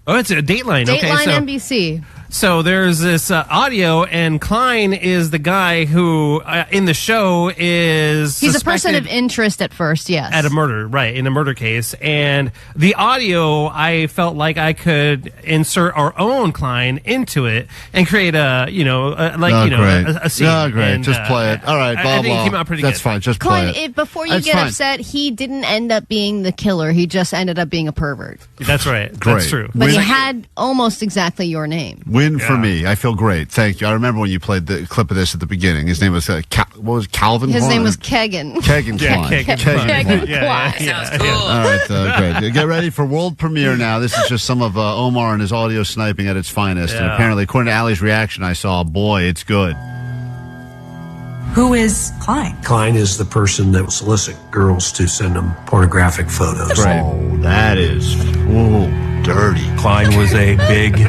Oh, it's a Dateline. Dateline NBC. So there's this audio, and Klein is the guy who, in the show, is He's a person of interest at first, yes. At a murder, right, in a murder case. And the audio, I felt like I could insert our own Klein into it and create a scene. Yeah, great. And, just play it. All right, blah, I think blah. it came out pretty That's good. fine. Just Klein, play it. Before you get upset, he didn't end up being the killer. He just ended up being a pervert. That's right. Great. That's true. But he had almost exactly your name. Win for me. I feel great. Thank you. I remember when you played the clip of this at the beginning. His name was Calvin. His Klein? name was Kegan. Kegan Klein. Kegan Klein. Sounds cool. All right, great. Get ready for world premiere now. This is just some of Omar and his audio sniping at its finest. And apparently, according to Allie's reaction, I saw, boy, it's good. Who is Klein? Klein is the person that will solicit girls to send them pornographic photos. Right. Oh, that is dirty. Klein was a big,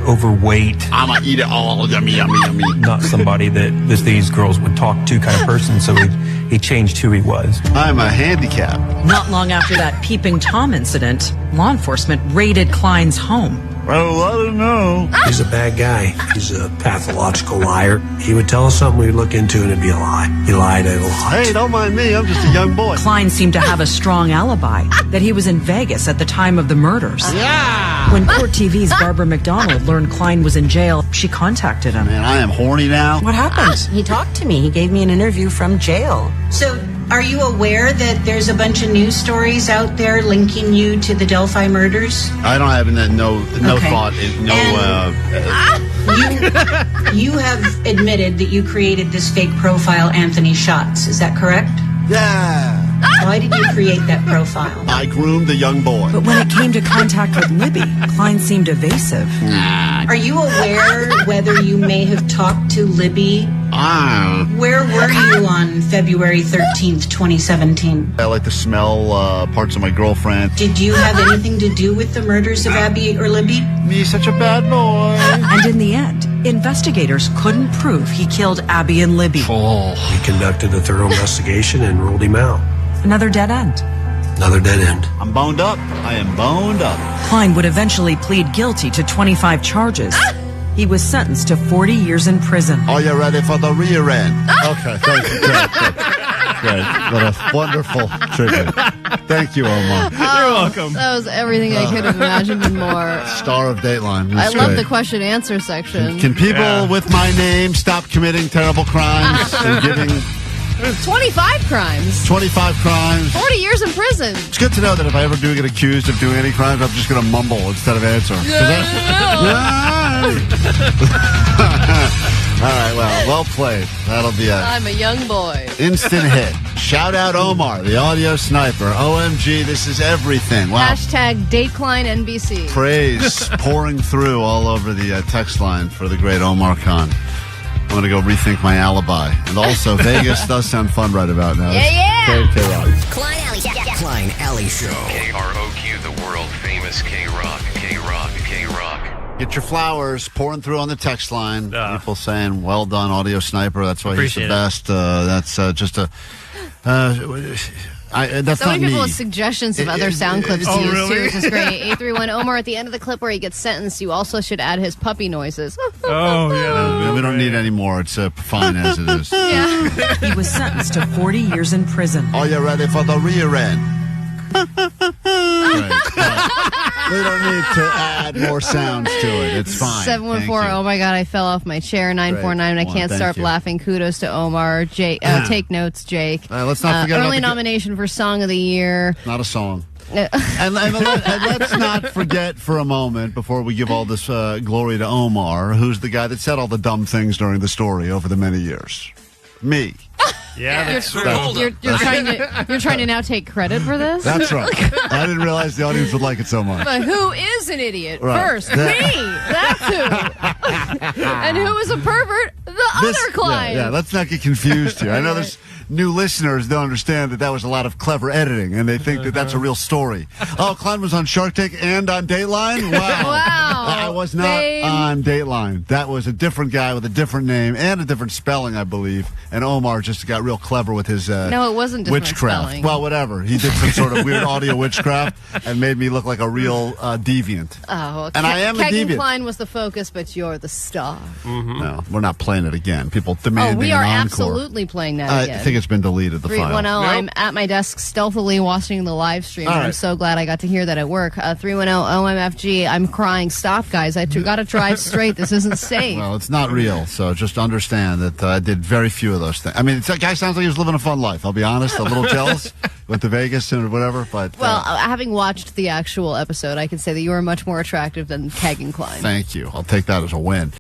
overweight. I'ma eat it all. Yummy, yummy, yummy. Not somebody that these girls would talk to kind of person, so he changed who he was. I'm a handicap. Not long after that Peeping Tom incident, law enforcement raided Klein's home. Well, I don't know. He's a bad guy. He's a pathological liar. He would tell us something we'd look into and it'd be a lie. He lied a lot. Hey, don't mind me. I'm just a young boy. Klein seemed to have a strong alibi that he was in Vegas at the time of the murders. Yeah. When Court TV's Barbara McDonald learned Klein was in jail, she contacted him. Man, I am horny now. What happened? He talked to me. He gave me an interview from jail. So, are you aware that there's a bunch of news stories out there linking you to the Delphi murders? I don't have no Okay. thought. You have admitted that you created this fake profile, Anthony Schatz. Is that correct? Yeah. Why did you create that profile? I groomed a young boy. But when it came to contact with Libby, Klein seemed evasive. Are you aware whether you may have talked to Libby? Where were you on February 13th, 2017? I like to smell parts of my girlfriend. Did you have anything to do with the murders of Abby or Libby? Me, such a bad boy. And in the end, investigators couldn't prove he killed Abby and Libby. We conducted a thorough investigation and ruled him out. Another dead end. Another dead end. I'm boned up. I am boned up. Klein would eventually plead guilty to 25 charges. He was sentenced to 40 years in prison. Are you ready for the rear end? Okay, thank you. Good. Great. What a wonderful tribute. Thank you, Omar. You're welcome. That was everything I could have imagined and more. Star of Dateline. I That's love great. the question answer section. Can people with my name stop committing terrible crimes and giving 25 crimes. 25 crimes? 40 years in prison. It's good to know that if I ever do get accused of doing any crimes, I'm just going to mumble instead of answer. All right, well played. That'll be I'm a young boy. instant hit. Shout out Omar, the audio sniper. OMG, this is everything. Wow. Hashtag Dateline NBC. Praise pouring through all over the text line for the great Omar Khan. I'm going to go rethink my alibi. And also, Vegas does sound fun right about now. Yeah. KROQ. Klein Alley. Klein Alley Show. KROQ, the world famous KROQ. KROQ. Get your flowers pouring through on the text line. People saying, well done, audio sniper. That's why Appreciate he's the best. That's just a... that's So not many people me. with suggestions of other sound clips to use, really? too, which is great. 831 Omar, at the end of the clip where he gets sentenced, you also should add his puppy noises. We don't need any more. It's fine as it is. He was sentenced to 40 years in prison. Are you ready for the rear end? We don't need to add more sounds to it. It's fine. 714, oh my God, I fell off my chair. 949, I can't Thank stop you. laughing. Kudos to Omar. Take notes, Jake. Let's not forget about early the- nomination for Song of the Year. Not a song. And let's not forget for a moment, before we give all this glory to Omar, who's the guy that said all the dumb things during the story over the many years. Me. You're trying to now take credit for this? That's right. I didn't realize the audience would like it so much. But who is an idiot? Right. First, me. That's who. And who is a pervert? The other client. Yeah, let's not get confused here. I know there's new listeners don't understand that was a lot of clever editing, and they think that that's a real story. Oh, Klein was on Shark Tank and on Dateline? Wow. I was not on Dateline. That was a different guy with a different name and a different spelling, I believe. And Omar just got real clever with his No, it wasn't different witchcraft. spelling. Well, whatever. He did some sort of weird audio witchcraft and made me look like a real deviant. Oh, well, And I am a Kegan deviant. Klein was the focus, but you're the star. No, we're not playing it again. People demanding We are an encore. absolutely playing that I again. think it's been deleted, the file. 310, I'm at my desk stealthily watching the live stream. All And I'm right. so glad I got to hear that at work. 310, OMFG, I'm crying. Stop, guys. I got to drive straight. This isn't safe. Well, it's not real, so just understand that I did very few of those things. I mean, that guy sounds like he was living a fun life. I'll be honest, a little jealous. Went to Vegas and whatever, but... Well, having watched the actual episode, I can say that you are much more attractive than Kegan Klein. thank you. I'll take that as a win.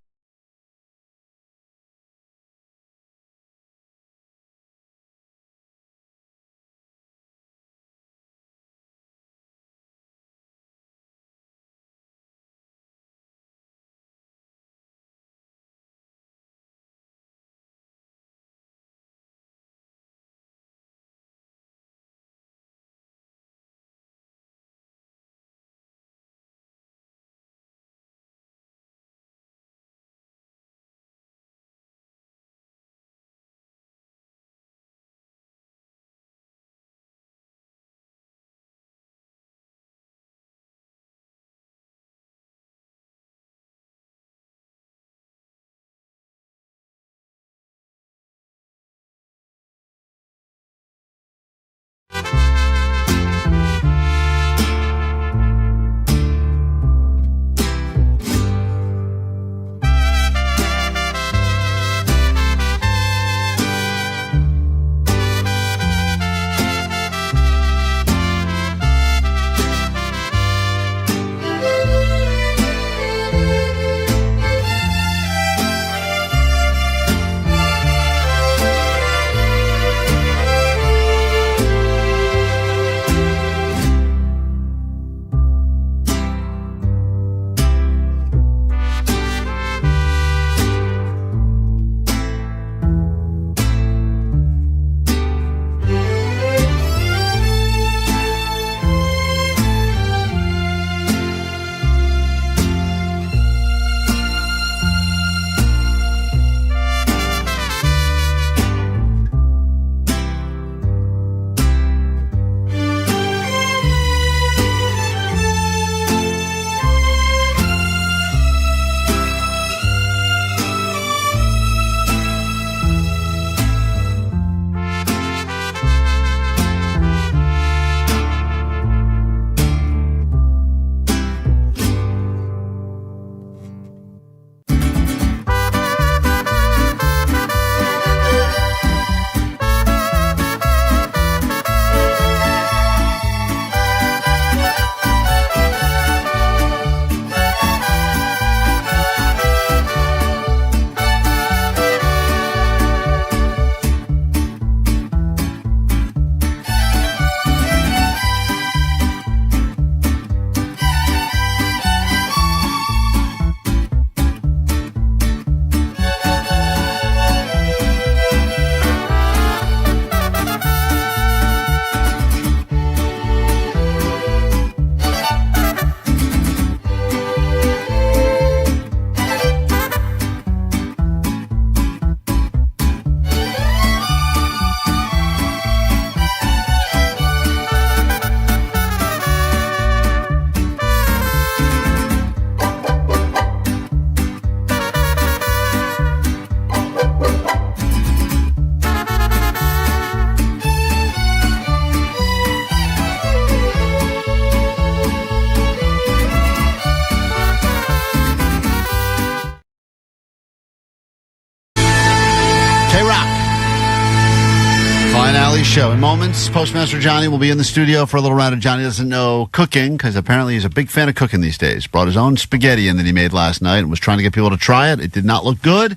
Show. In moments, Postmaster Johnny will be in the studio for a little round of Johnny Doesn't Know Cooking, because apparently he's a big fan of cooking these days. Brought his own spaghetti in that he made last night and was trying to get people to try it. It did not look good.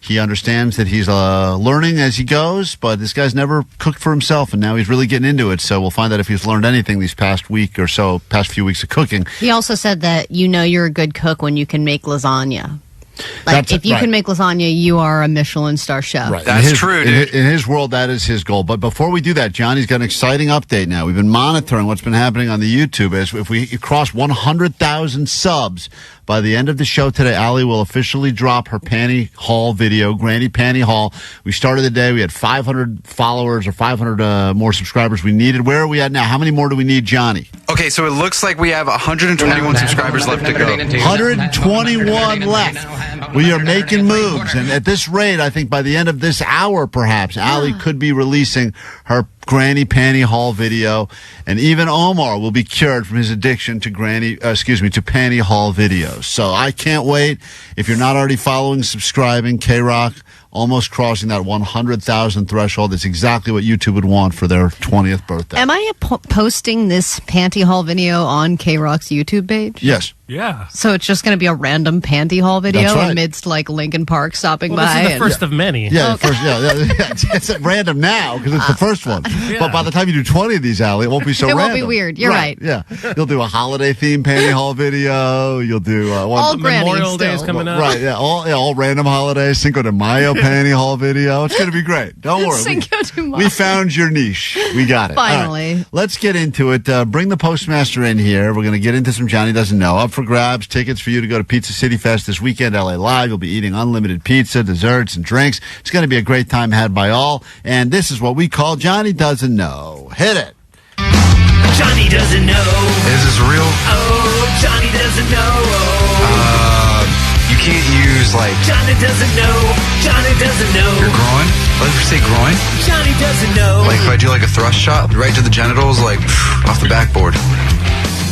He understands that he's learning as he goes, but this guy's never cooked for himself, and now he's really getting into it. So we'll find out if he's learned anything these past few weeks of cooking. He also said that you're a good cook when you can make lasagna. Like, if you can make lasagna, you are a Michelin star chef. Right. That's true, dude. In his world, that is his goal. But before we do that, Johnny's got an exciting update now. We've been monitoring what's been happening on the YouTube. As if we cross 100,000 subs by the end of the show today, Allie will officially drop her Panty Haul video, Granny Panty Haul. We started the day. We had 500 followers or 500 more subscribers we needed. Where are we at now? How many more do we need, Johnny? Okay, so it looks like we have 121 subscribers left to go. 121 left. We are making moves. And at this rate, I think by the end of this hour, perhaps, Allie could be releasing her Granny Panty Haul video. And even Omar will be cured from his addiction to Panty Haul videos. So I can't wait. If you're not already following, subscribing, KROQ, almost crossing that 100,000 threshold. That's exactly what YouTube would want for their 20th birthday. Am I posting this Panty Haul video on KROQ's YouTube page? Yes. Yeah. So it's just going to be a random Panty Haul video That's right. amidst like Lincoln Park stopping Well, by. this is the first of many. Yeah, it's at random now because it's the first one. Yeah. But by the time you do 20 of these, Allie, it won't be so It random. won't be weird. You're right. Yeah. You'll do a holiday-themed Panty Haul video. You'll do all Memorial Day is coming up. Right, yeah. All random holidays. Cinco de Mayo Panty Haul video. It's going to be great. Don't worry. Cinco de Mayo. We found your niche. We got it. Finally. All right. Let's get into it. Bring the postmaster in here. We're going to get into some Johnny Doesn't Know. Up for grabs. Tickets for you to go to Pizza City Fest this weekend, LA Live. You'll be eating unlimited pizza, desserts, and drinks. It's going to be a great time had by all. And this is what we call Johnny Doesn't Know. Hit it. Johnny doesn't know. Is this real? Oh, Johnny doesn't know. You can't use, like, Johnny doesn't know. Johnny doesn't know. your groin. Let's say groin. Johnny doesn't know. Like, if I do, like, a thrust shot right to the genitals, like, off the backboard.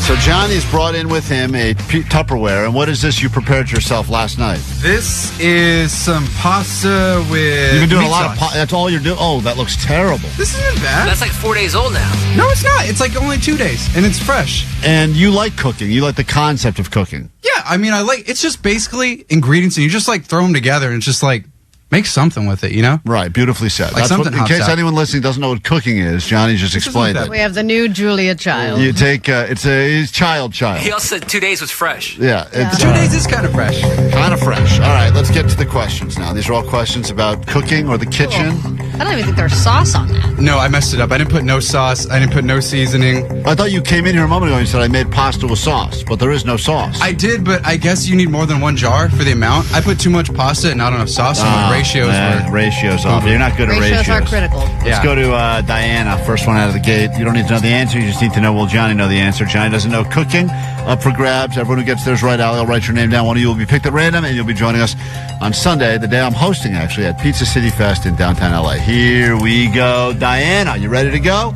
So Johnny's brought in with him a Tupperware. And what is this you prepared yourself last night? This is some pasta with You've been doing meat a lot of sauce. That's all you're doing? Oh, that looks terrible. This isn't bad. That's like 4 days old now. No, it's not. It's like only 2 days, and it's fresh. And you like cooking. You like the concept of cooking. Yeah, I mean, it's just basically ingredients, and you just, like, throw them together, and it's just, like, make something with it, you know? Right, beautifully said. Like something in hops case out. anyone listening doesn't know what cooking is, Johnny just explained it. We have the new Julia Child. You take, it's child. He also said 2 days was fresh. Yeah. It's, 2 days is kind of fresh. Kind of fresh. All right, let's get to the questions now. These are all questions about cooking or the kitchen. I don't even think there's sauce on that. No, I messed it up. I didn't put no sauce. I didn't put no seasoning. I thought you came in here a moment ago and you said I made pasta with sauce, but there is no sauce. I did, but I guess you need more than one jar for the amount. I put too much pasta and not enough sauce, so my ratios were... Ratios off. You're not good at ratios. Ratios are critical. Let's go to Diana, first one out of the gate. You don't need to know the answer. You just need to know, will Johnny know the answer? Johnny doesn't know cooking. Up for grabs. Everyone who gets theirs right, I'll write your name down. One of you will be picked at random, and you'll be joining us on Sunday, the day I'm hosting, actually, at Pizza City Fest in downtown LA. Here we go. Diana, you ready to go?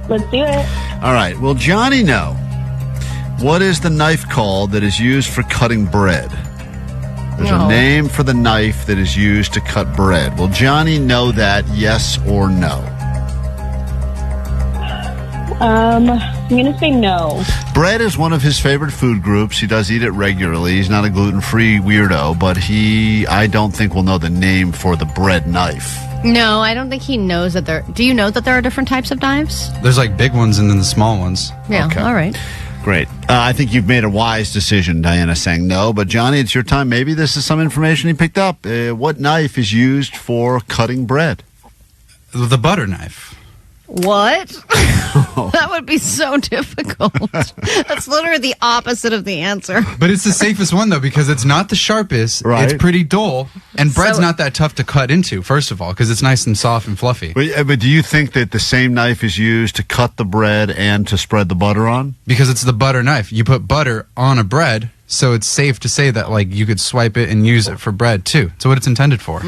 Let's do it. All right. Will Johnny know what is the knife called that is used for cutting bread? There's a name for the knife that is used to cut bread. Will Johnny know that, yes or no? I'm going to say no. Bread is one of his favorite food groups. He does eat it regularly. He's not a gluten-free weirdo, but I don't think will know the name for the bread knife. No, I don't think he knows that there... Do you know that there are different types of knives? There's, like, big ones and then the small ones. Yeah, Okay. all right. Great. I think you've made a wise decision, Diana, saying no. But, Johnny, it's your time. Maybe this is some information he picked up. What knife is used for cutting bread? The butter knife. What? That would be so difficult. That's literally the opposite of the answer. But it's the safest one, though, because it's not the sharpest. Right. It's pretty dull. And bread's not that tough to cut into, first of all, because it's nice and soft and fluffy. But do you think that the same knife is used to cut the bread and to spread the butter on? Because it's the butter knife. You put butter on a bread, so it's safe to say that, like, you could swipe it and use it for bread, too. That's what it's intended for.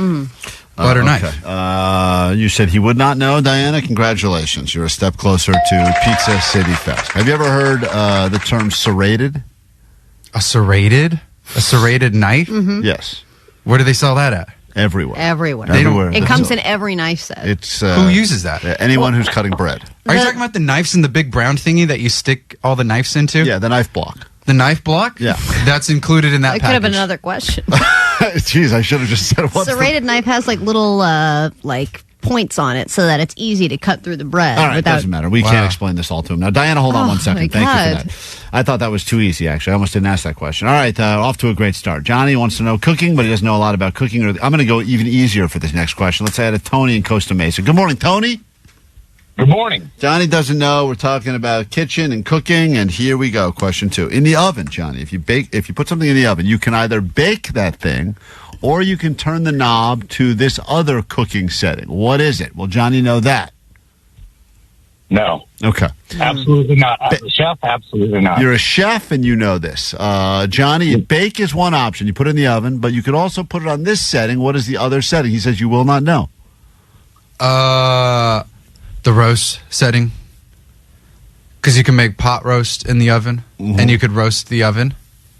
Butter knife. You said he would not know, Diana. Congratulations. You're a step closer to Pizza City Fest. Have you ever heard the term serrated? A serrated? A serrated knife? Yes. Where do they sell that at? Everywhere. Everywhere. It comes in every knife set. It's who uses that? Anyone who's cutting bread. Are you talking about the knives in the big brown thingy that you stick all the knives into? Yeah, the knife block. The knife block? Yeah. That's included in that That could have been another question. Jeez, I should have just said what. Serrated knife has like little points on it so that it's easy to cut through the bread. All right, doesn't matter. We can't explain this all to him. Now, Diana, hold on 1 second. Thank you for that. I thought that was too easy, actually. I almost didn't ask that question. All right, off to a great start. Johnny wants to know cooking, but he doesn't know a lot about cooking. I'm going to go even easier for this next question. Let's say I had Tony in Costa Mesa. Good morning, Tony. Good morning. Johnny doesn't know. We're talking about kitchen and cooking, and here we go. Question 2. In the oven, Johnny, if you put something in the oven, you can either bake that thing or you can turn the knob to this other cooking setting. What is it? Will Johnny know that? No. Okay. Absolutely not. As a chef, absolutely not. You're a chef and you know this. Johnny, bake is one option. You put it in the oven, but you could also put it on this setting. What is the other setting? He says you will not know. The roast setting. Because you can make pot roast in the oven, and you could roast the oven.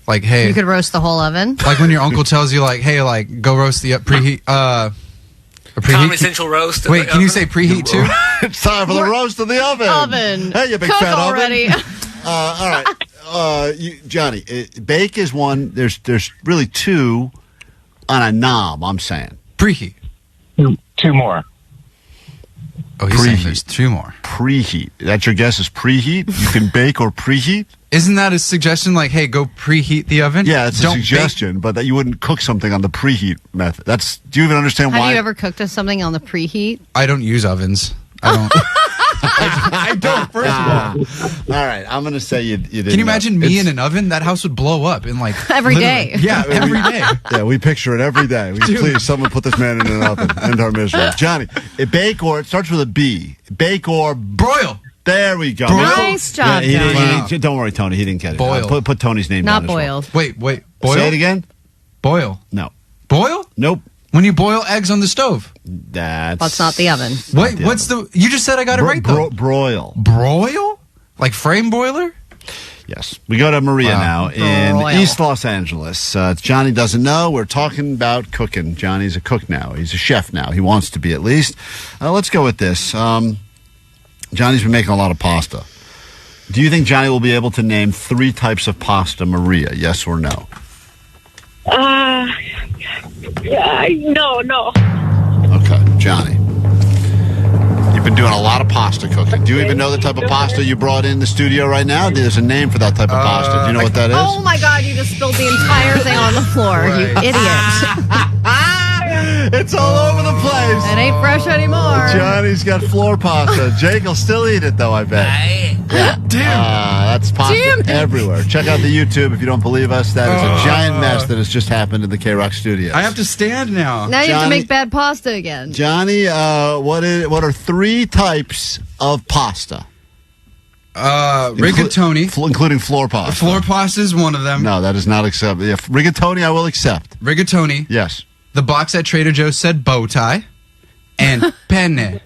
Like, hey. You could roast the whole oven? Like when your uncle tells you, like, hey, like, go roast the preheat. Common essential roast. Wait, can you say preheat too? It's time for the roast of the oven. Hey, you big Cook fat already. oven. All right. Johnny, bake is one. There's really two on a knob, I'm saying. Preheat. Two more. Oh, he's saying there's 2 more. Preheat. That's your guess is preheat? You can bake or preheat? Isn't that a suggestion like, hey, go preheat the oven? Yeah, it's a suggestion, but that you wouldn't cook something on the preheat method. Do you even understand why? Have you ever cooked something on the preheat? I don't use ovens. I don't. I don't, first of all. All right, I'm going to say you didn't. Can you imagine me in an oven? That house would blow up in like... Every day. Yeah, every day. Yeah, we picture it every day. Please, someone put this man in an oven. End our misery. Johnny, bake or... It starts with a B. Bake or... Broil. There we go. Nice job, Johnny. Don't worry, Tony. He didn't get it. Boil. Put Tony's name Not down. boiled. Wait. Boil? Say it again. Boil. No. Boil? Nope. When you boil eggs on the stove. That's not the oven. Wait, what's the... You just said I got it right, though. Broil. Broil? Like frame boiler? Yes. We go to Maria now in East Los Angeles. Johnny doesn't know. We're talking about cooking. Johnny's a cook now. He's a chef now. He wants to be at least. Let's go with this. Johnny's been making a lot of pasta. Do you think Johnny will be able to name 3 types of pasta, Maria? Yes or no? No. Okay, Johnny. You've been doing a lot of pasta cooking. Do you even know the type of pasta you brought in the studio right now? There's a name for that type of pasta. Do you know what that is? Oh my God, you just spilled the entire thing on the floor, you idiot. It's all over the place. It ain't fresh anymore. Johnny's got floor pasta. Jake will still eat it, though, I bet. Yeah. Damn. That's pasta everywhere. Check out the YouTube if you don't believe us. That is a giant mess that has just happened in the KROQ studio. I have to stand now. Now you have to make bad pasta again. Johnny, what are 3 types of pasta? Rigatoni. Including floor pasta. Floor pasta is one of them. No, that is not acceptable. Yeah, rigatoni, I will accept. Rigatoni. Yes. The box at Trader Joe's said bow tie. And penne.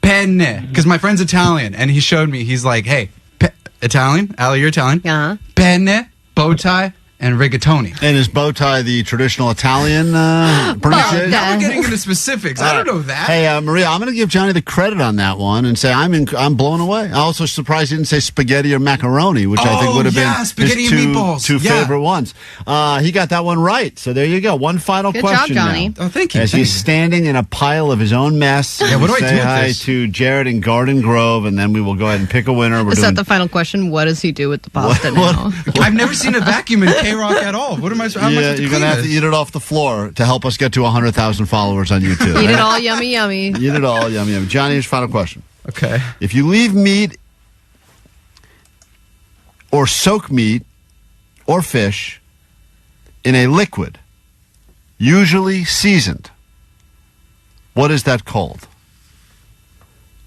Penne. Because my friend's Italian, and he showed me. He's like, hey, Italian? Allie, you're Italian? Uh-huh. Penne, bow tie, and rigatoni. And is bow tie the traditional Italian pronunciation? Now we're getting into specifics. I don't know that. Hey, Maria, I'm going to give Johnny the credit on that one and say I'm blown away. I'm also surprised he didn't say spaghetti or macaroni, which I think would have been spaghetti his and meatballs. two favorite ones. He got that one right. So there you go. One final question job, Johnny. now. Oh, thank you. As he's standing in a pile of his own mess. Yeah, what do I do say with hi this? to Jared in Garden Grove, and then we will go ahead and pick a winner. Is that the final question? What does he do with the pasta now? I've never seen a vacuum in KROQ at all. What am I? How am I supposed to you're clean going to have to this? eat it off the floor to help us get to 100,000 followers on YouTube. Eat it all yummy, yummy. Eat it all yummy, yummy. Johnny, here's your final question. Okay. If you leave meat or soak meat or fish in a liquid, usually seasoned, what is that called?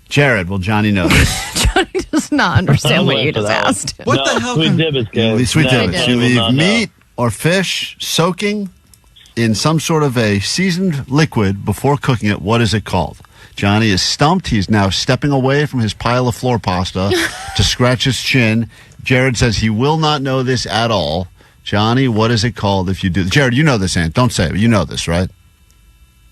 Jared, will Johnny know this? Johnny does not understand what you just asked. What the hell? Sweet divots, guys. Sweet No, divots. You will leave not know. meat or fish soaking in some sort of a seasoned liquid before cooking it. What is it called? Johnny is stumped. He's now stepping away from his pile of floor pasta to scratch his chin. Jared says he will not know this at all. Johnny, what is it called if you do? Jared, you know this, Aunt. Don't say it. You know this, right?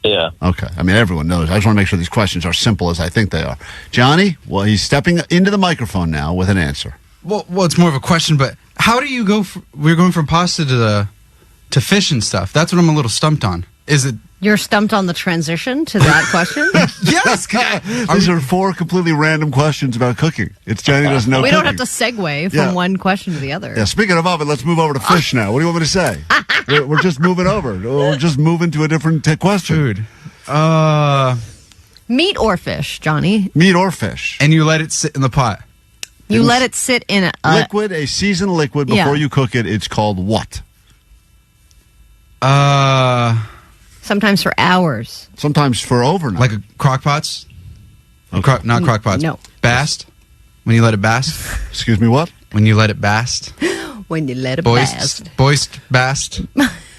Yeah. Okay. I mean, everyone knows. I just want to make sure these questions are simple as I think they are. Johnny, well, he's stepping into the microphone now with an answer. Well, it's more of a question, but how do you go? We're going from pasta to fish and stuff. That's what I'm a little stumped on. Is it? You're stumped on the transition to that question? Yes. These are 4 completely random questions about cooking. It's Johnny doesn't know. We cooking. don't have to segue from one question to the other. Yeah. Speaking of oven, let's move over to fish now. What do you want me to say? we're just moving over. We're just moving to a different question. Food. Meat or fish, Johnny? Meat or fish. And you let it sit in the pot. You let it sit in a seasoned liquid before you cook it. It's called what? Sometimes for hours. Sometimes for overnight. Like a crock pots? Okay. Not crock pots. No. Bast? When you let it bast? Excuse me, what? When you let it bast? When you let it bast. Boist bast?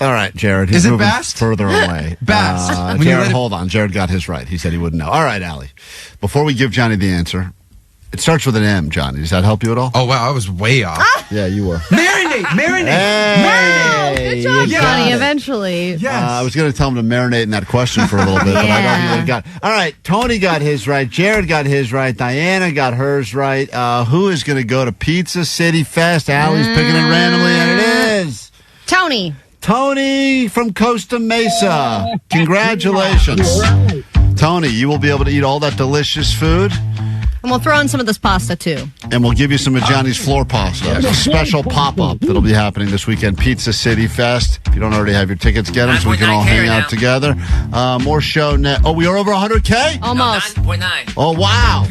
All right, Jared. Is it moving bast? further away. Bast. Jared, hold on. Jared got his right. He said he wouldn't know. All right, Allie. Before we give Johnny the answer, it starts with an M, Johnny. Does that help you at all? Oh, wow. I was way off. Yeah, you were. Marinate! Good job, Johnny, eventually. Yes. I was going to tell him to marinate in that question for a little bit, but I don't think he got it. All right, Tony got his right. Jared got his right. Diana got hers right. Who is going to go to Pizza City Fest? Allie's picking it randomly, and it is... Tony. Tony from Costa Mesa. Congratulations. Tony, you will be able to eat all that delicious food. And we'll throw in some of this pasta, too. And we'll give you some of Johnny's floor pasta. It's a special pop-up that'll be happening this weekend, Pizza City Fest. If you don't already have your tickets, get them so we can all hang out together. More show net. Oh, we are over 100K? Almost. 9.9. Oh, wow.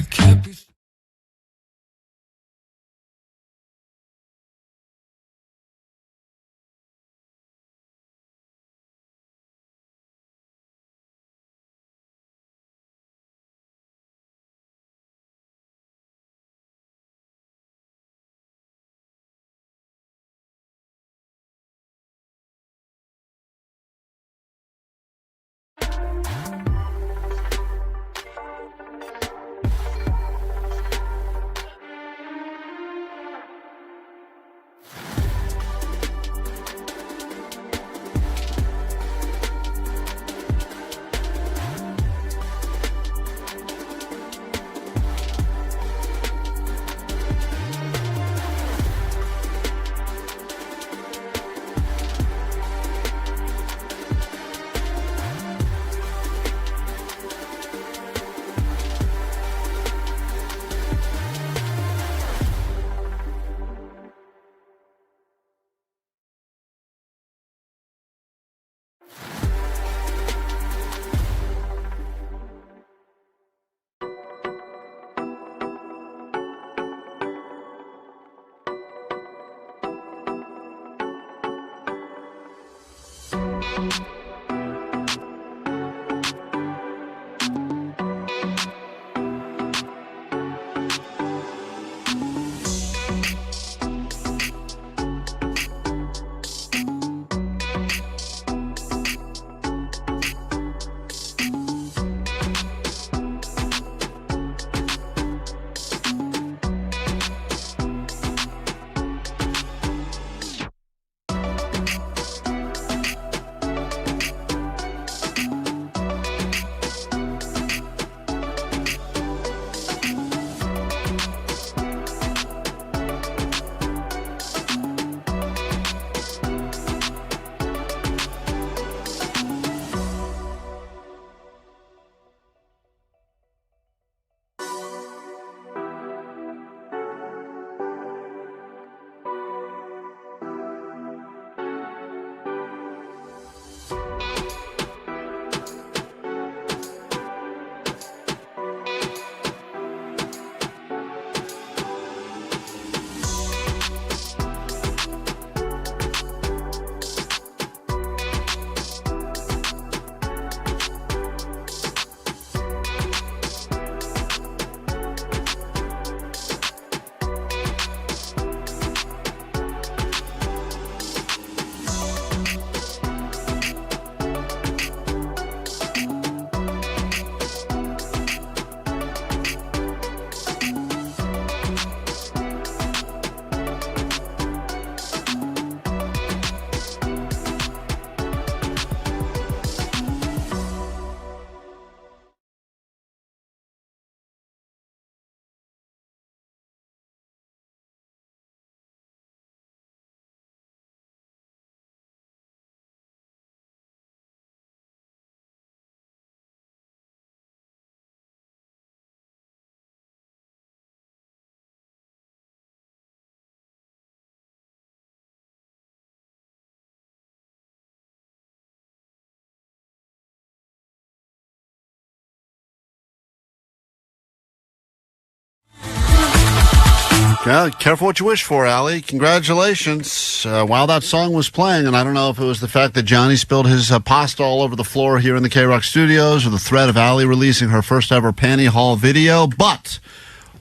Yeah, careful what you wish for, Allie. Congratulations. While that song was playing, and I don't know if it was the fact that Johnny spilled his pasta all over the floor here in the KROQ studios or the threat of Allie releasing her first ever Panty Haul video, but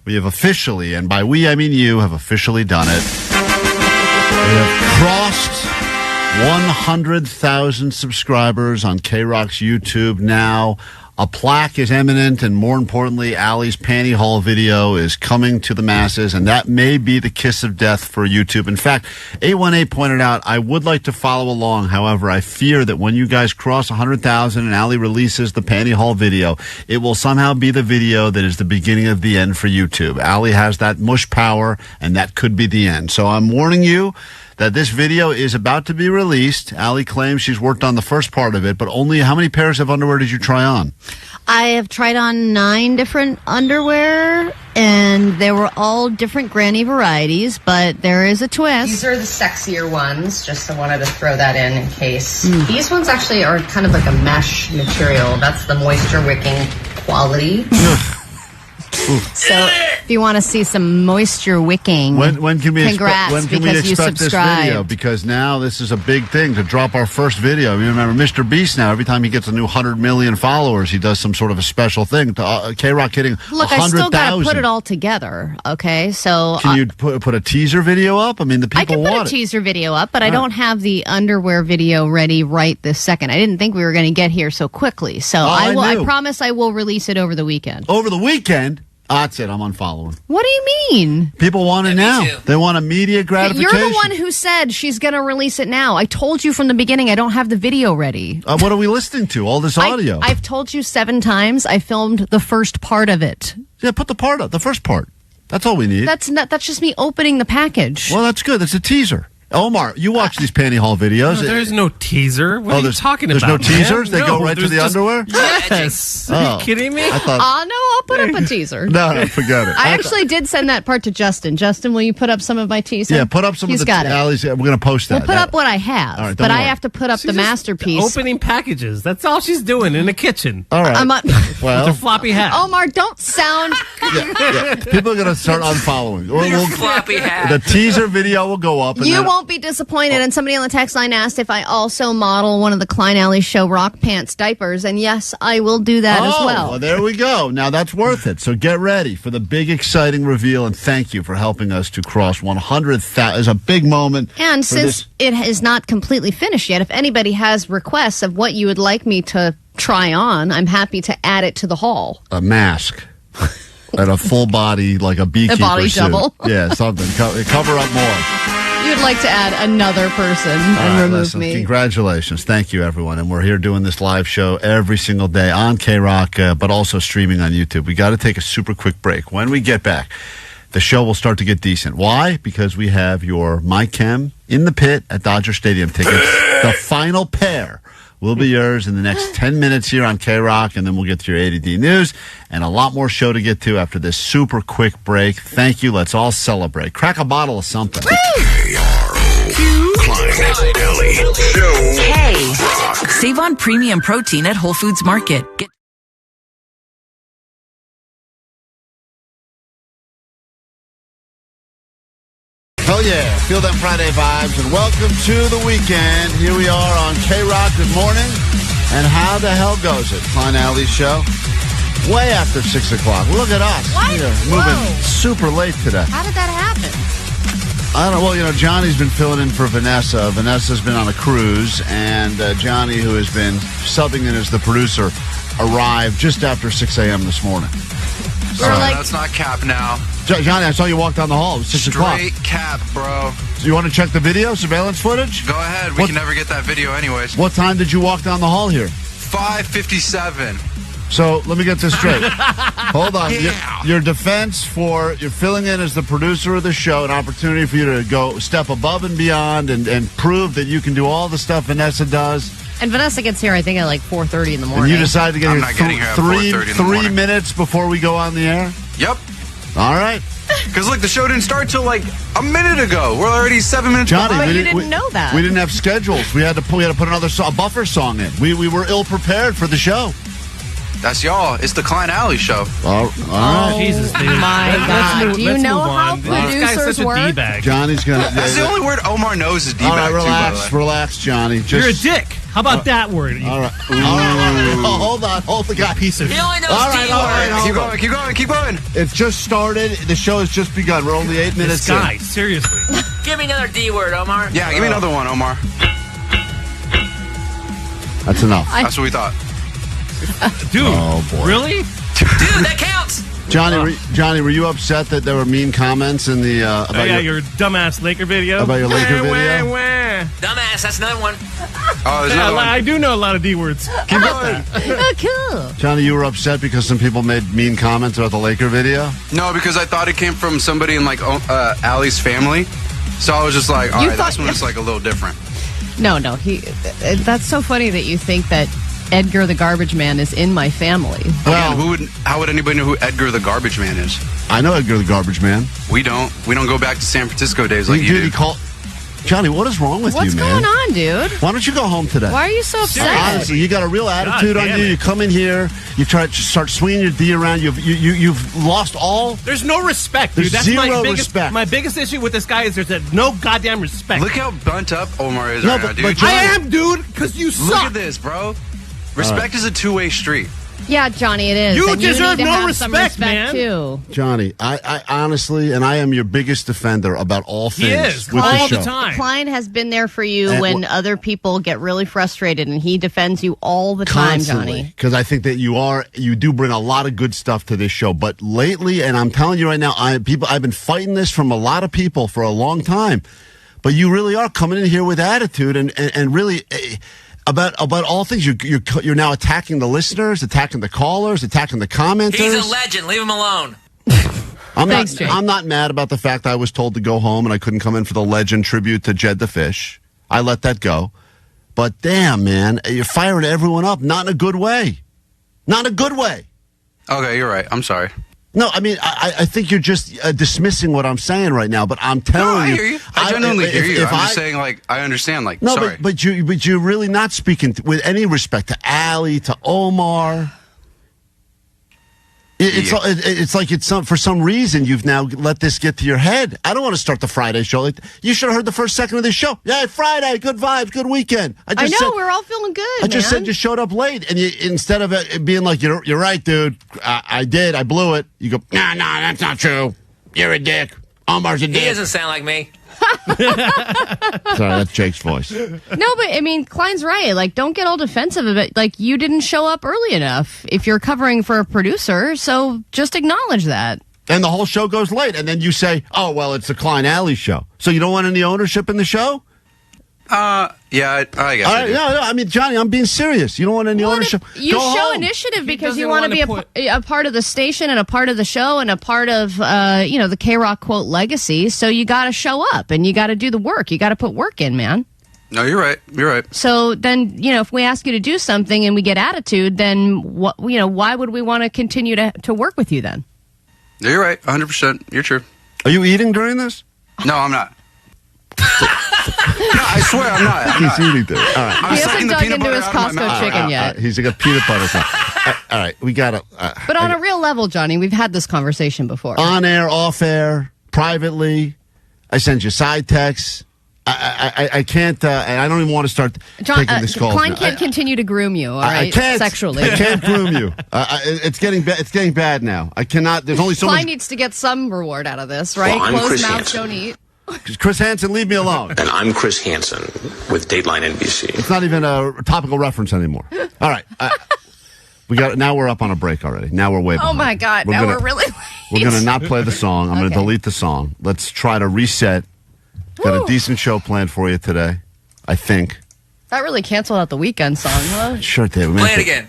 we have officially, and by we I mean you, have officially done it. We have crossed 100,000 subscribers on KROQ's YouTube now. A plaque is imminent, and more importantly, Allie's Panty Haul video is coming to the masses, and that may be the kiss of death for YouTube. In fact, 818 pointed out, I would like to follow along. However, I fear that when you guys cross 100,000 and Allie releases the Panty Haul video, it will somehow be the video that is the beginning of the end for YouTube. Allie has that mush power, and that could be the end. So I'm warning you that this video is about to be released. Allie claims she's worked on the first part of it, but only how many pairs of underwear did you try on? I have tried on 9 different underwear, and they were all different granny varieties, but there is a twist. These are the sexier ones, just I wanted to throw that in case. These ones actually are kind of like a mesh material. That's the moisture wicking quality. So if you want to see some moisture wicking, when can we congrats, when can we because you expect this subscribed. video? Because now this is a big thing to drop our first video. I mean, remember, Mr. Beast now, every time he gets a new 100 million followers, he does some sort of a special thing. To KROQ hitting 100,000. Look, I still got to put it all together, okay? So can you put a teaser video up? I mean, the people I can want put a teaser video up, but I don't have the underwear video ready right this second. I didn't think we were going to get here so quickly. So I promise I will release it over the weekend. Over the weekend? That's it. I'm unfollowing. What do you mean? People want it now. They want immediate gratification. You're the one who said she's going to release it now. I told you from the beginning I don't have the video ready. What are we listening to? All this audio. I've told you 7 times. I filmed the first part of it. Yeah, put the part up. The first part. That's all we need. That's just me opening the package. Well, that's good. That's a teaser. Omar, you watch these Panty Haul videos. No, there's no teaser. What are you talking about? There's no teasers? Man? They go right to the underwear? Yes. Are you kidding me? I thought... no, I'll put up a teaser. No, forget it. I actually did send that part to Justin. Justin, will you put up some of my teaser? Yeah, put up some of the... Allie's, we're going to post that. We'll put up what I have, right, but I have to put up the masterpiece. Opening packages. That's all she's doing in the kitchen. All right. With her floppy hat. Omar, don't sound... People are going to start unfollowing. Floppy hat. The teaser video will go up. And you won't be disappointed. And somebody on the text line asked if I also model one of the Klein Alley Show Rock Pants diapers. And yes, I will do that as well. There we go. Now that's worth it. So get ready for the big, exciting reveal. And thank you for helping us to cross 100,000. It's a big moment. And since it is not completely finished yet, if anybody has requests of what you would like me to try on, I'm happy to add it to the haul. A mask. And a full body, like a beekeeper suit. A body suit. double. Yeah, something. Cover up more. You'd like to add another person and remove me. Congratulations. Thank you, everyone. And we're here doing this live show every single day on KROQ, but also streaming on YouTube. We got to take a super quick break. When we get back, the show will start to get decent. Why? Because we have your My Chem in the Pit at Dodger Stadium tickets. The final pair will be yours in the next 10 minutes here on KROQ, and then we'll get to your ADD news and a lot more show to get to after this super quick break. Thank you. Let's all celebrate. Crack a bottle of something. KROQ. Klein, Ellie, Show. Hey, save on premium protein at Whole Foods Market. Oh yeah, feel them Friday vibes, and welcome to the weekend. Here we are on KROQ. Good morning, and how the hell goes it? Klein Alley Show, way after 6 o'clock. Look at us. What? We are moving super late today. How did that happen? I don't know. Well, Johnny's been filling in for Vanessa. Vanessa's been on a cruise, and Johnny, who has been subbing in as the producer, arrived just after 6 a.m. this morning. That's not cap now. Johnny, I saw you walk down the hall. It was 6 o'clock. Straight cap, bro. So you want to check the video, surveillance footage? Go ahead. We can never get that video anyways. What time did you walk down the hall here? 5:57. So let me get this straight. Hold on. Yeah. Your defense for you're filling in as the producer of the show, an opportunity for you to go step above and beyond and prove that you can do all the stuff Vanessa does. And Vanessa gets here, I think, at like 4:30 in the morning. And you decide to get I'm here, not getting here at 4:30 in the 3 morning. minutes before we go on the air? Yep. All right. Because look, the show didn't start till like a minute ago. We're already 7 minutes Johnny, behind. you didn't know that. We didn't have schedules. We had to put another a buffer song in. We were ill prepared for the show. That's y'all. It's the Klein Alley Show. All right. Jesus, dude. My God. Do you let's know move how on. This guy's producers such a work? D-bag. Johnny's going to... That's the only word Omar knows is D-bag, All right, too, by the way. relax, Johnny. You're a dick. How about that word? All right. Hold on. Hold the guy. Piece of... He only knows All right. Keep going. It's just started. The show has just begun. We're only 8 minutes This guy, seriously. Give me another D word, Omar. Yeah, give me another one, Omar. That's enough. That's what we thought. Dude, oh, boy. Really? Dude, that counts. Johnny, were you upset that there were mean comments in the about your dumbass Laker video? About your Laker video? Dumbass, that's another one. Oh, there's another one. I do know a lot of D words. Keep going. Oh, cool. Johnny, you were upset because some people made mean comments about the Laker video? No, because I thought it came from somebody in like Allie's family. So I was just like, all right, this one's like a little different. No. That's so funny that you think that Edgar the Garbage Man is in my family. Well, how would anybody know who Edgar the Garbage Man is? I know Edgar the Garbage Man. We don't go back to San Francisco days like you do. Johnny, what is wrong with What's you, man? going on, dude? Why don't you go home today? Why are you so upset? Honestly, you got a real attitude on you. You come in here, you try to start swinging your D around. You've lost all. There's no respect, dude. There's That's zero respect. My biggest issue with this guy is there's no goddamn respect. Look how bunt up Omar is right now, dude. I am, dude, because you suck. Look at this, bro. Respect is a two-way street. Yeah, Johnny, it is. You and deserve you need to no have respect, some man. Too. Johnny, I honestly, and I am your biggest defender about all things. He is, with all the the time. Klein has been there for you when other people get really frustrated, and he defends you all the time, Johnny. Because I think that you do bring a lot of good stuff to this show. But lately, and I'm telling you right now, I've been fighting this from a lot of people for a long time. But you really are coming in here with attitude and really. About all things, you're now attacking the listeners, attacking the callers, attacking the commenters. He's a legend. Leave him alone. I'm not mad about the fact I was told to go home and I couldn't come in for the legend tribute to Jed the Fish. I let that go. But damn, man, you're firing everyone up. Not in a good way. Not in a good way. Okay, you're right. I'm sorry. No, I mean, I think you're just dismissing what I'm saying right now, but I'm telling you. I hear you. I genuinely hear you. I'm just saying, like, I understand, like, no, sorry. But you're really not speaking with any respect to Allie, to Omar. It's like for some reason you've now let this get to your head. I don't want to start the Friday show. You should have heard the first second of this show. Yeah, Friday, good vibes, good weekend. I know, we're all feeling good. I just said you showed up late, and instead of it being like you're right, dude. I blew it. You go, nah, that's not true. You're a dick. Omar's a dick. He doesn't sound like me. Sorry, that's Jake's voice. No, but I mean, Klein's right. Like, don't get all defensive of it. Like, you didn't show up early enough if you're covering for a producer, so just acknowledge that. And the whole show goes late, and then you say, oh, well, it's the Klein Alley show. So you don't want any ownership in the show? Yeah, I guess. All right, no, I mean, Johnny, I'm being serious. You don't want any ownership. You Go show home. initiative because you want to be a part of the station and a part of the show and a part of, the KROQ quote legacy. So you got to show up and you got to do the work. You got to put work in, man. No, you're right. You're right. So then, if we ask you to do something and we get attitude, then why would we want to continue to work with you then? No, you're right. 100%. You're true. Are you eating during this? No, I'm not. No, I swear I'm not. He's eating this. All right. He hasn't dug into his Costco chicken yet. He's got peanut butter. All right, we got to. But on a real level, Johnny, we've had this conversation before. On air, off air, privately. I send you side texts. I can't, and I don't even want to start taking this call. Klein can't continue to groom you, all right? I can't. Sexually. I can't groom you. It's getting bad now. I cannot. There's only so much. Klein needs to get some reward out of this, right? Well, Closed mouths don't eat. Chris Hansen, leave me alone. And I'm Chris Hansen with Dateline NBC. It's not even a topical reference anymore. All right. Now we're up on a break already. Now we're way behind. Oh, my God. We're really late. We're going to not play the song. I'm going to delete the song. Let's try to reset. Got a decent show planned for you today, I think. That really canceled out the weekend song, huh? Sure did. Play it again.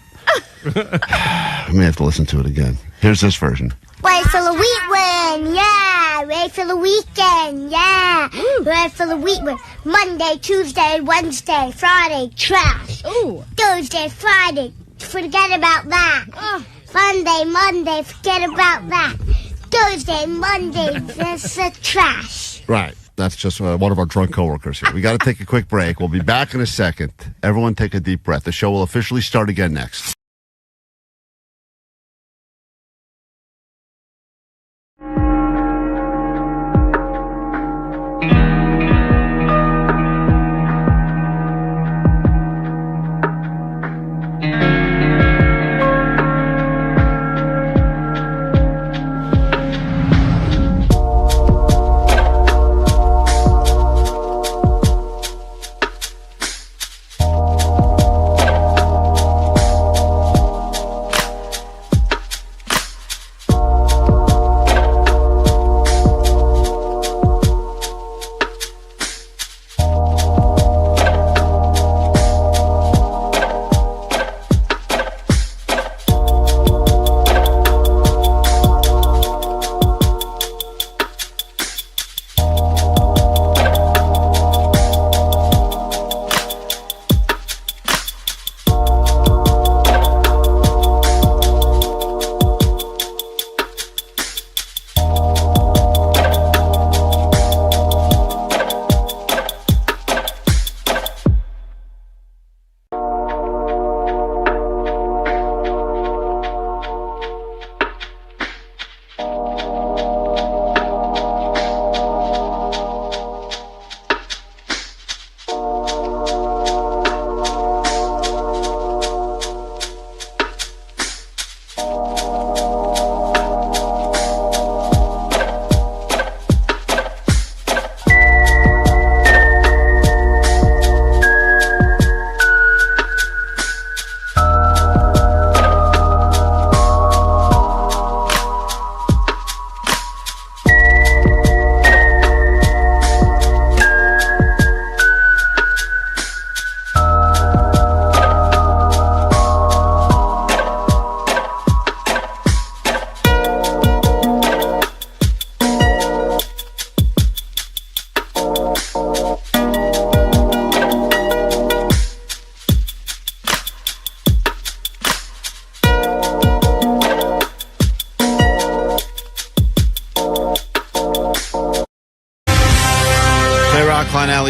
We may have to listen to it again. Here's this version. Wait for the weekend, yeah. Wait for the weekend, yeah. Wait for the weekend. Monday, Tuesday, Wednesday, Friday, trash. Ooh. Thursday, Friday, forget about that. Monday, forget about that. Thursday, Monday, that's trash. Right. That's just one of our drunk coworkers here. We got to take a quick break. We'll be back in a second. Everyone take a deep breath. The show will officially start again next.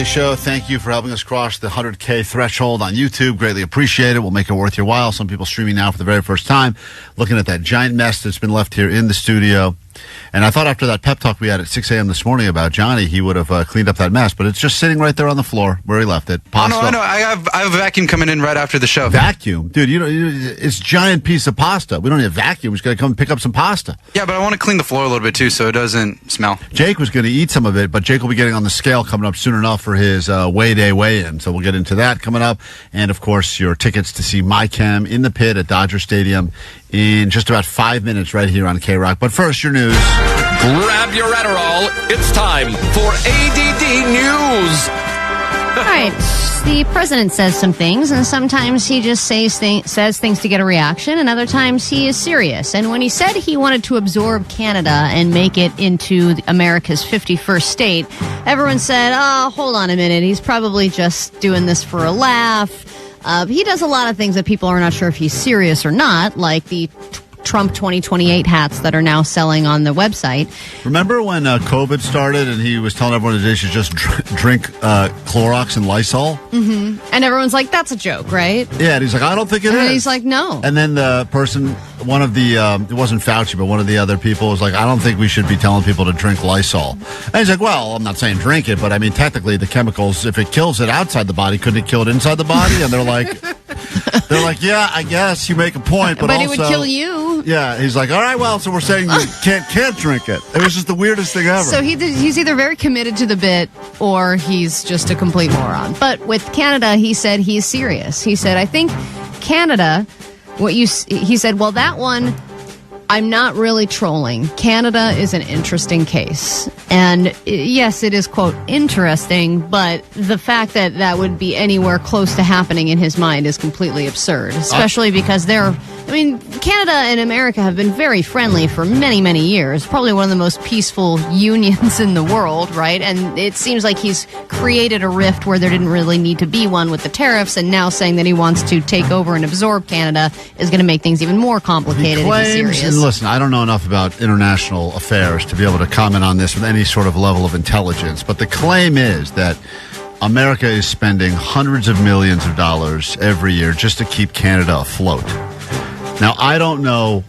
Show. Thank you for helping us cross the 100K threshold on YouTube. Greatly appreciate it. We'll make it worth your while. Some people streaming now for the very first time, looking at that giant mess that's been left here in the studio. And I thought after that pep talk we had at 6 a.m. this morning about Johnny, he would have cleaned up that mess. But it's just sitting right there on the floor where he left it. Pasta. I know. I have a vacuum coming in right after the show. Vacuum? Dude, it's a giant piece of pasta. We don't need a vacuum. We just got to come and pick up some pasta. Yeah, but I want to clean the floor a little bit, too, so it doesn't smell. Jake was going to eat some of it, but Jake will be getting on the scale coming up soon enough for his weigh-day weigh-in. So we'll get into that coming up. And, of course, your tickets to see My Chem in the pit at Dodger Stadium in just about 5 minutes right here on KROQ. But first, your news. Grab your Adderall. It's time for ADD News. All right. The president says some things, and sometimes he just says things to get a reaction, and other times he is serious. And when he said he wanted to absorb Canada and make it into America's 51st state, everyone said, oh, hold on a minute. He's probably just doing this for a laugh. He does a lot of things that people are not sure if he's serious or not, like the Trump 2028 hats that are now selling on the website. Remember when COVID started and he was telling everyone that they should just drink Clorox and Lysol? Mm-hmm. And everyone's like, that's a joke, right? Yeah, and he's like, I don't think it is. And he's like, no. And then the person, one of the, it wasn't Fauci, but one of the other people was like, I don't think we should be telling people to drink Lysol. And he's like, well, I'm not saying drink it, but I mean, technically the chemicals, if it kills it outside the body, couldn't it kill it inside the body? And they're like, yeah, I guess you make a point, but also, it would kill you. Yeah, he's like, all right, well, so we're saying you can't drink it. It was just the weirdest thing ever. So he's either very committed to the bit or he's just a complete moron. But with Canada, he said he's serious. He said, I think Canada, he said, well, that one, I'm not really trolling. Canada is an interesting case. And yes, it is, quote, interesting, but the fact that that would be anywhere close to happening in his mind is completely absurd, especially because Canada and America have been very friendly for many, many years. Probably one of the most peaceful unions in the world, right? And it seems like he's created a rift where there didn't really need to be one with the tariffs, and now saying that he wants to take over and absorb Canada is going to make things even more complicated and serious. Listen, I don't know enough about international affairs to be able to comment on this with any sort of level of intelligence, but the claim is that America is spending hundreds of millions of dollars every year just to keep Canada afloat. Now, I don't know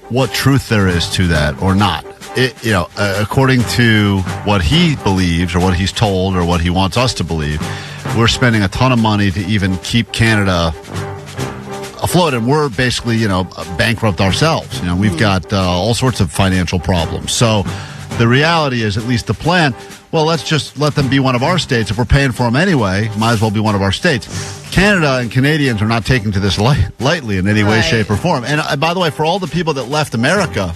what truth there is to that or not. According to what he believes or what he's told or what he wants us to believe, we're spending a ton of money to even keep Canada afloat, and we're basically, bankrupt ourselves. We've got all sorts of financial problems. So the reality is, at least the plan, well, let's just let them be one of our states. If we're paying for them anyway, might as well be one of our states. Canada and Canadians are not taking to this lightly in any way, shape, or form. And by the way, for all the people that left America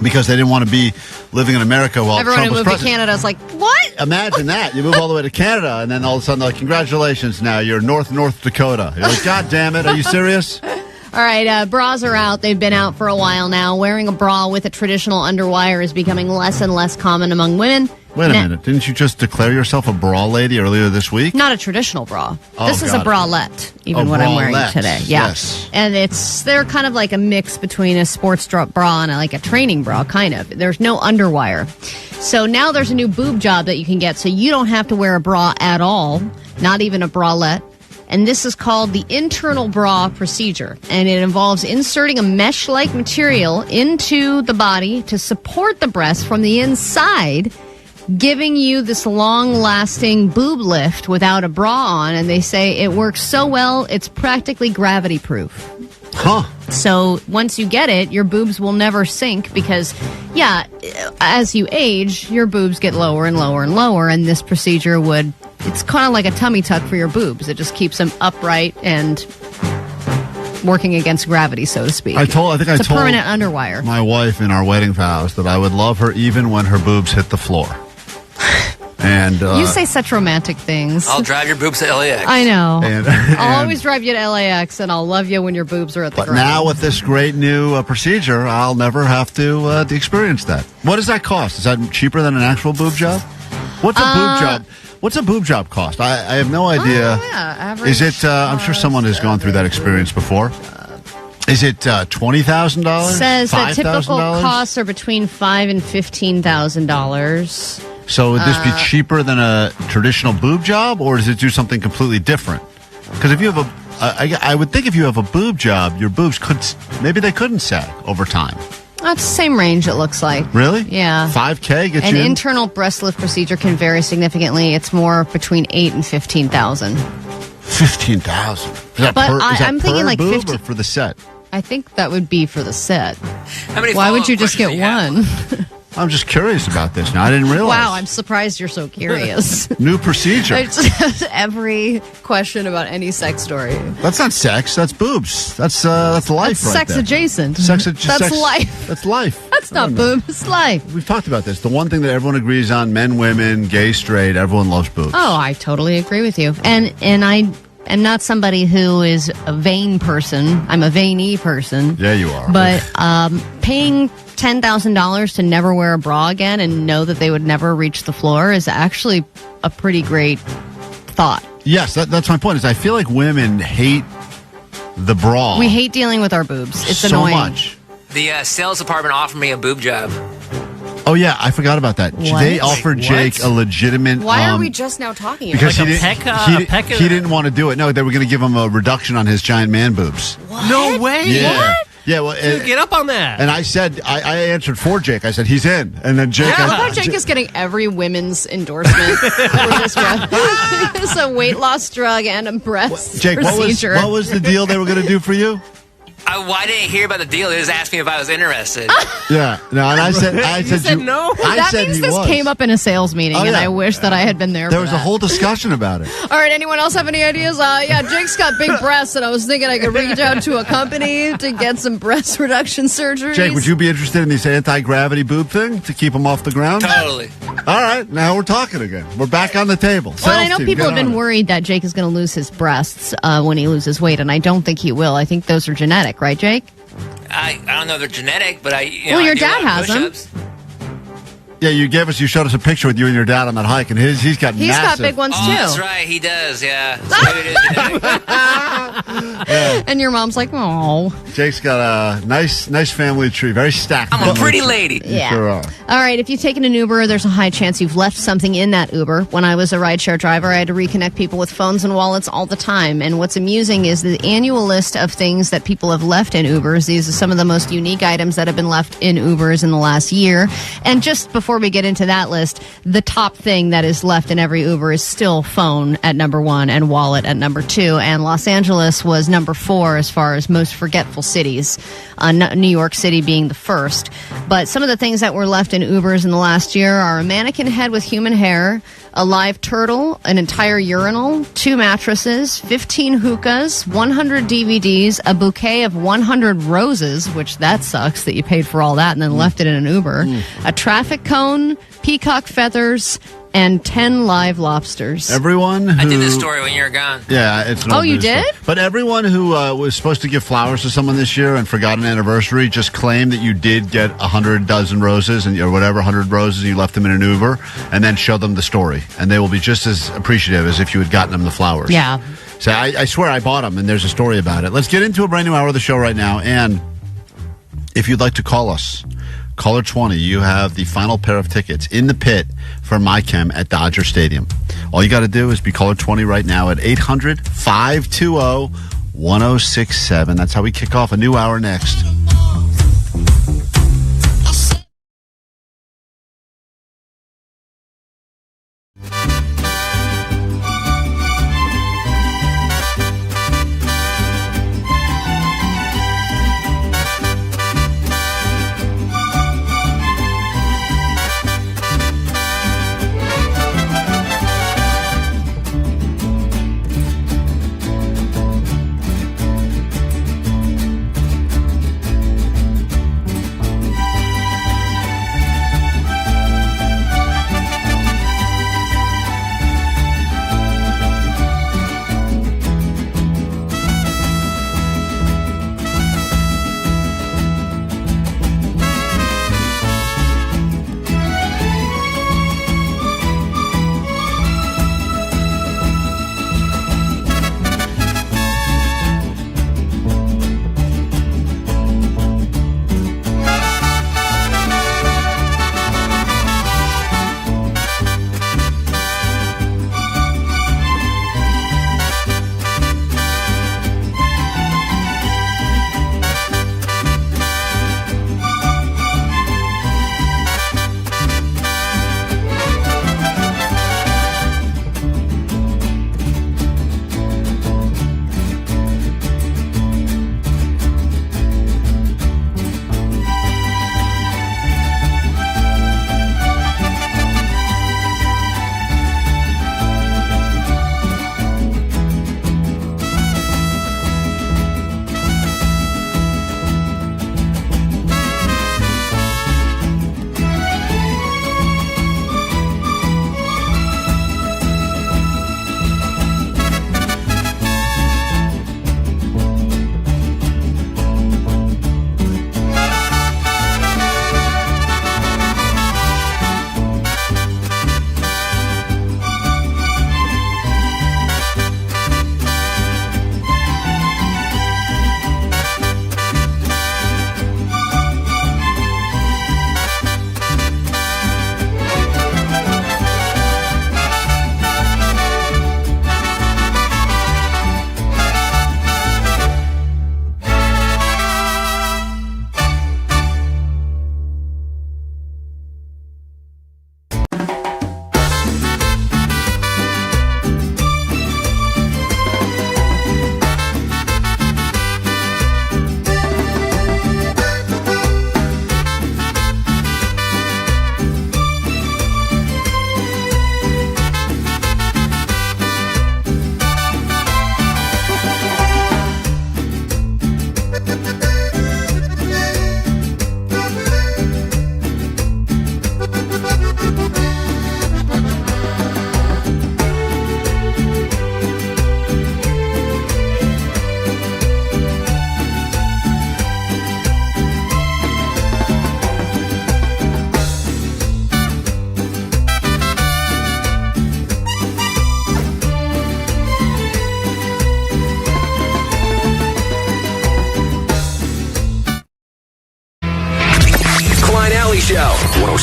because they didn't want to be living in America while everyone Trump was who moved president. to Canada is like, what? Imagine that. You move all the way to Canada, and then all of a sudden they're like, congratulations, now you're North Dakota. You're like, God damn it, are you serious? All right, bras are out. They've been out for a while now. Wearing a bra with a traditional underwire is becoming less and less common among women. Wait a minute. Didn't you just declare yourself a bra lady earlier this week? Not a traditional bra. Oh, this is a bralette, even what I'm wearing today. Yeah. Yes. And they're kind of like a mix between a sports bra and like a training bra, kind of. There's no underwire. So now there's a new boob job that you can get, so you don't have to wear a bra at all, not even a bralette. And this is called the internal bra procedure. And it involves inserting a mesh-like material into the body to support the breast from the inside, giving you this long-lasting boob lift without a bra on. And they say it works so well, it's practically gravity-proof. Huh. So once you get it, your boobs will never sink because, as you age, your boobs get lower and lower and lower. And this procedure it's kind of like a tummy tuck for your boobs. It just keeps them upright and working against gravity, so to speak. I told a permanent underwire. My wife in our wedding vows that I would love her even when her boobs hit the floor. And you say such romantic things. I'll drive your boobs to LAX. I know. I'll always drive you to LAX, and I'll love you when your boobs are at the ground. But now with this great new procedure, I'll never have to experience that. What does that cost? Is that cheaper than an actual boob job? What's a boob job? What's a boob job cost? I have no idea. Average. Is it? I'm sure someone has gone through that experience before. Is it $20,000? Says that typical $5,000? costs are between $5,000 and $15,000. So would this be cheaper than a traditional boob job, or does it do something completely different? Because if you have I would think if you have a boob job, your boobs maybe they couldn't sag over time. That's the same range, it looks like. Really? Yeah. $5K gets An you in? internal breast lift procedure can vary significantly. It's more between $8,000 and $15,000. $15,000. But I'm thinking like 50 for the set. I think that would be for the set. How many Why would you just get follow-up one? I'm just curious about this now. I didn't realize. Wow, I'm surprised you're so curious. New procedure. I just have every question about any sex story. That's not sex. That's boobs. That's life. That's right sex there. adjacent. That's life. That's life. That's not boobs. It's life. We've talked about this. The one thing that everyone agrees on: men, women, gay, straight. Everyone loves boobs. Oh, I totally agree with you. And I am not somebody who is a vain person. I'm a veiny person. Yeah, you are. But paying $10,000 to never wear a bra again and know that they would never reach the floor is actually a pretty great thought. Yes, that's my point. Is I feel like women hate the bra. We hate dealing with our boobs. It's so annoying. much. The sales department offered me a boob job. Oh yeah, I forgot about that. What? They offered Jake a legitimate. Why are we just now talking about because it? he didn't want to do it. No, they were going to give him a reduction on his giant man boobs. What? No way. Yeah. What? Yeah, well, Dude, get up on that. And I said, I answered for Jake. I said, he's in. And then Jake... I love how Jake is getting every women's endorsement for this drug. It's a weight loss drug and a breast Jake, procedure. what was the deal they were going to do for you? Why didn't I hear about the deal? They just asked me if I was interested. Yeah. No, and I said no. That means this came up in a sales meeting, and I wish that I had been there. There was a whole discussion about it. All right, anyone else have any ideas? Yeah, Jake's got big breasts, and I was thinking I could reach out to a company to get some breast reduction surgery. Jake, would you be interested in this anti-gravity boob thing to keep them off the ground? Totally. All right, now we're talking again. We're back on the table. Well, I know people have been worried that Jake is going to lose his breasts when he loses weight, and I don't think he will. I think those are genetic, right, Jake? I don't know if they're genetic, but your dad has them. Yeah, you showed us a picture with you and your dad on that hike, and he's got He's massive. got big ones, Oh, too. that's right. He does, yeah. So maybe it is genetic. And your mom's like, oh. Jake's got a nice family tree, very stacked. I'm a pretty lady. Yeah. Sure are. All right, if you've taken an Uber, there's a high chance you've left something in that Uber. When I was a rideshare driver, I had to reconnect people with phones and wallets all the time. And what's amusing is the annual list of things that people have left in Ubers. These are some of the most unique items that have been left in Ubers in the last year. And just before we get into that list, the top thing that is left in every Uber is still phone at number 1 and wallet at number 2. And Los Angeles was number 4 as far as most forgetful cities, New York City being the first. But some of the things that were left in Ubers in the last year are a mannequin head with human hair, a live turtle, an entire urinal, 2 mattresses, 15 hookahs, 100 DVDs, a bouquet of 100 roses, which that sucks that you paid for all that and then left it in an Uber, a traffic cone, peacock feathers, and 10 live lobsters. Everyone who... I did this story when you were gone. Yeah, it's an Oh, old you news story. did? But everyone who was supposed to give flowers to someone this year and forgot an anniversary just claimed that you did get 100 dozen roses or whatever, 100 roses, and you left them in an Uber, and then showed them the story. And they will be just as appreciative as if you had gotten them the flowers. Yeah. So I swear I bought them, and there's a story about it. Let's get into a brand new hour of the show right now. And if you'd like to call us, caller 20, you have the final pair of tickets in the pit for MyChem at Dodger Stadium. All you got to do is be caller 20 right now at 800-520-1067. That's how we kick off a new hour next.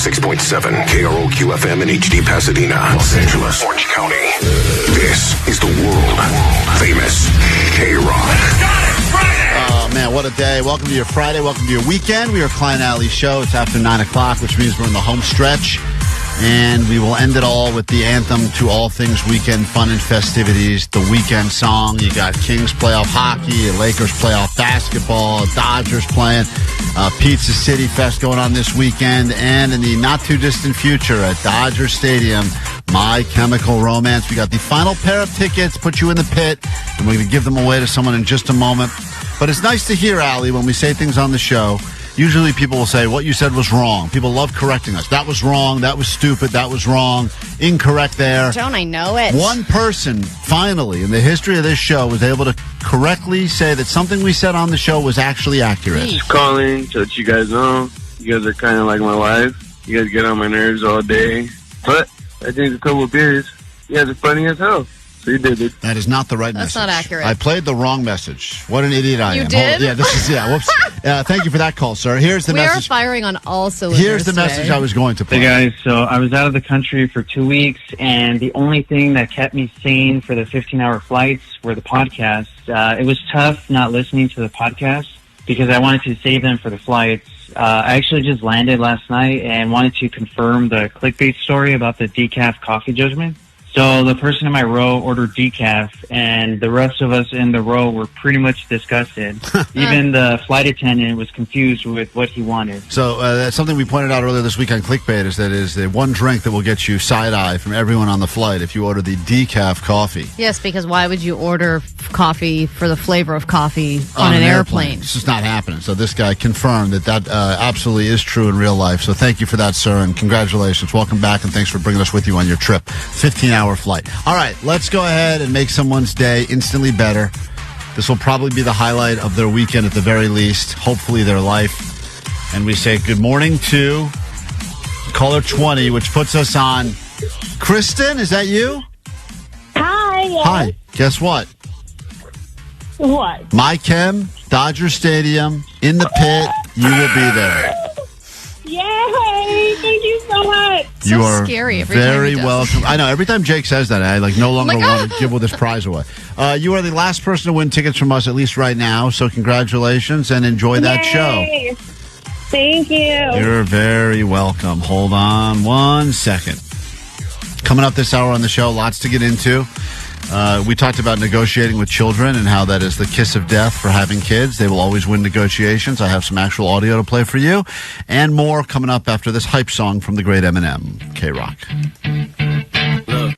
106.7 KROQ FM in HD Pasadena, Los Angeles, Orange County. This is the world famous KROQ. Oh, man, what a day. Welcome to your Friday. Welcome to your weekend. We are Klein Alley's show. It's after 9 o'clock, which means we're in the home stretch. And we will end it all with the anthem to all things weekend fun and festivities, the weekend song. You got Kings playoff hockey, Lakers playoff basketball, Dodgers playing, Pizza City Fest going on this weekend, and in the not-too-distant future at Dodger Stadium, My Chemical Romance. We got the final pair of tickets, put you in the pit, and we're going to give them away to someone in just a moment. But it's nice to hear, Allie, when we say things on the show. Usually people will say, what you said was wrong. People love correcting us. That was wrong. That was stupid. That was wrong. Incorrect there. Don't I know it? One person, finally, in the history of this show, was able to correctly say that something we said on the show was actually accurate. Just calling to let you guys know. You guys are kind of like my wife. You guys get on my nerves all day. But I think a couple of beers, you guys are funny as hell. So you did it. That is not the right message. That's not accurate. I played the wrong message. What an idiot I am. You did? Whoops. Thank you for that call, sir. Here's the message. We are firing on all cylinders. Here's the message I was going to play. Hey, guys. So I was out of the country for 2 weeks, and the only thing that kept me sane for the 15-hour flights were the podcasts. It was tough not listening to the podcasts because I wanted to save them for the flights. I actually just landed last night and wanted to confirm the clickbait story about the decaf coffee judgment. So the person in my row ordered decaf, and the rest of us in the row were pretty much disgusted. Even the flight attendant was confused with what he wanted. So that's something we pointed out earlier this week on Clickbait is the one drink that will get you side-eye from everyone on the flight if you order the decaf coffee. Yes, because why would you order coffee for the flavor of coffee on an airplane? It's just not happening. So this guy confirmed that absolutely is true in real life. So thank you for that, sir, and congratulations. Welcome back, and thanks for bringing us with you on your trip. 15-hour flight. All right, let's go ahead and make someone's day instantly better. This will probably be the highlight of their weekend at the very least, hopefully their life. And we say good morning to caller 20, which puts us on Kristen. Is that you? Hi. Yes. Hi. Guess what? What? My Chem, Dodger Stadium, in the pit. You will be there. Yay! Thank you so much. You are scary every very time he does. welcome. I know. Every time Jake says that, I no longer want to give this prize away. You are the last person to win tickets from us, at least right now. So congratulations and enjoy that show. Thank you. You're very welcome. Hold on 1 second. Coming up this hour on the show, lots to get into. We talked about negotiating with children and how that is the kiss of death for having kids. They will always win negotiations. I have some actual audio to play for you. And more coming up after this hype song from the great Eminem, KROQ. Look.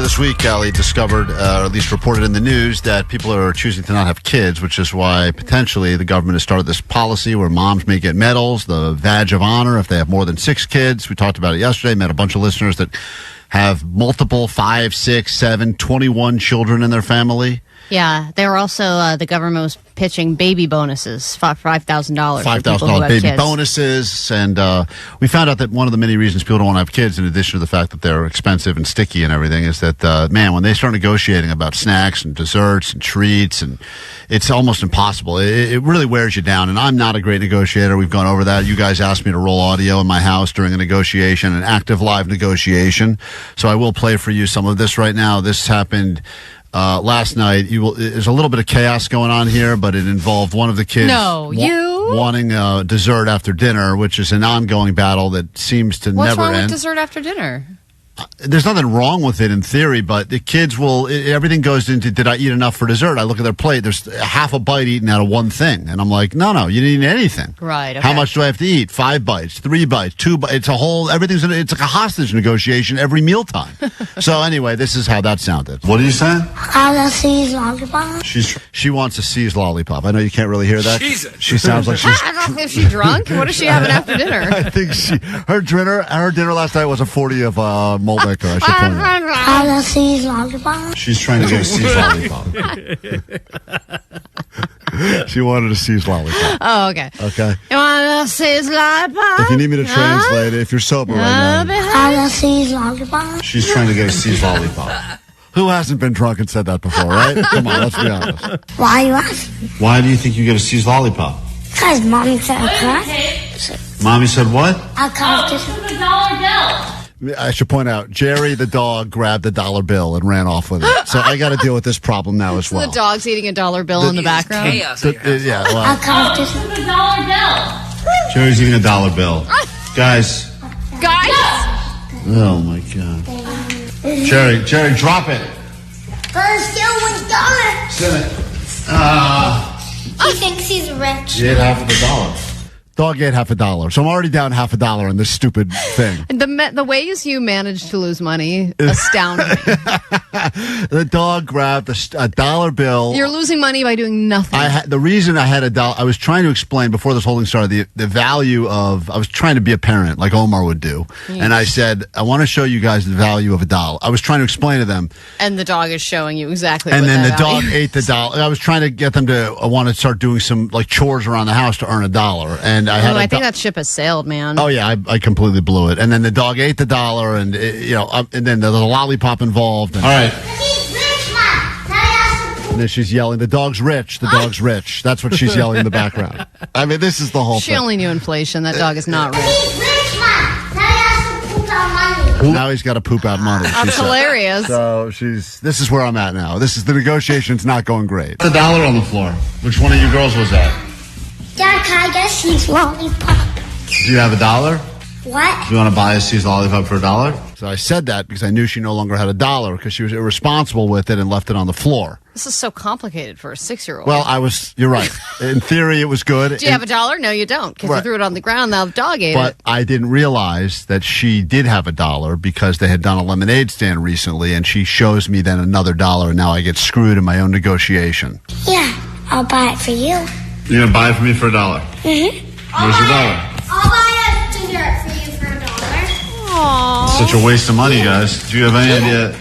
this week, Callie discovered, or at least reported in the news, that people are choosing to not have kids, which is why potentially the government has started this policy where moms may get medals, the badge of honor, if they have more than 6 kids. We talked about it yesterday, met a bunch of listeners that have multiple 5, 6, 7, 21 children in their family. Yeah, they were also, the government was pitching baby bonuses, $5,000. $5,000 baby bonuses. And we found out that one of the many reasons people don't want to have kids, in addition to the fact that they're expensive and sticky and everything, is that, man, when they start negotiating about snacks and desserts and treats, and it's almost impossible. It really wears you down. And I'm not a great negotiator. We've gone over that. You guys asked me to roll audio in my house during a negotiation, an active live negotiation. So I will play for you some of this right now. This happened last night. There's a little bit of chaos going on here, but it involved one of the kids wanting dessert after dinner, which is an ongoing battle that seems to never end. What's wrong with dessert after dinner? There's nothing wrong with it in theory, but the kids will, everything goes into, did I eat enough for dessert? I look at their plate, there's half a bite eaten out of one thing. And I'm like, no, you didn't eat anything. Right. Okay. How much do I have to eat? 5 bites, 3 bites, 2 bites. It's a whole, it's like a hostage negotiation every mealtime. So anyway, this is how that sounded. What are you saying? I want a C's lollipop. She wants a C's lollipop. I know you can't really hear that. Jesus. She sounds like she's... I don't know if she's drunk. What is she having after dinner? I think her dinner last night was a 40 of malt liquor, I should point out. I want a C's lollipop. She's trying to get a C's lollipop. She wanted a C's lollipop. Oh, okay. Okay. You want a C's lollipop? If you need me to translate it, if you're sober right now. I want a C's lollipop. She's trying to get a C's lollipop. Who hasn't been drunk and said that before, right? Come on, let's be honest. Why are you asking? Why do you think you get a C's lollipop? Because Mommy said I could. Mommy said what? I could. I should point out, Jerry the dog grabbed the dollar bill and ran off with it. So I got to deal with this problem now as well. The dog's eating a dollar bill in the background. Chaos. Yeah, well, $1. Jerry's eating a dollar bill. Guys. Oh my God. Jerry, drop it. But it's still $1. Sit it. He thinks he's rich. You ate half of the dollar. Dog ate half $1. So I'm already down half $1 on this stupid thing. The ways you manage to lose money astound me. The dog grabbed a dollar bill. You're losing money by doing nothing. The reason I had a dollar, I was trying to explain before this whole thing started the value of, I was trying to be a parent like Omar would do. Yes. And I said, I want to show you guys the value of $1. I was trying to explain to them. And the dog is showing you exactly and what then that the value dog ate the dollar. I was trying to get them to want to start doing some like chores around the house to earn $1. And I think that ship has sailed, man. Oh yeah, I completely blew it. And then the dog ate the $1, and and then the lollipop involved. And, all right. He's rich, Mom. And then she's yelling, "The dog's rich. The dog's rich." That's what she's yelling in the background. I mean, this is the whole thing. She only knew inflation. That dog is not rich. He's rich, Mom. Now he has to poop out money. Now he's got to poop out money. That's hilarious. So this is where I'm at now. The negotiation's not going great. The $1 on the floor. Which one of you girls was that? Dad, can I get C's lollipop? Do you have $1? What? Do you want to buy a C's lollipop for $1? So I said that because I knew she no longer had $1 because she was irresponsible with it and left it on the floor. This is so complicated for a 6-year-old. Well, you're right. In theory, it was good. Do you have $1? No, you don't, because you threw it on the ground. Now the dog ate it. But I didn't realize that she did have $1 because they had done a lemonade stand recently, and she shows me then another $1, and now I get screwed in my own negotiation. Yeah, I'll buy it for you. You're going to buy it for me for $1? Mm-hmm. Where's your $1? I'll buy a dessert for you for $1. Aww. Such a waste of money, guys. Do you have any idea?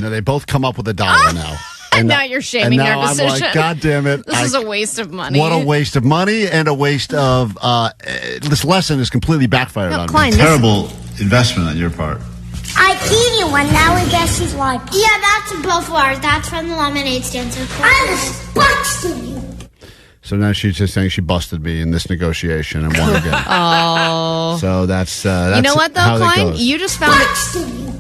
They both come up with $1 now. And now you're shaming their decision. I'm like, God damn it. This is a waste of money. What a waste of money and a waste of... this lesson is completely backfired on Klein, me. Terrible investment on your part. I gave you one. Now we guess he's like... Yeah, that's both of ours. That's from the lemonade stand. So I just busted you. So now she's just saying she busted me in this negotiation and won again. Oh. So that's you know what, though, Klein? You just found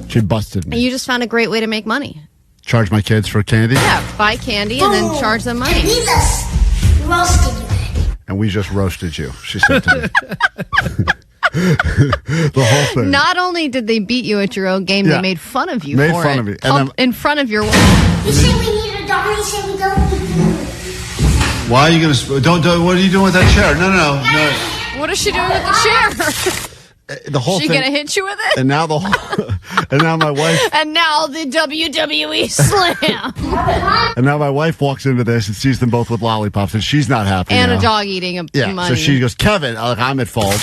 She busted me. You just found a great way to make money. Charge my kids for candy? Yeah, buy candy and then charge them money. And we just roasted you. And we just roasted you, she said to me. The whole thing. Not only did they beat you at your own game, they made fun of you for it. Of me. And in front of your wife. You say we need $1. You say we don't. Why are you going to... Don't. What are you doing with that chair? No. What is she doing with the chair? the whole She thing. gonna hit you with it? And now and now my wife. And now the WWE slam. And now my wife walks into this and sees them both with lollipops, and she's not happy. And now. a dog eating money. So she goes, Kevin, I'm at fault.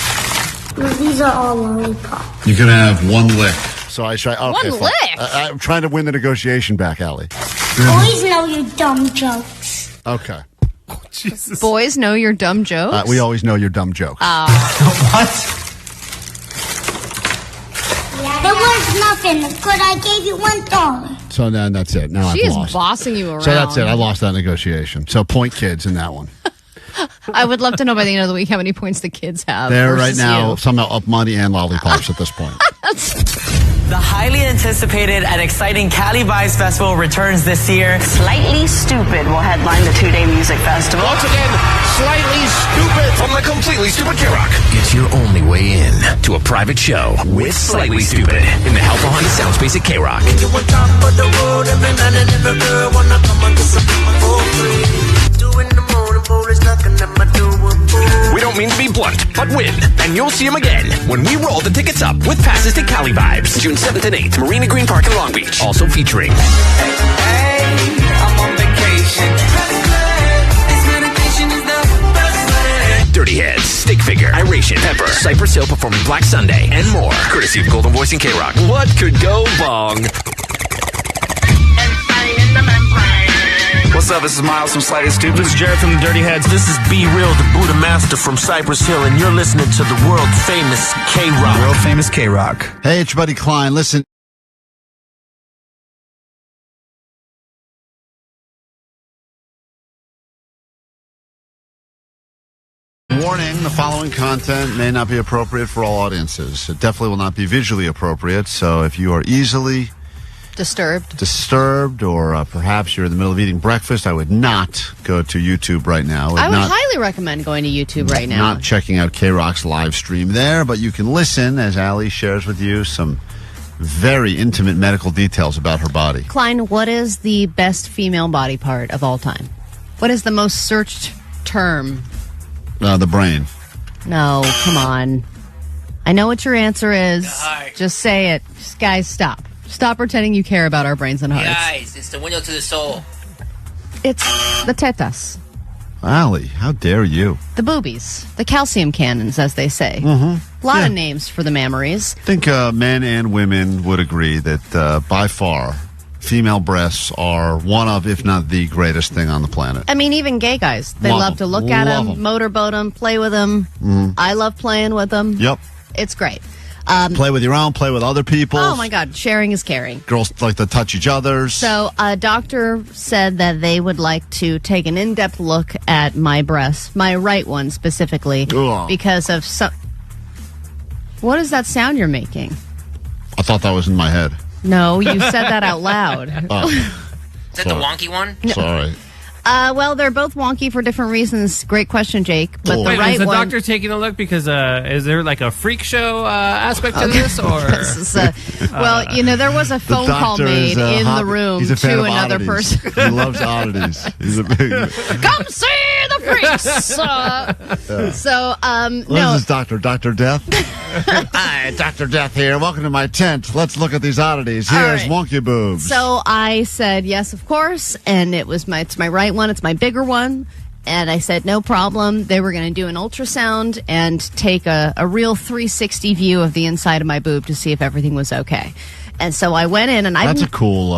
These are all lollipops. You can have one lick. So I try. Okay, One fine. lick? I'm trying to win the negotiation back, Allie. Boys know your dumb jokes. Okay. Boys know your dumb jokes? We always know your dumb jokes. What? There was nothing. Good, I gave you $1. So then that's it. Now She I've is lost. bossing you around. So that's it. I lost that negotiation. So point kids in that one. I would love to know by the end of the week how many points the kids have. They're right versus now you. somehow up money and lollipops at this point. The highly anticipated and exciting Cali Vibes Festival returns this year. Slightly Stupid will headline the 2-day music festival. Once again, Slightly Stupid from the Completely Stupid KROQ. It's your only way in to a private show with Slightly Stupid in the Help Honda Soundspace at KROQ. You on top of the world, every man and every girl wanna come and get some for free. 2 in the morning, police knocking at my door. We don't mean to be blunt, but win. And you'll see them again when we roll the tickets up with passes to Cali Vibes. June 7th and 8th, Marina Green Park in Long Beach. Also featuring... Hey, I'm on vacation. This medication is the best way. Dirty Heads, Stick Figure, Iration, Pepper, Cypress Hill performing Black Sunday, and more. Courtesy of Golden Voice and KROQ. What could go wrong? What's up? This is Miles from Slightly Stupid. This is Jared from the Dirty Heads. This is Be Real, the Buddha Master from Cypress Hill, and you're listening to the World Famous KROQ. World Famous KROQ. Hey, it's your buddy Klein. Listen. Warning, the following content may not be appropriate for all audiences. It definitely will not be visually appropriate, so if you are easily disturbed or perhaps you're in the middle of eating breakfast, I would not go to YouTube right now. I would highly recommend going to YouTube right now. Not checking out KROQ's live stream there, but you can listen as Allie shares with you some very intimate medical details about her body. Klein, what is the best female body part of all time? What is the most searched term? The brain. No, come on. I know what your answer is. Just say it. Guys, stop. Stop pretending you care about our brains and hearts. Guys, it's the window to the soul. It's the tetas. Allie, how dare you? The boobies. The calcium cannons, as they say. Mm-hmm. A lot of names for the mammaries. I think men and women would agree that by far, female breasts are one of, if not the greatest thing on the planet. I mean, even gay guys. They love to look at them, motorboat them, play with them. I love playing with them. Yep. It's great. Play with your own, play with other people's. Oh, my God. Sharing is caring. Girls like to touch each other's. So a doctor said that they would like to take an in-depth look at my breasts, my right one specifically, because of some... What is that sound you're making? I thought that was in my head. No, you said that out loud. Is that the wonky one? Sorry. Well, they're both wonky for different reasons. Great question, Jake. But the Wait, right is the one... doctor taking a look because is there like a freak show aspect to this, or? Well, you know, there was a phone call made in the room to another person. He loves oddities. He's a big... Come see the freaks. So, This is Dr. Death. Hi, Dr. Death here. Welcome to my tent. Let's look at these oddities. Here's wonky boobs. So I said yes, of course, and it's my right one. It's my bigger one. And I said, no problem. They were going to do an ultrasound and take a real 360 view of the inside of my boob to see if everything was okay. And so I went in, and that's a cool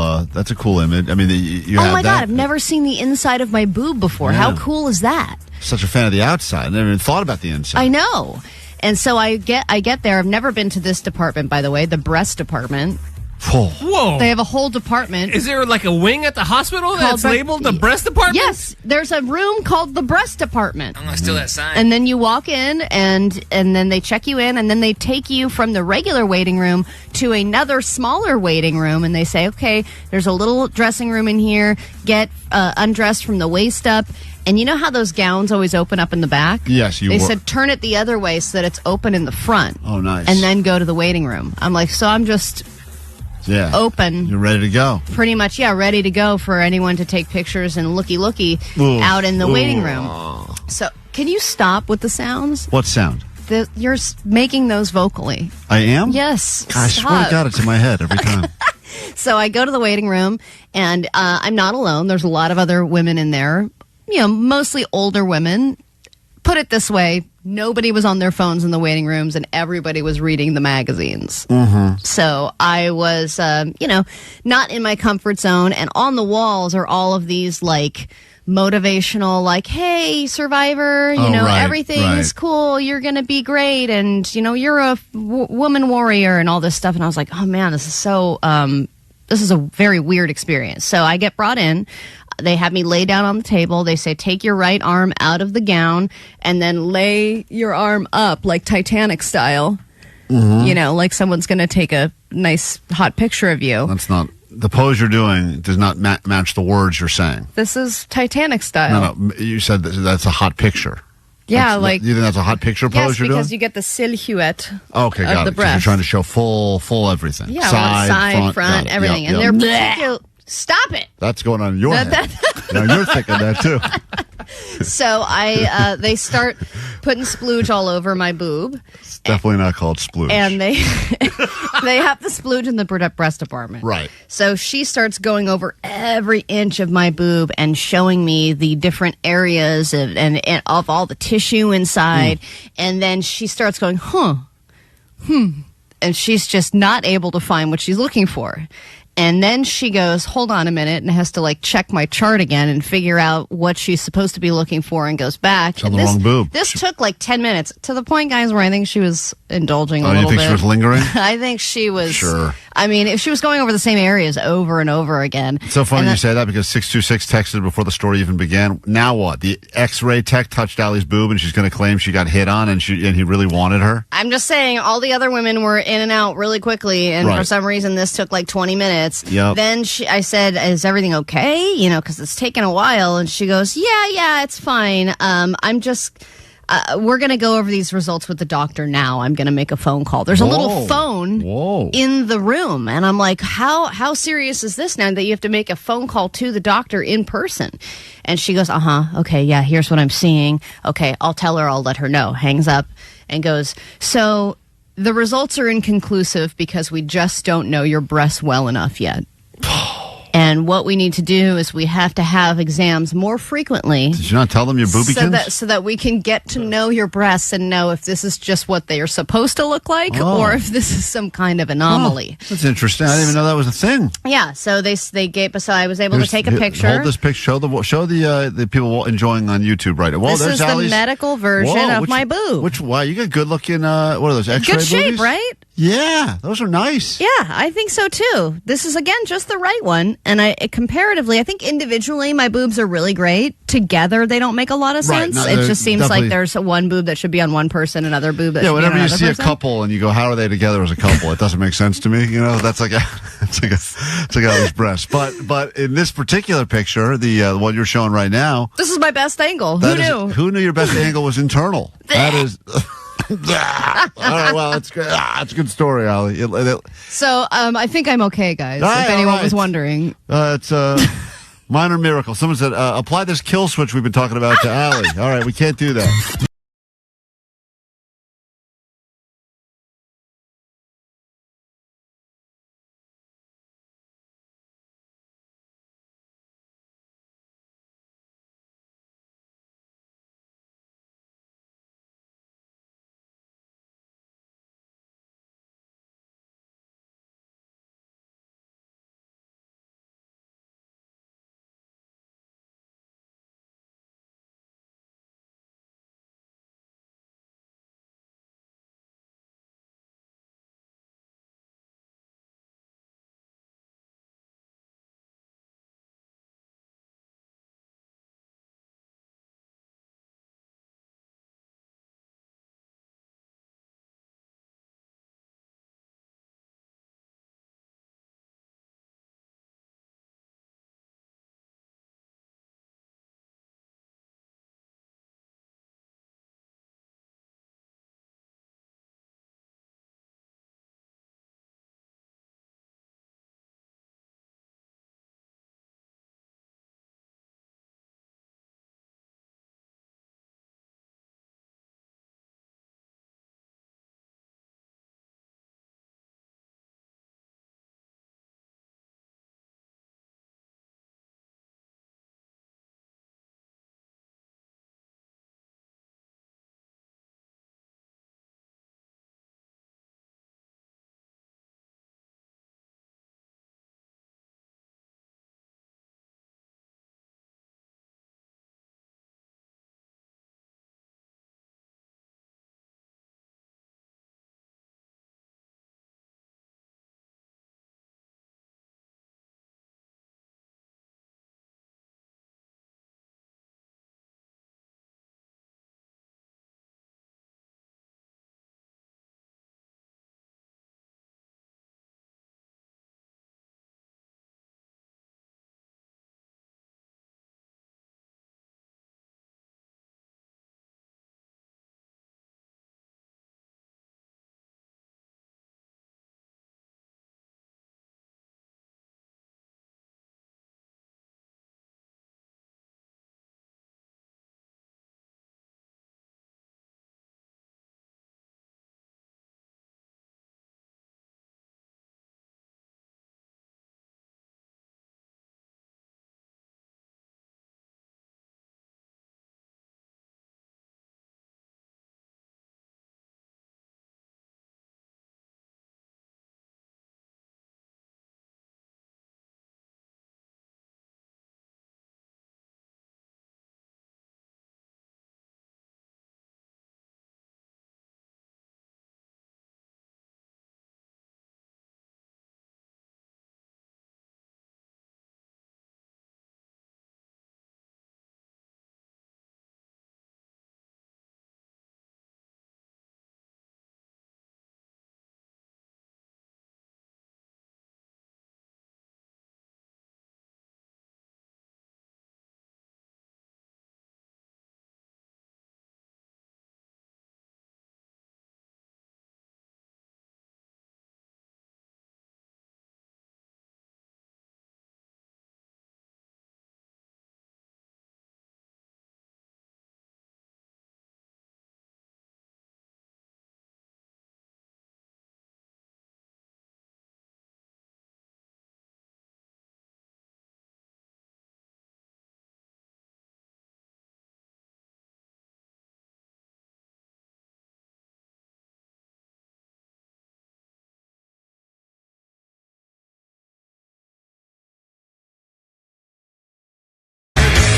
image. I mean, you have oh my that. God, I've never seen the inside of my boob before. Yeah. How cool is that? Such a fan of the outside. I never even thought about the inside. I know. And so I get there. I've never been to this department, by the way, the breast department. Whoa. They have a whole department. Is there like a wing at the hospital that's labeled the breast department? Yes. There's a room called the breast department. I'm going to steal that sign. And then you walk in, and then they check you in, and then they take you from the regular waiting room to another smaller waiting room, and they say, okay, there's a little dressing room in here. Get undressed from the waist up. And you know how those gowns always open up in the back? Yes, They said turn it the other way so that it's open in the front. Oh, nice. And then go to the waiting room. I'm like, so I'm just... open. You're ready to go. Pretty much, yeah, ready to go for anyone to take pictures and looky out in the waiting room. So, can you stop with the sounds? What sound? you're making those vocally. I am? Yes. I swear to God, it's in my head every time. So I go to the waiting room, and I'm not alone. There's a lot of other women in there, mostly older women. Put it this way, nobody was on their phones in the waiting rooms, and everybody was reading the magazines. Mm-hmm. So I was, not in my comfort zone, and on the walls are all of these, motivational, hey, survivor, everything is cool, you're gonna be great, and you're a woman warrior and all this stuff. And I was like, oh man, this is a very weird experience. So I get brought in. They have me lay down on the table. They say, take your right arm out of the gown and then lay your arm up like Titanic style. Mm-hmm. Like someone's going to take a nice hot picture of you. That's not... The pose you're doing does not match the words you're saying. This is Titanic style. No, you said that's a hot picture. Yeah, you think that's a hot picture pose you're doing? Yes, because you get the silhouette of the breast. You're trying to show full everything. Yeah, side, front, everything. Yep, and they're... Stop it! That's going on in your head. Now you're thinking that too. So they start putting splooge all over my boob. It's definitely not called splooge. And they have the splooge in the breast department. Right. So she starts going over every inch of my boob and showing me the different areas and of all the tissue inside. And then she starts going, and she's just not able to find what she's looking for. And then she goes, hold on a minute, and has to check my chart again and figure out what she's supposed to be looking for, and goes back. It's on the wrong boob. This took 10 minutes, to the point, guys, where I think she was indulging a little bit. Oh, you think she was lingering? I think she was. Sure. I mean, if she was going over the same areas over and over again. It's so funny you say that, because 626 texted before the story even began. Now what? The X-ray tech touched Allie's boob, and she's going to claim she got hit on, and he really wanted her? I'm just saying, all the other women were in and out really quickly, and for some reason this took 20 minutes. Yep. Then I said, is everything okay? Because it's taken a while. And she goes, yeah, it's fine. I'm just... we're going to go over these results with the doctor now. I'm going to make a phone call. There's a little phone in the room. And I'm like, how serious is this now that you have to make a phone call to the doctor in person? And she goes, okay, yeah, here's what I'm seeing. Okay, I'll tell her, I'll let her know. Hangs up and goes, so the results are inconclusive because we just don't know your breasts well enough yet. And what we need to do is we have to have exams more frequently. Did you not tell them your boobykins? So that we can get to know your breasts and know if this is just what they are supposed to look like or if this is some kind of anomaly. That's interesting. I didn't even know that was a thing. Yeah. So they gave. So I was able to take a picture. Hold this picture. Show the people enjoying on YouTube right now. Well, this is Allie's, the medical version of my boob. Wow, you got good looking. What are those? X-ray good shape, boobies? Right? Yeah, those are nice. Yeah, I think so too. This is again just the right one, and comparatively, I think individually my boobs are really great. Together, they don't make a lot of sense. No, it just seems like there's one boob that should be on one person, another boob that should be on another person. Whenever you see a couple and you go, "How are they together as a couple?" It doesn't make sense to me. That's like Allie's breast. But in this particular picture, the one you're showing right now, this is my best angle. Who knew? Who knew your best angle was internal? That is. All right, well, that's good. That's a good story, Allie. So I think I'm okay, guys. If anyone was wondering, it's a minor miracle. Someone said, "Apply this kill switch we've been talking about to Allie." All right, we can't do that.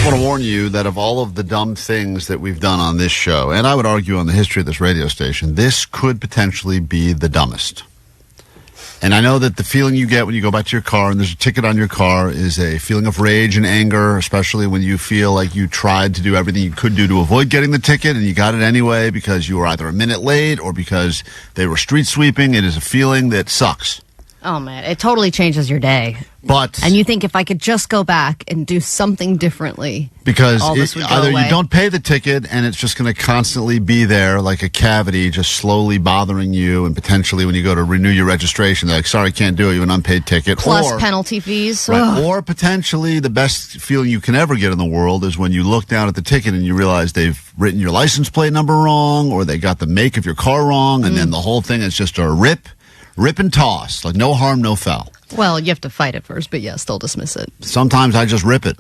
I want to warn you that of all of the dumb things that we've done on this show, and I would argue on the history of this radio station, this could potentially be the dumbest. And I know that the feeling you get when you go back to your car and there's a ticket on your car is a feeling of rage and anger, especially when you feel like you tried to do everything you could do to avoid getting the ticket and you got it anyway because you were either a minute late or because they were street sweeping. It is a feeling that sucks. Oh, man, it totally changes your day. And you think if I could just go back and do something differently, because all this would go either away. you don't pay the ticket and it's just going to constantly be there like a cavity, just slowly bothering you, and potentially when you go to renew your registration, they're like, sorry, can't do it, you have an unpaid ticket. Plus penalty fees. Right, or potentially the best feeling you can ever get in the world is when you look down at the ticket and you realize they've written your license plate number wrong, or they got the make of your car wrong, and then the whole thing is just a rip and toss, like no harm, no foul. Well, you have to fight it first, but yes, they'll dismiss it. Sometimes I just rip it.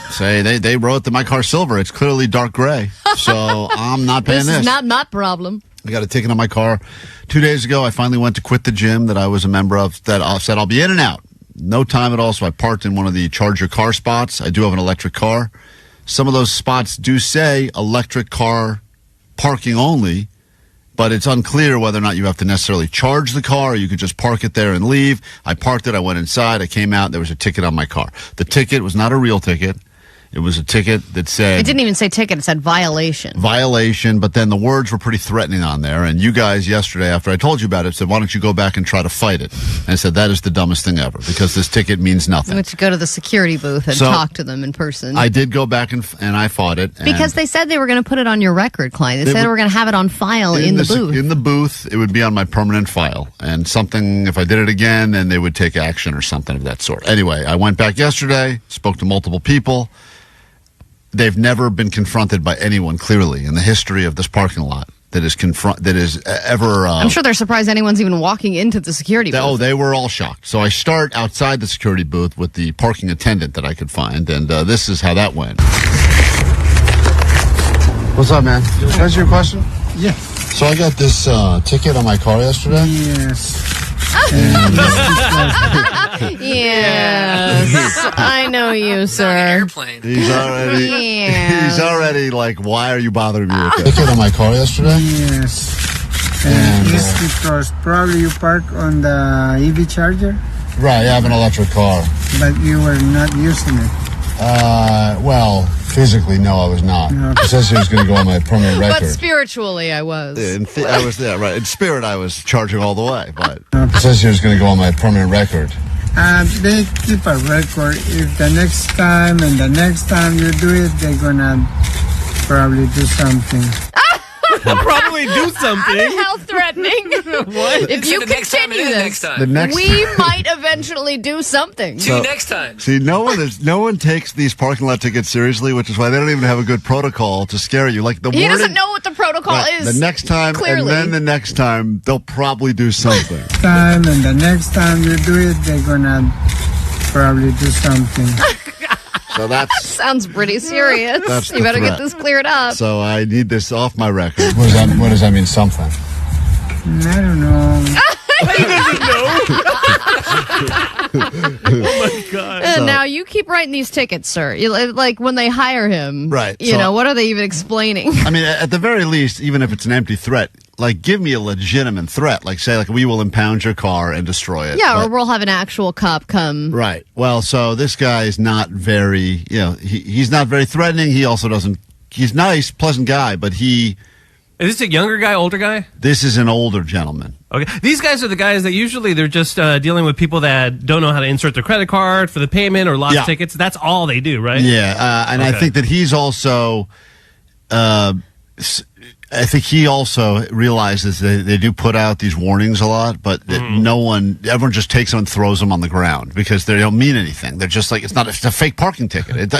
Say, they wrote that my car's silver. It's clearly dark gray, so I'm not paying this. This is not my problem. I got a ticket on my car 2 days ago. I finally went to quit the gym that I was a member of that said I'll be in and out. No time at all, so I parked in one of the charge your car spots. I do have an electric car. Some of those spots do say electric car parking only, but it's unclear whether or not you have to necessarily charge the car or you could just park it there and leave. I parked it. I went inside. I came out. There was a ticket on my car. The ticket was not a real ticket. It was a ticket that said... It didn't even say ticket. It said violation. Violation, but then the words were pretty threatening on there. And you guys yesterday, after I told you about it, said, why don't you go back and try to fight it? And I said, that is the dumbest thing ever, because this ticket means nothing. You went to go to the security booth and talk to them in person. I did go back and I fought it. Because they said they were going to put it on your record, Klein. They said they were going to have it on file in the booth. In the booth, it would be on my permanent file. And something, if I did it again, then they would take action or something of that sort. Anyway, I went back yesterday, spoke to multiple people. They've never been confronted by anyone, clearly, in the history of this parking lot that is ever... I'm sure they're surprised anyone's even walking into the security booth. Oh, they were all shocked. So I start outside the security booth with the parking attendant that I could find, and this is how that went. What's up, man? Can I ask you a question? Yeah. So I got this ticket on my car yesterday. Yes. Yes, I know you, sir. Airplane. He's already like, why are you bothering me with that? Ticket on my car yesterday? Yes. And it's because probably you park on the EV charger? Right, I have an electric car. But you were not using it. Well, physically, no, I was not. No. It says he was going to go on my permanent record. But spiritually, I was. I was there, right. In spirit, I was charging all the way, but it says he was going to go on my permanent record. They keep a record. If the next time and the next time you do it, they're going to probably do something. Probably do something. How threatening. What? If you continue this, we might eventually do something. Next time. See, no one takes these parking lot tickets seriously, which is why they don't even have a good protocol to scare you. Like he doesn't know what the protocol is. The next time, clearly. And then the next time, they'll probably do something. And the next time you do it, they're going to probably do something. So that sounds pretty serious. You better get this cleared up. So I need this off my record. What does that mean? Something? I don't know. He doesn't know. Oh my God! Now you keep writing these tickets, sir. Like when they hire him, right? You know, what are they even explaining? I mean, at the very least, even if it's an empty threat, like give me a legitimate threat. Like say, like we will impound your car and destroy it. Yeah, or we'll have an actual cop come. Right. Well, so this guy is not very, he's not very threatening. He also doesn't. He's nice, pleasant guy, but he. Is this a younger guy, older guy? This is an older gentleman. Okay. These guys are the guys that usually they're just dealing with people that don't know how to insert their credit card for the payment or lost tickets. That's all they do, right? Yeah. And I think that he's also, I think he also realizes that they do put out these warnings a lot, but everyone just takes them and throws them on the ground because they don't mean anything. They're just like, it's a fake parking ticket.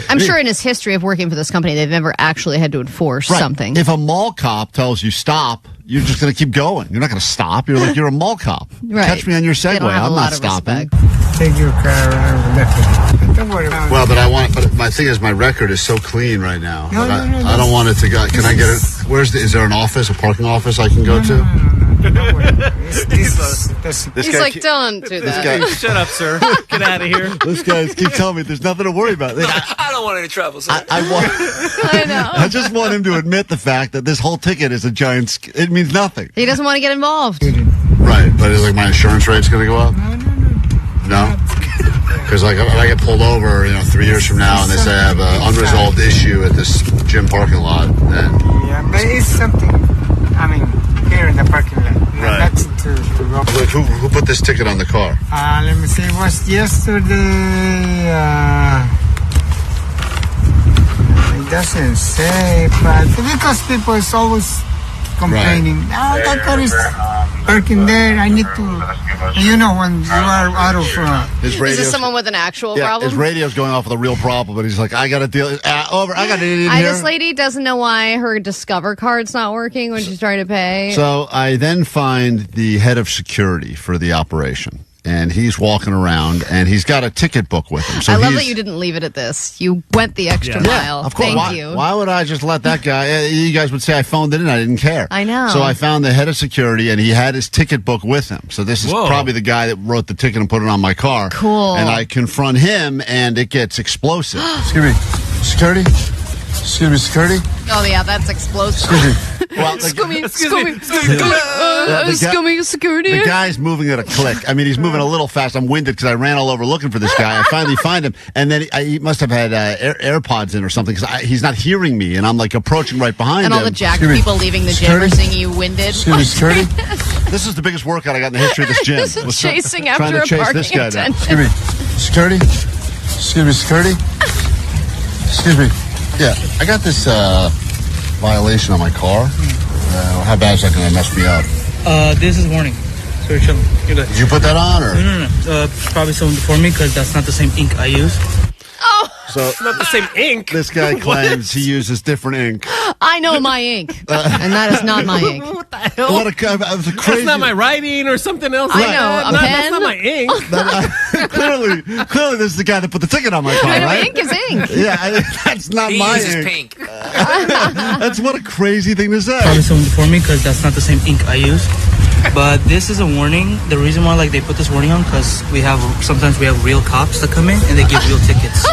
I'm sure in his history of working for this company, they've never actually had to enforce something. If a mall cop tells you stop, you're just going to keep going. You're not going to stop. You're like, you're a mall cop. Right. Catch me on your Segway. I'm not stopping. Take your car around. Don't worry about it. Well, but my thing is, my record is so clean right now. No, I don't want it to go. Can I get it? Is there an office, a parking office I can go to? No. This He's guy like, don't do that. Shut up, sir. Get out of here. This guy keep telling me there's nothing to worry about. I don't want any trouble, sir. I know. I just want him to admit the fact that this whole ticket is a giant. It means nothing. He doesn't want to get involved. Right, but is like my insurance rate's going to go up? No. Because like if I get pulled over, 3 years from now, and they say I have an unresolved issue at this gym parking lot, then Yeah, but it's something. I mean, here in the parking lot. Right. That's to go. Look, who put this ticket on the car? Let me see. It was yesterday. It doesn't say, but because people is always complaining. Right. That car is parking there. I need to. When you are out of. His Is radio's, this someone with an actual problem? his radio's going off with a real problem, but he's like, I got to deal. Over. I got an idiot here. This lady doesn't know why her Discover card's not working when she's trying to pay. So I then find the head of security for the operation, and he's walking around, and he's got a ticket book with him. So I love that you didn't leave it at this. You went the extra mile. Of course. Thank you. Why would I just let that guy? You guys would say I phoned it in. I didn't care. I know. So I found the head of security, and he had his ticket book with him. So this is probably the guy that wrote the ticket and put it on my car. Cool. And I confront him, and it gets explosive. Excuse me, security. Excuse me, security. Oh yeah, that's explosive. Well, Excuse me, security. The guy's moving at a click. I mean, he's moving a little fast. I'm winded because I ran all over looking for this guy. I finally find him, and then he must have had AirPods in or something because he's not hearing me, and I'm like approaching right behind him. And all the jacked people leaving the gym are seeing you winded. Excuse me, security. This is the biggest workout I got in the history of this gym. This is chasing after trying to a chase parking this guy down. attendant. Excuse me, security. Excuse me, security. Excuse me. Yeah, I got this violation on my car. How bad is that going to mess me up? This is warning. So you're chilling. You're good. Did you put that on, or? No. Probably someone before me because that's not the same ink I use. Oh. So it's not the same ink. This guy claims he uses different ink. I know my ink, and that is not my ink. What the hell? That's not my writing or something else. I know. A pen? That's not my ink. Clearly, this is the guy that put the ticket on my car, I know, right? ink is ink. Yeah, that's not He my uses ink. pink. That's what a crazy thing to say. Probably someone before me because that's not the same ink I use. But this is a warning. The reason why they put this warning on because sometimes we have real cops that come in and they give real tickets.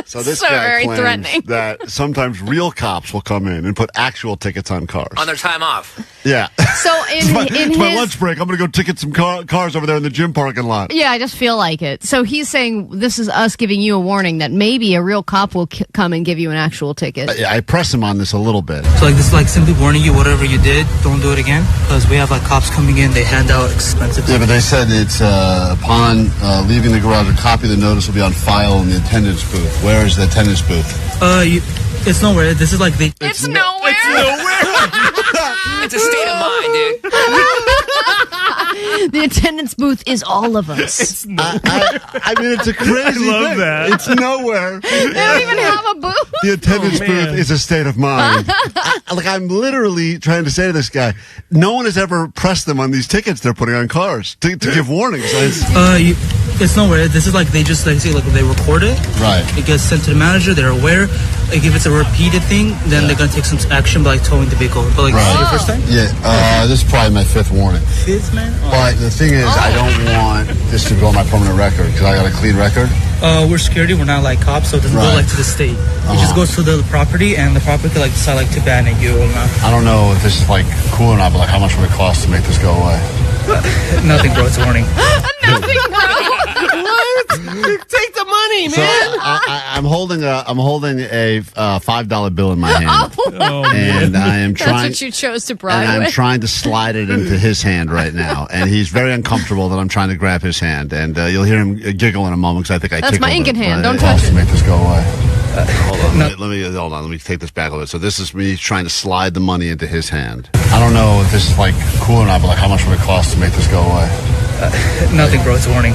So this So guy very claims threatening. that sometimes real cops will come in and put actual tickets on cars. On their time off. Yeah. So It's my in lunch break. I'm going to go ticket some cars over there in the gym parking lot. Yeah, I just feel like it. So he's saying this is us giving you a warning that maybe a real cop will come and give you an actual ticket. I press him on this a little bit. So this is simply warning you, whatever you did, don't do it again. Because we have cops coming in, they hand out expensive. Yeah, but they said it's upon leaving the garage, a copy of the notice will be on file in the attendance booth. Where is the attendance booth? It's nowhere. This is they. It's nowhere. It's nowhere. It's a state of mind, dude. The attendance booth is all of us. I mean, it's a crazy I love thing. that. It's nowhere. They don't even have a booth. The attendance man. booth is a state of mind. I'm literally trying to say to this guy, no one has ever pressed them on these tickets they're putting on cars to give warnings. It's nowhere. This is they just say they record it. Right. It gets sent to the manager. They're aware. If it's a repeated thing, then they're gonna take some action by towing the vehicle. But this is your first time? Yeah. This is probably my fifth warning. Fifth, man. But the thing is, I don't want this to go on my permanent record because I got a clean record. We're security. We're not cops, so it doesn't go to the state. It just goes to the property, and the property could decide to ban it. You or not. I don't know if this is cool or not, but how much would it cost to make this go away? Nothing, bro. It's a warning. Nothing, bro. What? Take the money, So man. I'm holding a $5 bill in my hand, and I am trying. That's what you chose to bribe And I'm with. trying to slide it into his hand right now, and he's very uncomfortable that I'm trying to grab his hand. And you'll hear him giggle in a moment because I think I That's tickled my ink in him. hand. But Don't it touch costs it. to make this go away. Hold on. Let me take this back a little bit. So this is me trying to slide the money into his hand. I don't know if this is cool or not, but how much would it cost to make this go away? Nothing, bro. It's a warning.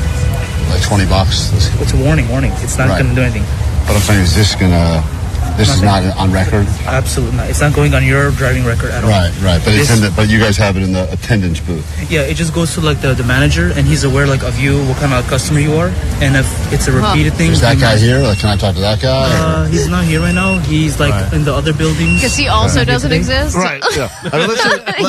$20. It's a warning. It's not Right. gonna do anything. But I'm saying, is this gonna This is not on record? Absolutely not. It's not going on your driving record at all. Right. But you guys have it in the attendance booth. Yeah, it just goes to like the manager, and he's aware like of you, what kind of customer you are, and if it's a repeated thing. Is that guy here? Like, can I talk to that guy? He's not here right now. He's like in the other buildings. Because he also doesn't exist. Right. Yeah.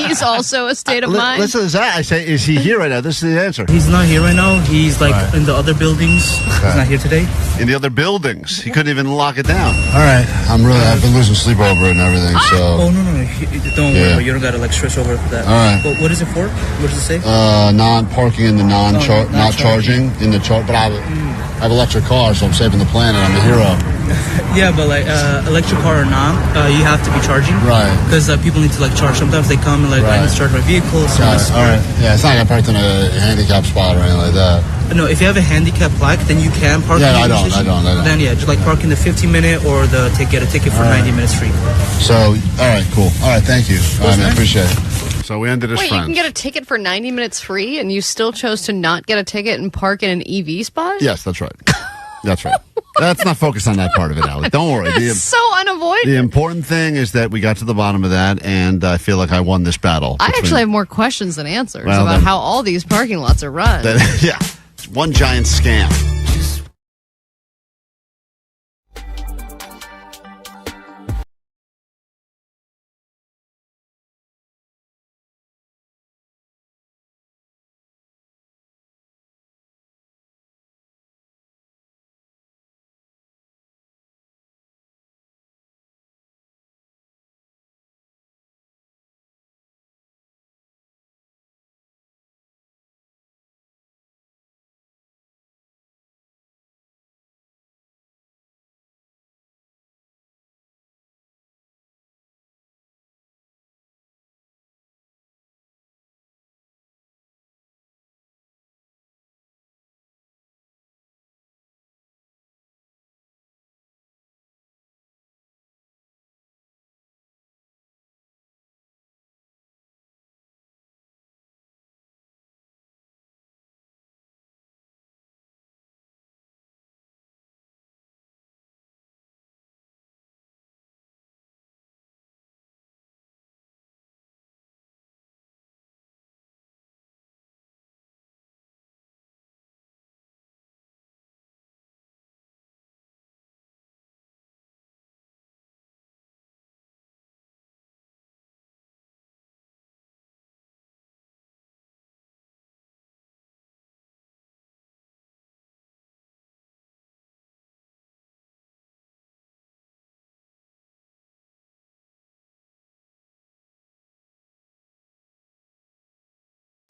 He's also a state of mind. Listen to that. I say, is he here right now? This is the answer. He's not here right now. He's like in the other buildings. He's not here today. In the other buildings. He couldn't even lock it down. All right. I've been losing sleep over it and everything, so. Oh, no. Don't worry. You don't got to like stress over for that. All right. But what is it for? What does it say? Non-parking in the not charging in the but I have an electric car, so I'm saving the planet. I'm a hero. Yeah, but like electric car or not, you have to be charging. Right. Because people need to like charge. Sometimes they come and like, I need to charge my vehicle. So all right. Yeah, it's not like I parked in a handicap spot or anything like that. No, if you have a handicap plaque, then you can park. Yeah, I don't. Then yeah, just like park in the 15-minute or get a ticket for 90 minutes free. So, all right, cool. All right, thank you. I appreciate it. So we ended as Wait, friends. you can get a ticket for 90 minutes free, and you still chose to not get a ticket and park in an EV spot? Yes, that's right. That's right. Let's not focus on that part of it, Allie. Don't worry. It's so unavoidable. The important thing is that we got to the bottom of that, and I feel like I won this battle. I actually have more questions than answers about how all these parking lots are run. Yeah, it's one giant scam.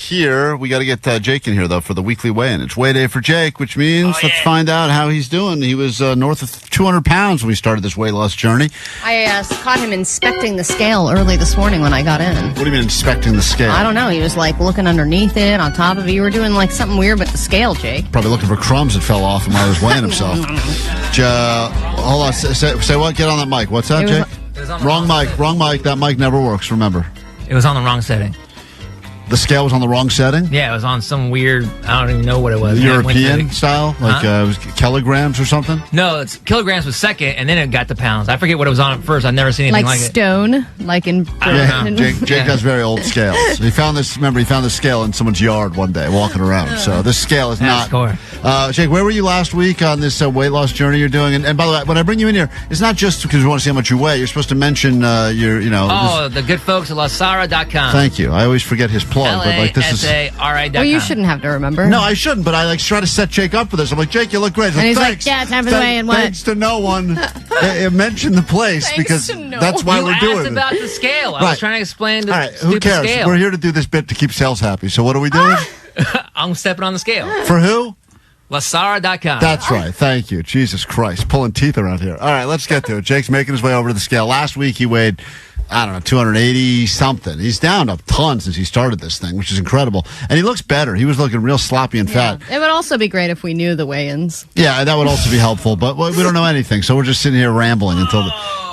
Here, we got to get Jake in here, though, for the weekly weigh-in. It's weigh day for Jake, which means let's find out how he's doing. He was north of 200 pounds when we started this weight loss journey. I caught him inspecting the scale early this morning when I got in. What do you mean inspecting the scale? I don't know. He was like looking underneath it, on top of it. You were doing like something weird with the scale, Jake. Probably looking for crumbs that fell off him while he was weighing himself. Hold on. Say what? Get on that mic. What's that, Jake? Wrong mic. That mic never works, remember. It was on the wrong setting. The scale was on the wrong setting? Yeah, it was on some weird, I don't even know what it was. European style? Like it was kilograms or something? No, kilograms was second, and then it got to pounds. I forget what it was on at first. I've never seen anything like it. Like stone? Like in... Jake has very old scales. He found this scale in someone's yard one day, walking around. So this scale is not... Jake, where were you last week on this weight loss journey you're doing? And by the way, when I bring you in here, it's not just because we want to see how much you weigh. You're supposed to mention the good folks at lasara.com. Thank you. I always forget his plug. LASARI.com. Well, you shouldn't have to remember. No, I shouldn't, but I try to set Jake up for this. I'm like, Jake, you look great. And he's like, yeah, time for the weigh-in. What? Thanks to no one. Mention the place because that's why we're doing it. You asked about the scale. I was trying to explain the stupid who cares? Scale. We're here to do this bit to keep sales happy. So what are we doing? I'm stepping on the scale. For who? Lasara.com. That's right. Thank you. Jesus Christ. Pulling teeth around here. All right, let's get to it. Jake's making his way over to the scale. Last week he weighed, 280 something. He's down a ton since he started this thing, which is incredible. And he looks better. He was looking real sloppy and fat. It would also be great if we knew the weigh-ins. Yeah, that would also be helpful. But we don't know anything, so we're just sitting here rambling until...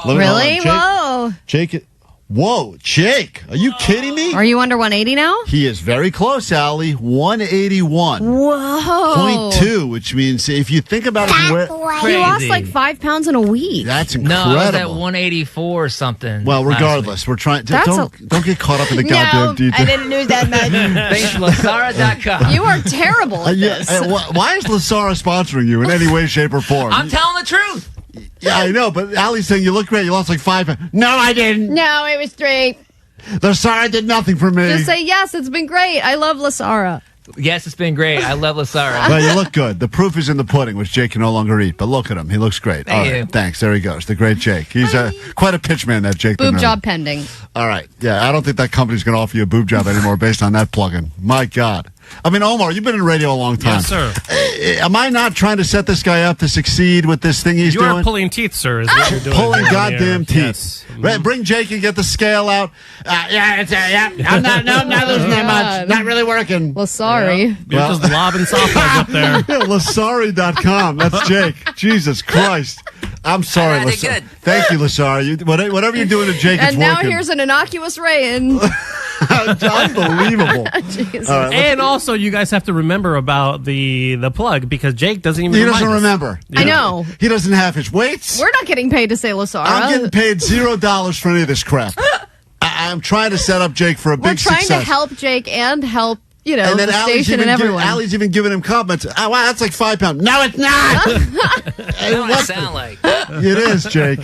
Really? Whoa. Jake, Whoa, Jake, are you kidding me? Are you under 180 now? He is very close, Allie. 181. Whoa. 0.2, which means if you think about it, He lost like 5 pounds in a week. That's incredible. No, I was at 184 or something. Well, regardless, we're trying. Don't get caught up in the goddamn details. I didn't lose that much. Thanks, Lasara.com. You are terrible at this. Why is Lasara sponsoring you in any way, shape, or form? I'm telling the truth. Yeah, I know, but Allie's saying you look great. You lost like 5 pounds. No, I didn't. No, it was 3. Lasara did nothing for me. Just say, yes, it's been great. I love Lasara. Yes, it's been great. I love Lasara. Well, you look good. The proof is in the pudding, which Jake can no longer eat. But look at him. He looks great. Thank you. Thanks. There he goes. The great Jake. He's quite a pitch man, that Jake. Boob job pending. All right. Yeah, I don't think that company's going to offer you a boob job anymore based on that plug-in. My God. I mean, Omar, you've been in radio a long time. Yes, sir. Am I not trying to set this guy up to succeed with this thing he's doing? You are pulling teeth, sir, is what you're doing. Pulling goddamn teeth. Yes. Right, bring Jake and get the scale out. I'm not losing that much. Not really working. Well, sorry. You're just lobbing softballs up there. Lasari.com. That's Jake. Jesus Christ. I'm sorry, Lasari. Thank you, Lasari. Whatever you're doing to Jake, And it's now working. here's an innocuous rain. Unbelievable. Right, and also, you guys have to remember about the plug because Jake doesn't even. He doesn't remember. I know. He doesn't have his weights. We're not getting paid to say Lasara. I'm getting paid $0 for any of this crap. I'm trying to set up Jake for a big success. We're trying to help Jake and help, and then the station and everyone. Allie's even giving him compliments. Oh, wow, that's like 5 pounds. No, it's not. What does it sound like? It is, Jake.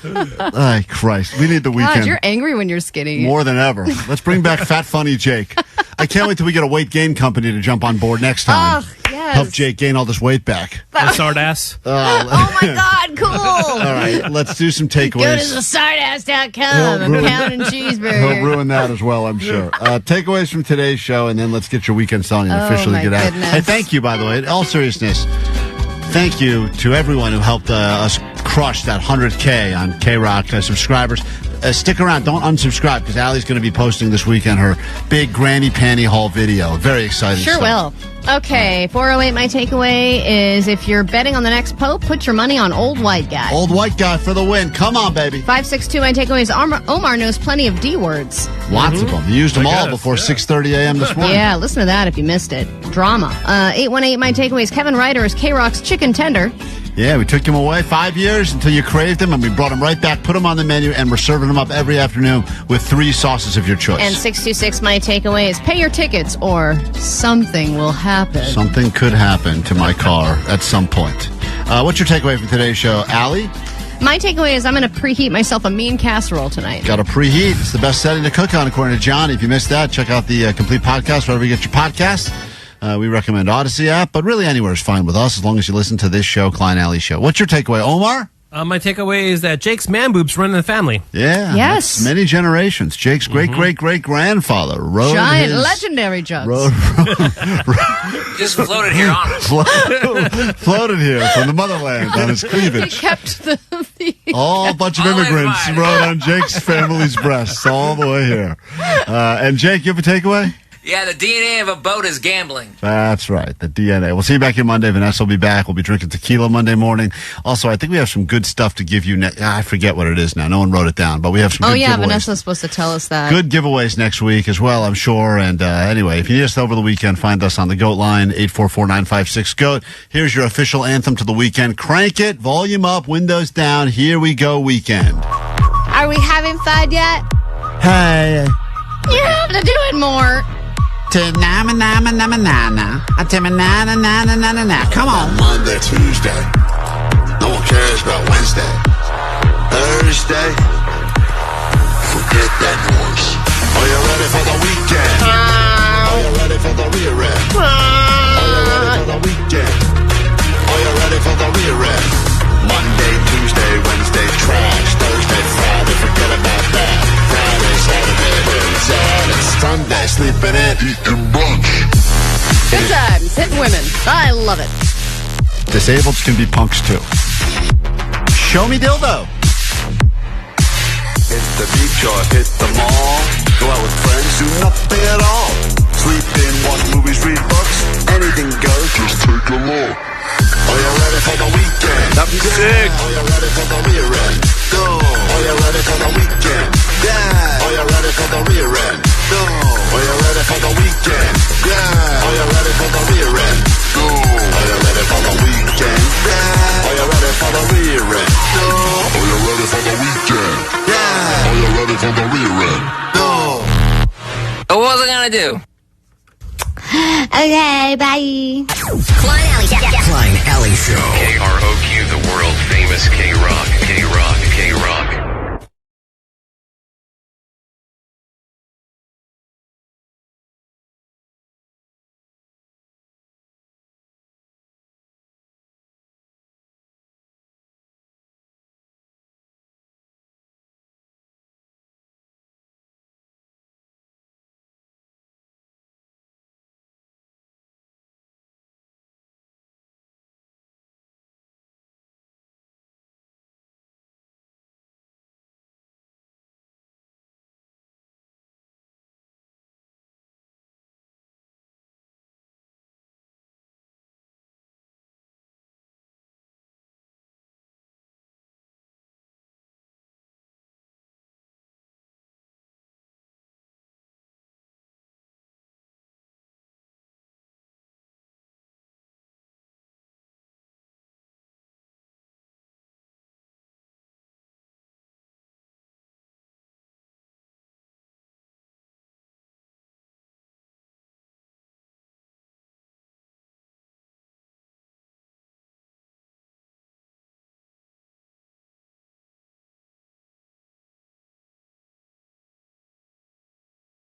Oh, Christ. We need the weekend. God, you're angry when you're skinny. More than ever. Let's bring back Fat Funny Jake. I can't wait till we get a weight gain company to jump on board next time. Oh, yes. Help Jake gain all this weight back. Sardass. Oh, my God, cool. All right, let's do some takeaways. Go to thesardass.com. I'm pounding cheeseburger. He'll ruin that as well, I'm sure. Takeaways from today's show, and then let's get your weekend song and officially get out. Goodness. Hey, thank you, by the way. In all seriousness, thank you to everyone who helped us crush that 100K on KROQ subscribers. Stick around. Don't unsubscribe because Allie's going to be posting this weekend her big Granny Panty Haul video. Very exciting Sure stuff. will. Okay, 408, my takeaway is if you're betting on the next Pope, put your money on Old White Guy. Old White Guy for the win. Come on, baby. 562, my takeaway is Omar knows plenty of D words. Lots of them. He used them all before 6:30 a.m. this morning. Yeah, listen to that if you missed it. Drama. 818, my takeaway is Kevin Ryder is K-Rock's chicken tender. Yeah, we took him away 5 years until you craved him, and we brought him right back, put him on the menu, and we're serving him up every afternoon with 3 sauces of your choice. And 626, my takeaway is pay your tickets or something will happen. Something could happen to my car at some point. What's your takeaway from today's show, Allie? My takeaway is I'm going to preheat myself a mean casserole tonight. Got to preheat. It's the best setting to cook on, according to John. If you missed that, check out the complete podcast wherever you get your podcasts. We recommend Odyssey app, but really anywhere is fine with us as long as you listen to this show, Klein Alley Show. What's your takeaway, Omar? My takeaway is that Jake's man boobs run in the family. Yeah. Yes. That's many generations. Jake's great-great-great-grandfather rode Giant, his... legendary jugs. Just floated here on us. Floated here from the motherland on his cleavage. He kept the All a bunch of immigrants rode on Jake's family's breasts all the way here. And Jake, you have a takeaway? Yeah, the DNA of a boat is gambling. That's right, the DNA. We'll see you back here Monday. Vanessa will be back. We'll be drinking tequila Monday morning. Also, I think we have some good stuff to give you. I forget what it is now. No one wrote it down, but we have some good giveaways. Vanessa's supposed to tell us that. Good giveaways next week as well, I'm sure. And anyway, if you need us over the weekend, find us on the GOAT line, 844-956-GOAT. Here's your official anthem to the weekend. Crank it, volume up, windows down. Here we go, weekend. Are we having fun yet? Hey. You have to do it more. Come on. Monday, Tuesday. No one cares about Wednesday. Thursday. Forget that noise. Are you ready for the weekend? Are you ready for the rear end? Are you ready for the weekend? Are you ready for the rear end? Monday, Tuesday, Wednesday, trash. Thursday, Friday, forget about that. Friday, Saturday, Saturday, Sunday, sleeping in, eating brunch. Good times, hitting women. I love it. Disableds can be punks too. Show me dildo. Hit the beach or hit the mall. Go out with friends, do nothing at all. Sleep in, watch movies, read books. Anything goes, just take a look. Are you ready for the weekend? That'd be sick. Are you ready for the rear end? Go. Are you ready for the weekend? Yeah. Are you ready for the rear end? No. Are you ready for the weekend? Yeah. Are you ready for the rear end? No. Are you ready for the weekend? Yeah. Are you ready for the rear end? No. Are you ready for the weekend? Yeah. Are you ready for the rear end? No. What was I gonna do? Okay, bye. Klein Alley Show. KROQ, the world famous KROQ.